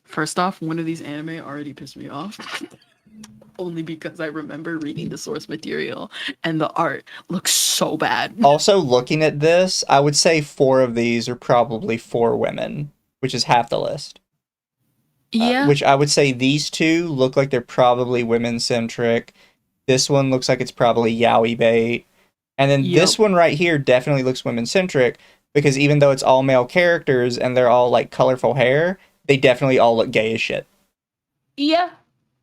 First off, one of these anime already pissed me off. Only because I remember reading the source material and the art looks so bad. Also, looking at this, I would say 4 of these are probably 4 women, which is half the list. Yeah. Which I would say these 2 look like they're probably women-centric. This one looks like it's probably yaoi bait. And then this one right here definitely looks women-centric, because even though it's all male characters and they're all like colorful hair, they definitely all look gay as shit. Yeah.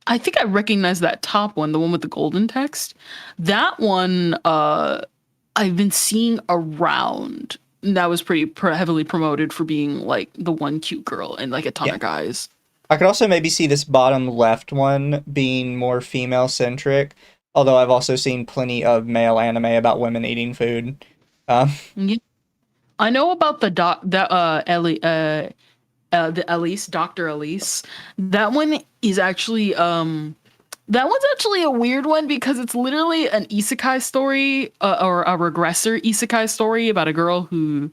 I think I recognize that top one, the one with the golden text. That one, I've been seeing around. That was pretty heavily promoted for being like the one cute girl and like a ton of guys. I could also maybe see this bottom left one being more female-centric, although I've also seen plenty of male anime about women eating food. Yeah. I know about the Elise, Dr. Elise. That one is actually that one's actually a weird one because it's literally an isekai story or a regressor isekai story about a girl who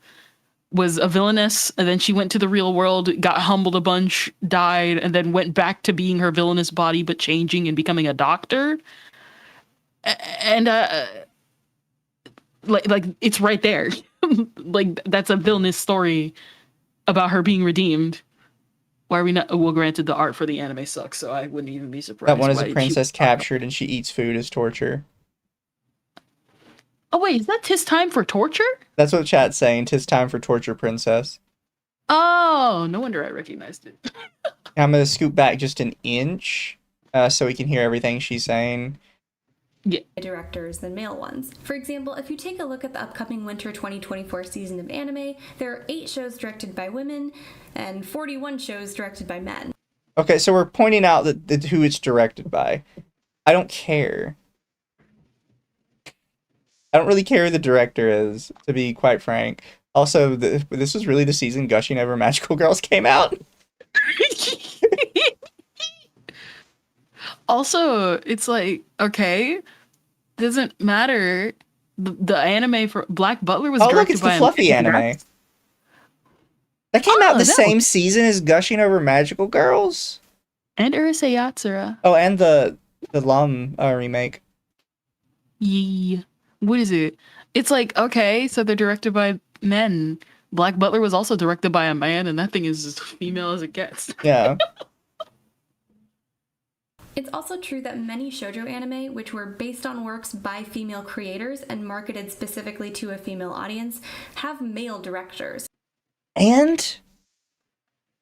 was a villainess and then she went to the real world, got humbled a bunch, died, and then went back to being her villainous body but changing and becoming a doctor. And like it's right there. Like that's a villainous story about her being redeemed. Why are we not? Well, granted, the art for the anime sucks, so I wouldn't even be surprised. That one is a princess captured and she eats food as torture. Oh wait, is that 'Tis Time for Torture? That's what chat's saying. 'Tis time for torture, princess. Oh, no wonder I recognized it. I'm gonna scoot back just an inch so we can hear everything she's saying. Yeah. Directors than male ones. For example, if you take a look at the upcoming winter 2024 season of anime, there are 8 shows directed by women and 41 shows directed by men. Okay, so we're pointing out that who it's directed by. I don't care. I don't really care who the director is, to be quite frank. Also, this was really the season Gushing Over Magical Girls came out. Also, it's like, okay, doesn't matter. The anime for Black Butler was directed by... Oh, look, it's the fluffy anime. That came out the same season as Gushing Over Magical Girls? And Urusei Yatsura. Oh, and the Lum remake. Yeah. What is it? It's like, okay, so they're directed by men. Black Butler was also directed by a man, and that thing is as female as it gets. Yeah. It's also true that many shoujo anime, which were based on works by female creators and marketed specifically to a female audience, have male directors. And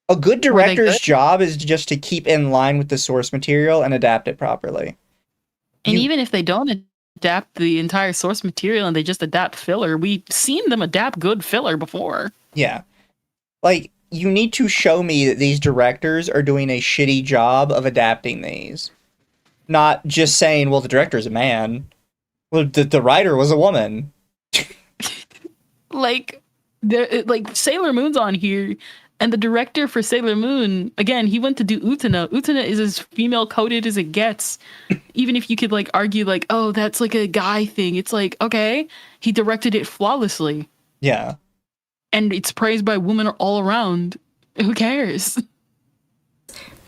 a good director's job is just to keep in line with the source material and adapt it properly. And even if they don't adapt the entire source material and they just adapt filler, we've seen them adapt good filler before. Yeah. Like, you need to show me that these directors are doing a shitty job of adapting these. Not just saying, well, the director's a man. Well, the writer was a woman. Like Sailor Moon's on here, and the director for Sailor Moon, again, he went to do Utena. Utena is as female coded as it gets. Even if you could like argue like, oh, that's like a guy thing. It's like, okay, he directed it flawlessly. Yeah. And it's praised by women all around. Who cares?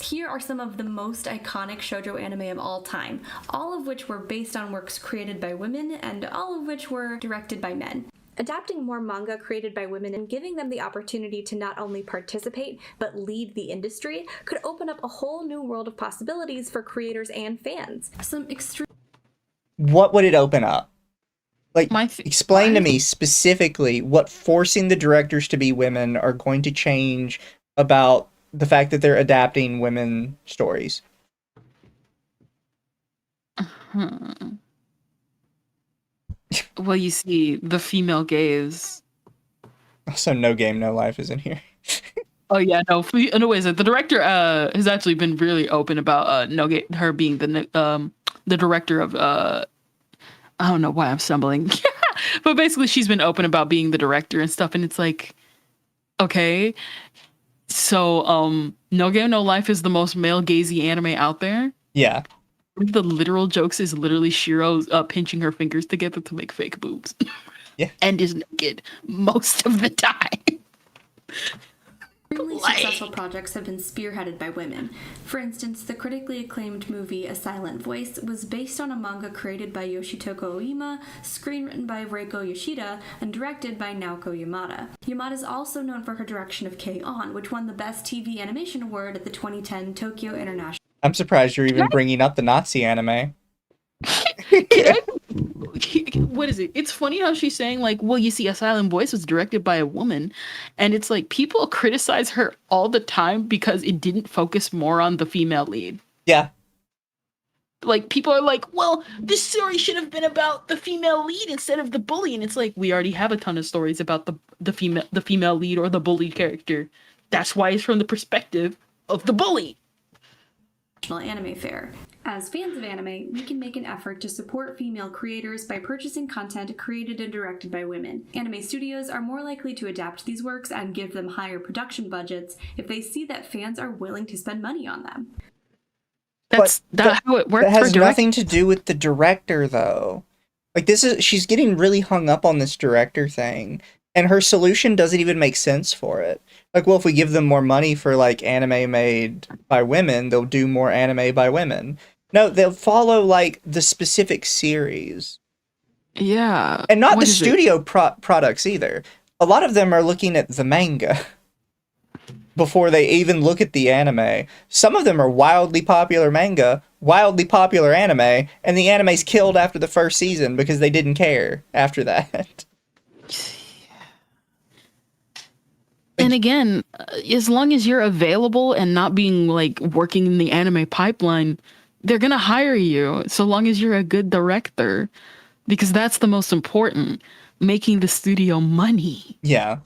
Here are some of the most iconic shoujo anime of all time, all of which were based on works created by women and all of which were directed by men. Adapting more manga created by women and giving them the opportunity to not only participate, but lead the industry could open up a whole new world of possibilities for creators and fans. What would it open up? Like, explain to me specifically what forcing the directors to be women are going to change about the fact that they're adapting women stories. Well, you see, the female gaze. Also, No Game, No Life is in here. Oh yeah, no. Anyways, the director has actually been really open about her being the director of I don't know why I'm stumbling, but basically she's been open about being the director and stuff, and it's like, okay, so No Game No Life is the most male gazy anime out there. Yeah. The literal jokes is literally Shiro pinching her fingers together to make fake boobs. Yeah. And is naked most of the time. Extremely successful projects have been spearheaded by women. For instance, the critically acclaimed movie A Silent Voice was based on a manga created by Yoshitoko Oima, screenwritten by Reiko Yoshida, and directed by Naoko Yamada. Yamada is also known for her direction of K-On!, which won the Best TV Animation Award at the 2010 Tokyo International. I'm surprised you're even bringing up the Nazi anime. What is it? It's funny how she's saying like, well, you see, A Silent Voice was directed by a woman, and it's like people criticize her all the time because it didn't focus more on the female lead. Yeah. Like people are like, well, this story should have been about the female lead instead of the bully, and it's like we already have a ton of stories about the female lead or the bully character. That's why it's from the perspective of the bully. Anime Fair. As fans of anime, we can make an effort to support female creators by purchasing content created and directed by women. Anime studios are more likely to adapt these works and give them higher production budgets if they see that fans are willing to spend money on them. That's how it works. That has nothing to do with the director, though. Like, she's getting really hung up on this director thing, and her solution doesn't even make sense for it. Like, well, if we give them more money for, like, anime made by women, they'll do more anime by women. No, they'll follow, like, the specific series. Yeah. And not the studio products, either. A lot of them are looking at the manga before they even look at the anime. Some of them are wildly popular manga, wildly popular anime, and the anime's killed after the first season because they didn't care after that. And again, as long as you're available and not being like working in the anime pipeline, they're going to hire you so long as you're a good director, because that's the most important, making the studio money. Yeah.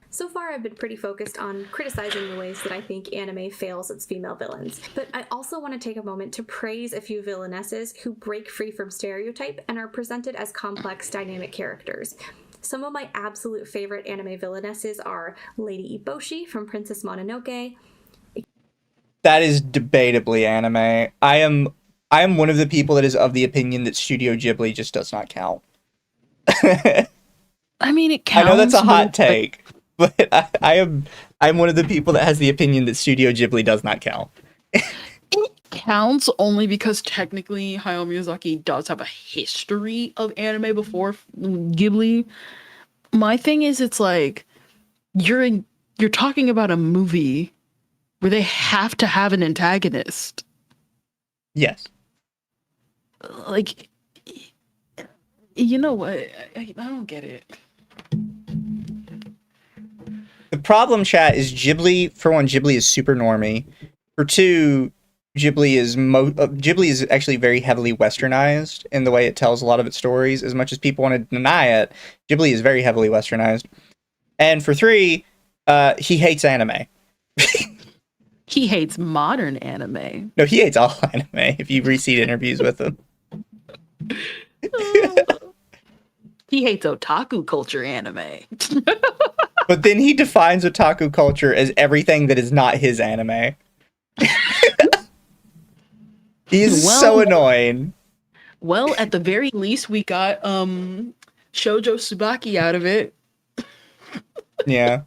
So far, I've been pretty focused on criticizing the ways that I think anime fails its female villains, but I also want to take a moment to praise a few villainesses who break free from stereotype and are presented as complex, dynamic characters. Some of my absolute favorite anime villainesses are Lady Eboshi from Princess Mononoke. That is debatably anime. I am one of the people that is of the opinion that Studio Ghibli just does not count. I mean, it counts. I know that's a hot take, but I'm one of the people that has the opinion that Studio Ghibli does not count. It counts only because technically Hayao Miyazaki does have a history of anime before Ghibli. My thing is, it's like you're talking about a movie where they have to have an antagonist. Yes. Like, you know what? I don't get it. The problem, chat, is Ghibli. For one, Ghibli is super normie. For two, Ghibli is actually very heavily westernized in the way it tells a lot of its stories. As much as people want to deny it, Ghibli is very heavily westernized. And for three, he hates anime. He hates modern anime. No, he hates all anime. If you read interviews with him, he hates otaku culture anime. But then he defines otaku culture as everything that is not his anime. He's so annoying. Well, at the very least, we got Shoujo Tsubaki out of it. Yeah.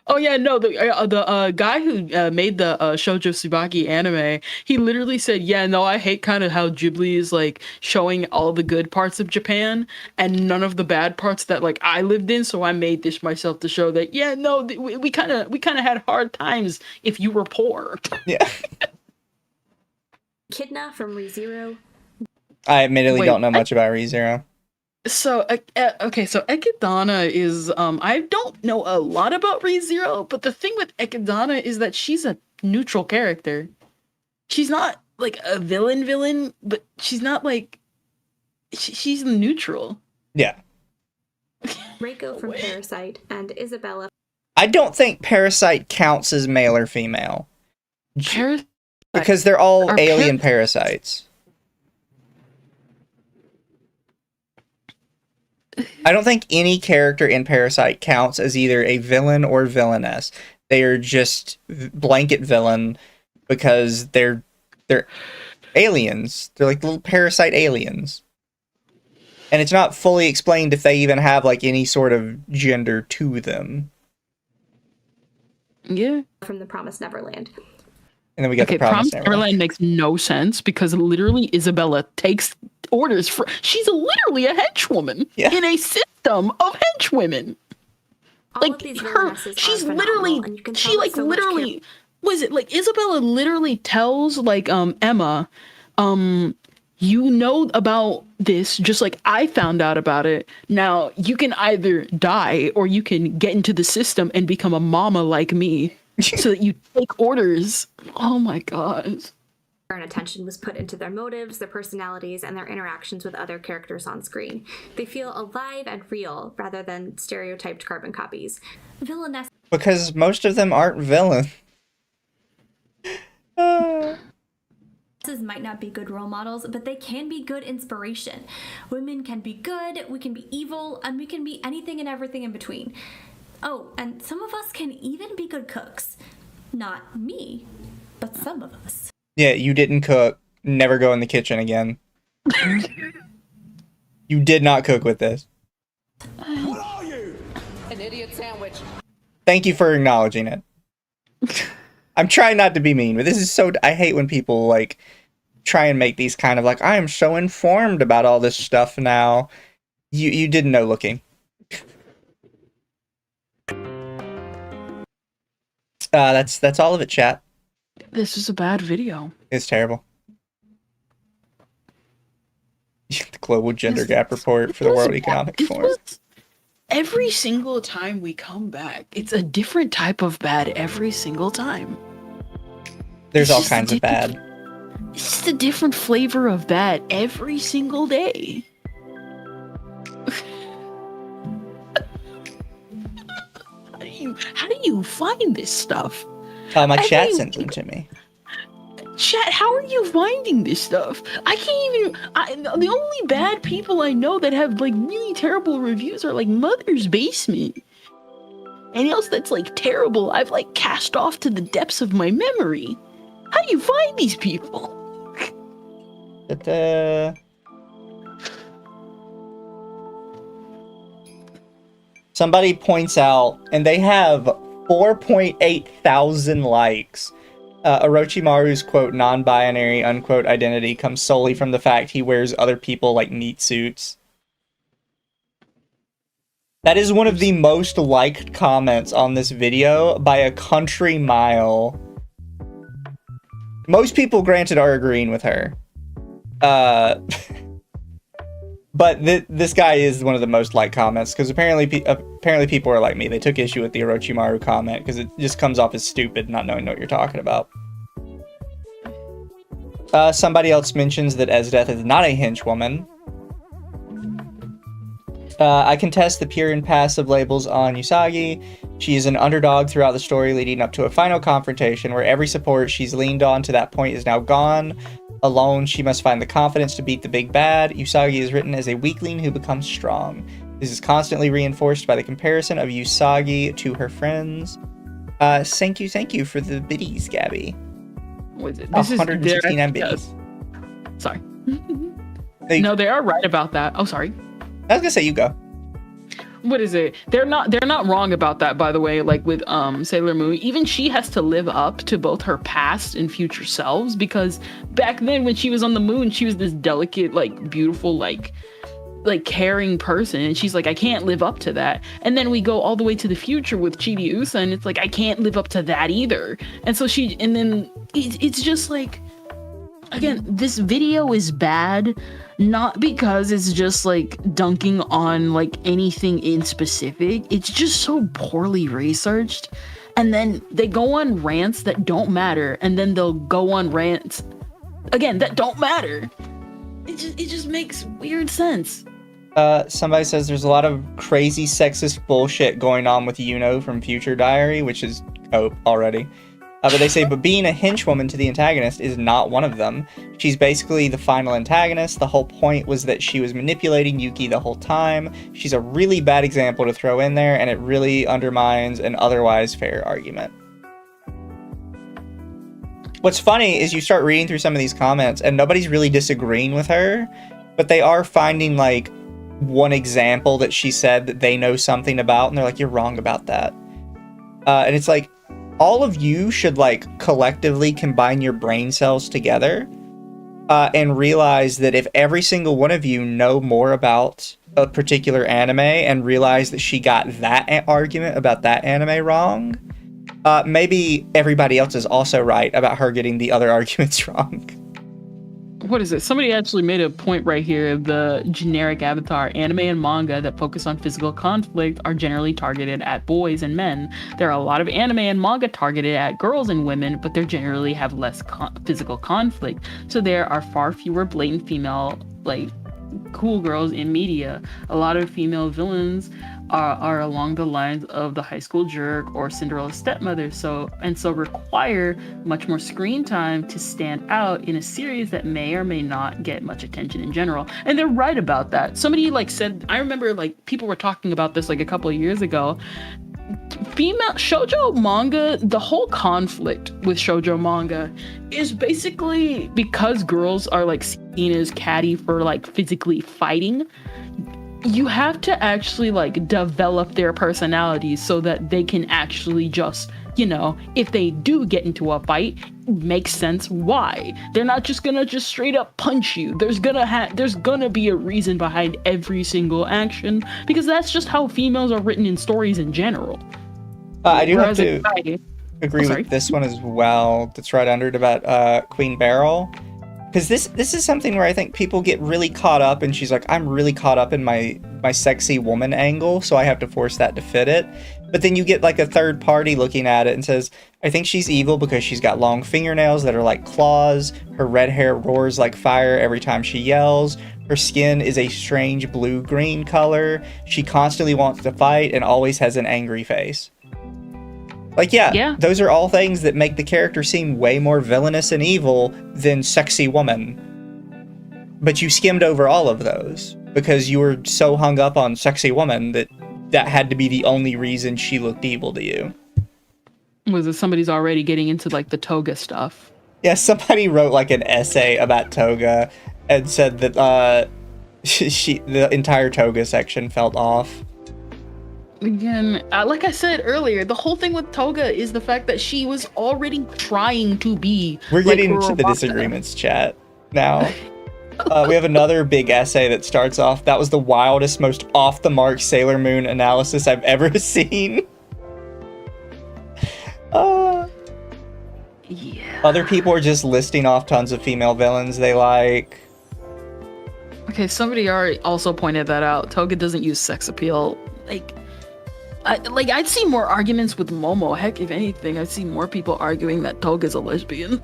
Oh yeah, no, the guy who made the Shoujo Tsubaki anime, he literally said, "Yeah, no, I hate kind of how Ghibli is like showing all the good parts of Japan and none of the bad parts that like I lived in, so I made this myself to show that yeah, no, we kind of had hard times if you were poor." Yeah. Kidna from ReZero. I admittedly don't know much about ReZero. So okay, so Ekidana is I don't know a lot about ReZero, but the thing with Ekidana is that she's a neutral character. She's not like a villain, but she's not like she's neutral. Yeah. Reiko from Parasite and Isabella. I don't think Parasite counts as male or female. Because they're all alien parasites. I don't think any character in Parasite counts as either a villain or villainess. They are just blanket villain because they're aliens. They're like little parasite aliens. And it's not fully explained if they even have like any sort of gender to them. Yeah. From The Promised Neverland. And then we got the Promised Neverland makes no sense because literally Isabella takes orders for. She's literally a henchwoman in a system of henchwomen. Like her, she's literally. She like literally. Was it like Isabella literally tells like Emma, you know about this just like I found out about it. Now you can either die or you can get into the system and become a mama like me. So that you take orders. Oh my god. And attention was put into their motives, their personalities, and their interactions with other characters on screen. They feel alive and real rather than stereotyped carbon copies. Villainess. Because most of them aren't villains. Might not be good role models, but they can be good inspiration. Women can be good, we can be evil, and we can be anything and everything in between. Oh, and some of us can even be good cooks. Not me, but some of us. Yeah, you didn't cook. Never go in the kitchen again. You did not cook with this. What are you? An idiot sandwich. Thank you for acknowledging it. I'm trying not to be mean, but this is so... I hate when people, like, try and make these kind of, like, I am so informed about all this stuff now. You didn't know looking. That's all of it, chat. This is a bad video. It's terrible. The Global Gender Gap Report for the World Economic Forum. Every single time we come back, it's a different type of bad every single time. There's all kinds of bad. It's just a different flavor of bad every single day. How do you find this stuff? My chat sent them to me. Chat, how are you finding this stuff? I can't even. The only bad people I know that have like really terrible reviews are like Mother's Basement. Anything else that's like terrible, I've like cast off to the depths of my memory. How do you find these people? Somebody points out, and they have 4.8 thousand likes. Orochimaru's quote non-binary unquote identity comes solely from the fact he wears other people like meat suits. That is one of the most liked comments on this video by a country mile. Most people, granted, are agreeing with her. But this guy is one of the most liked comments, because apparently people are like me. They took issue with the Orochimaru comment because it just comes off as stupid, not knowing what you're talking about. Somebody else mentions that Esdeath is not a henchwoman. I contest the pure and passive labels on Usagi. She is an underdog throughout the story, leading up to a final confrontation where every support she's leaned on to that point is now gone. Alone, she must find the confidence to beat the big bad. Usagi is written as a weakling who becomes strong. This is constantly reinforced by the comparison of Usagi to her friends. Thank you for the biddies, Gabby. What is it? 169 biddies. Sorry. No, they are right about that. Oh, sorry. I was gonna say, you go. What is it? They're not wrong about that, by the way. Like with Sailor Moon, even she has to live up to both her past and future selves, because back then when she was on the moon, she was this delicate, like beautiful, like caring person, and she's like, I can't live up to that. And then we go all the way to the future with Chibiusa, and it's like, I can't live up to that either. And so it's just like, again, this video is bad, not because it's just like dunking on like anything in specific. It's just so poorly researched. And then they go on rants that don't matter, and then they'll go on rants again that don't matter. It just makes weird sense. Somebody says there's a lot of crazy sexist bullshit going on with Yuno from Future Diary, which is cope already. But they say, but being a henchwoman to the antagonist is not one of them. She's basically the final antagonist. The whole point was that she was manipulating Yuki the whole time. She's a really bad example to throw in there, and it really undermines an otherwise fair argument. What's funny is you start reading through some of these comments, and nobody's really disagreeing with her, but they are finding, like, one example that she said that they know something about, and they're like, you're wrong about that. And it's like, all of you should, like, collectively combine your brain cells together and realize that if every single one of you know more about a particular anime and realize that she got that argument about that anime wrong, maybe everybody else is also right about her getting the other arguments wrong. What is it? Somebody actually made a point right here. The generic avatar anime and manga that focus on physical conflict are generally targeted at boys and men. There are a lot of anime and manga targeted at girls and women, but they generally have less physical conflict. So there are far fewer blatant female, like, cool girls in media. A lot of female villains are along the lines of the high school jerk or Cinderella's stepmother, so require much more screen time to stand out in a series that may or may not get much attention in general. And they're right about that. Somebody like said, I remember like people were talking about this like a couple of years ago. Female shoujo manga, the whole conflict with shoujo manga is basically because girls are like seen as catty for like physically fighting. You have to actually like develop their personalities so that they can actually just, you know, if they do get into a fight, makes sense why. They're not just gonna just straight up punch you. There's gonna be a reason behind every single action, because that's just how females are written in stories in general. I do have to agree with this one as well. That's right under it about Queen Beryl. Because this is something where I think people get really caught up, and she's like, I'm really caught up in my sexy woman angle, so I have to force that to fit it. But then you get like a third party looking at it and says, I think she's evil because she's got long fingernails that are like claws, her red hair roars like fire every time she yells, her skin is a strange blue-green color, she constantly wants to fight and always has an angry face. Like, yeah, those are all things that make the character seem way more villainous and evil than sexy woman. But you skimmed over all of those because you were so hung up on sexy woman that had to be the only reason she looked evil to you. Was it somebody's already getting into like the toga stuff? Yeah, somebody wrote like an essay about toga and said that the entire toga section felt off. Again, like I said earlier, the whole thing with Toga is the fact that she was already trying to be. We're getting into the disagreements chat now. We have another big essay that starts off, that was the wildest, most off-the-mark Sailor Moon analysis I've ever seen. Yeah. Other people are just listing off tons of female villains they like. Okay, somebody already also pointed that out. Toga doesn't use sex appeal. I'd see more arguments with Momo. Heck, if anything, I'd see more people arguing that Toga's a lesbian.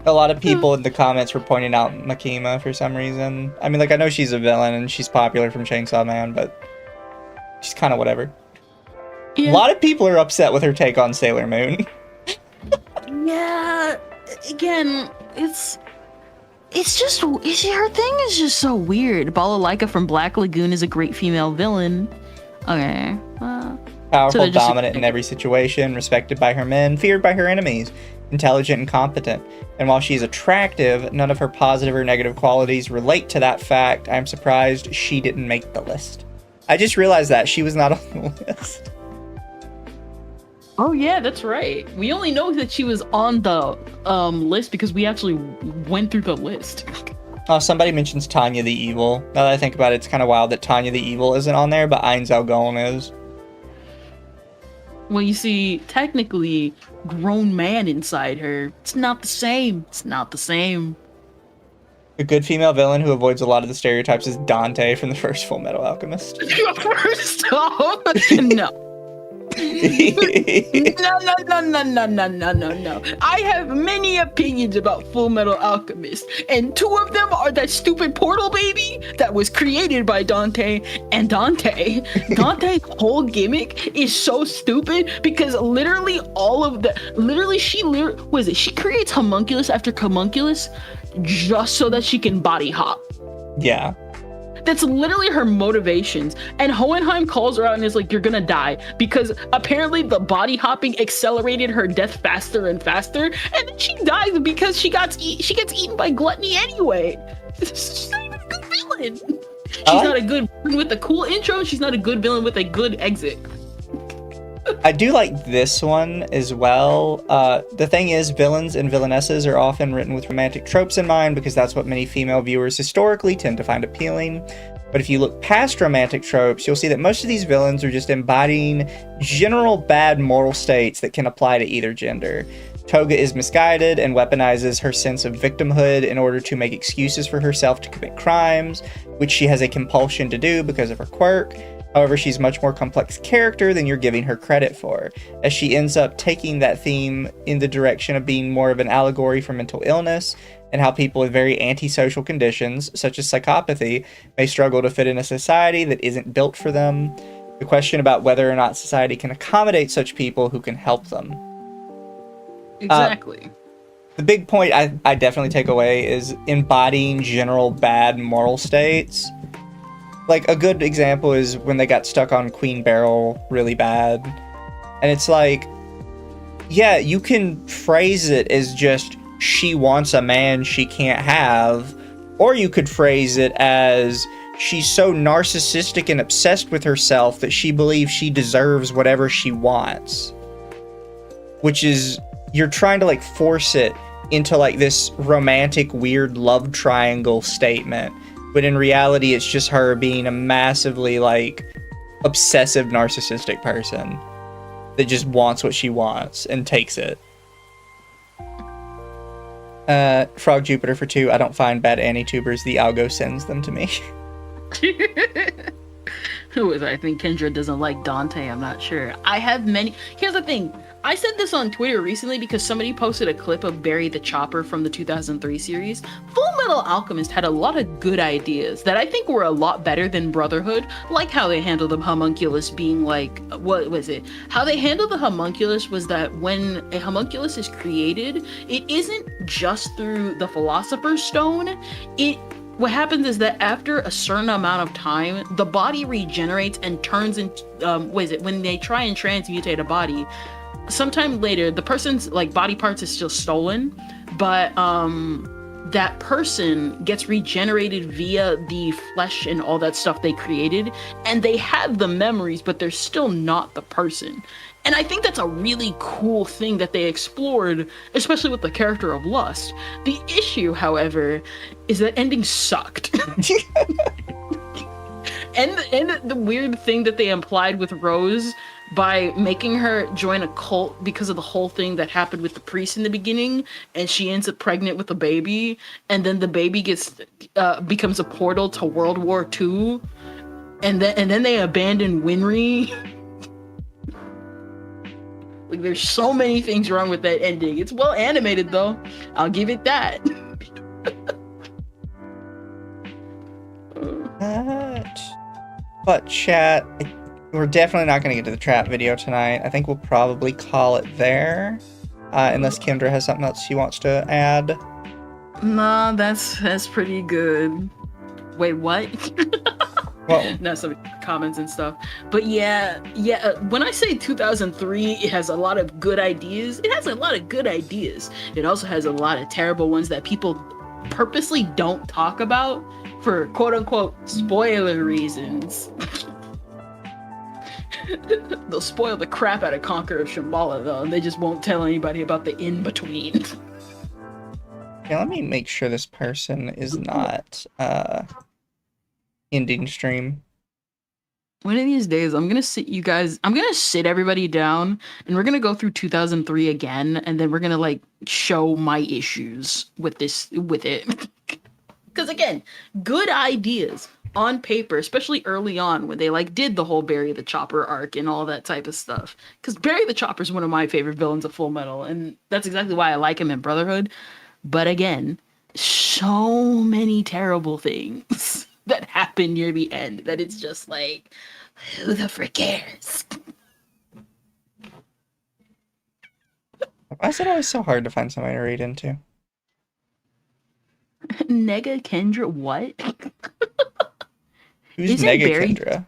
A lot of people in the comments were pointing out Makima for some reason. I mean, like, I know she's a villain and she's popular from Chainsaw Man, but she's kind of whatever. Yeah. A lot of people are upset with her take on Sailor Moon. Yeah, again, it's just, her thing is just so weird. Balalaika from Black Lagoon is a great female villain. Okay. Powerful, dominant in every situation, respected by her men, feared by her enemies, intelligent and competent. And while she's attractive, none of her positive or negative qualities relate to that fact. I'm surprised she didn't make the list. I just realized that she was not on the list. Oh yeah, that's right. We only know that she was on the list because we actually went through the list. Oh, somebody mentions Tanya the Evil. Now that I think about it, it's kind of wild that Tanya the Evil isn't on there, but Ainz Algon is. Well, you see, technically, grown man inside her. It's not the same. It's not the same. A good female villain who avoids a lot of the stereotypes is Dante from the first Full Metal Alchemist. First off, no. No. I have many opinions about Full Metal Alchemist, and two of them are that stupid portal baby that was created by Dante, and Dante. Dante's whole gimmick is so stupid because literally she creates homunculus after homunculus just so that she can body hop. Yeah. That's literally her motivations. And Hohenheim calls her out and is like, you're gonna die. Because apparently the body hopping accelerated her death faster and faster. And then she dies because she gets eaten by gluttony anyway. She's not even a good villain. She's not a good villain with a cool intro. She's not a good villain with a good exit. I do like this one as well. The thing is, villains and villainesses are often written with romantic tropes in mind because that's what many female viewers historically tend to find appealing. But if you look past romantic tropes, you'll see that most of these villains are just embodying general bad moral states that can apply to either gender. Toga is misguided and weaponizes her sense of victimhood in order to make excuses for herself to commit crimes, which she has a compulsion to do because of her quirk. However, she's a much more complex character than you're giving her credit for, as she ends up taking that theme in the direction of being more of an allegory for mental illness and how people with very antisocial conditions, such as psychopathy, may struggle to fit in a society that isn't built for them. The question about whether or not society can accommodate such people who can help them. Exactly. The big point I definitely take away is embodying general bad moral states. Like, a good example is when they got stuck on Queen Beryl really bad. And it's like, yeah, you can phrase it as just, she wants a man she can't have. Or you could phrase it as, she's so narcissistic and obsessed with herself that she believes she deserves whatever she wants. Which is, you're trying to, like, force it into, like, this romantic, weird love triangle statement. But in reality, it's just her being a massively, like, obsessive narcissistic person that just wants what she wants and takes it. Frog Jupiter for 2. I don't find bad Anitubers. The algo sends them to me. Who is it? I think Kendra doesn't like Dante. I'm not sure. I have many. Here's the thing. I said this on Twitter recently because somebody posted a clip of Barry the Chopper from the 2003 series. Full Metal Alchemist had a lot of good ideas that I think were a lot better than Brotherhood, like how they handled the homunculus being like, what was it? How they handled the homunculus was that when a homunculus is created, it isn't just through the Philosopher's Stone. What happens is that after a certain amount of time, the body regenerates and turns into, when they try and transmutate a body, sometime later, the person's like body parts is still stolen, but that person gets regenerated via the flesh and all that stuff they created, and they have the memories, but they're still not the person. And I think that's a really cool thing that they explored, especially with the character of Lust. The issue, however, is that ending sucked. And the weird thing that they implied with Rose, by making her join a cult because of the whole thing that happened with the priest in the beginning, and she ends up pregnant with a baby, and then the baby becomes a portal to World War II, and then they abandon Winry. Like, there's so many things wrong with that ending. It's well animated though, I'll give it that. But chat, we're definitely not going to get to the trap video tonight. I think we'll probably call it there, unless Kendra has something else she wants to add. Nah, that's pretty good. Wait, what? Well, no, some comments and stuff. But yeah. When I say 2003, it has a lot of good ideas. It has a lot of good ideas. It also has a lot of terrible ones that people purposely don't talk about for quote-unquote spoiler reasons. They'll spoil the crap out of Conqueror of Shambhala though, and they just won't tell anybody about the in-between. Yeah, let me make sure this person is not ending stream. One of these days, I'm gonna sit everybody down, and we're gonna go through 2003 again, and then we're gonna like show my issues with it. Because again, good ideas on paper, especially early on when they like did the whole Barry the Chopper arc and all that type of stuff. Because Barry the Chopper is one of my favorite villains of Full Metal, and that's exactly why I like him in Brotherhood. But again, so many terrible things that happen near the end that it's just like, who the frick cares? Why is it always so hard to find somebody to read into? Nega Kendra, what? Who's Nega Kendra?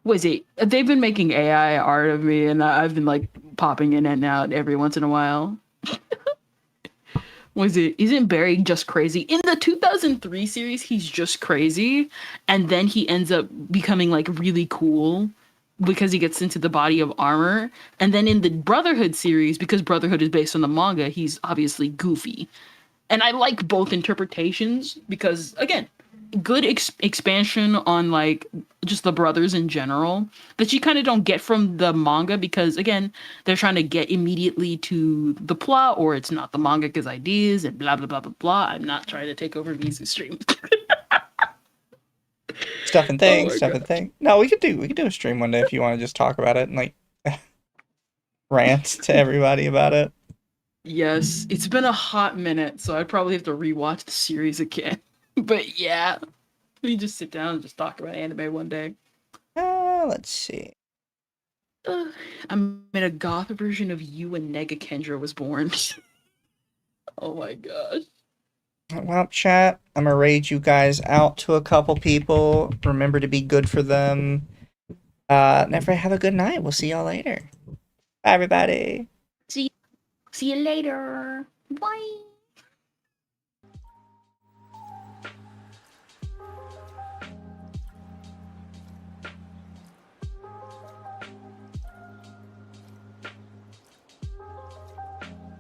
Was it? They've been making AI art of me, and I've been like popping in and out every once in a while. Isn't Barry just crazy? In the 2003 series, he's just crazy, and then he ends up becoming like really cool because he gets into the body of armor. And then in the Brotherhood series, because Brotherhood is based on the manga, he's obviously goofy. And I like both interpretations because, again, good expansion on like just the brothers in general that you kind of don't get from the manga because, again, they're trying to get immediately to the plot, or it's not the manga's ideas and blah blah blah blah blah. I'm not trying to take over Mizu's stream. Stuff and things. No, we could do a stream one day if you want to just talk about it and like rant to everybody about it. Yes, it's been a hot minute, so I'd probably have to rewatch the series again. But yeah, we just sit down and just talk about anime one day. Let's see. I'm in a goth version of you when Nega Kendra was born. Oh my gosh. Well, chat, I'm gonna raid you guys out to a couple people. Remember to be good for them. Never have a good night. We'll see y'all later. Bye, everybody. See you later. Bye.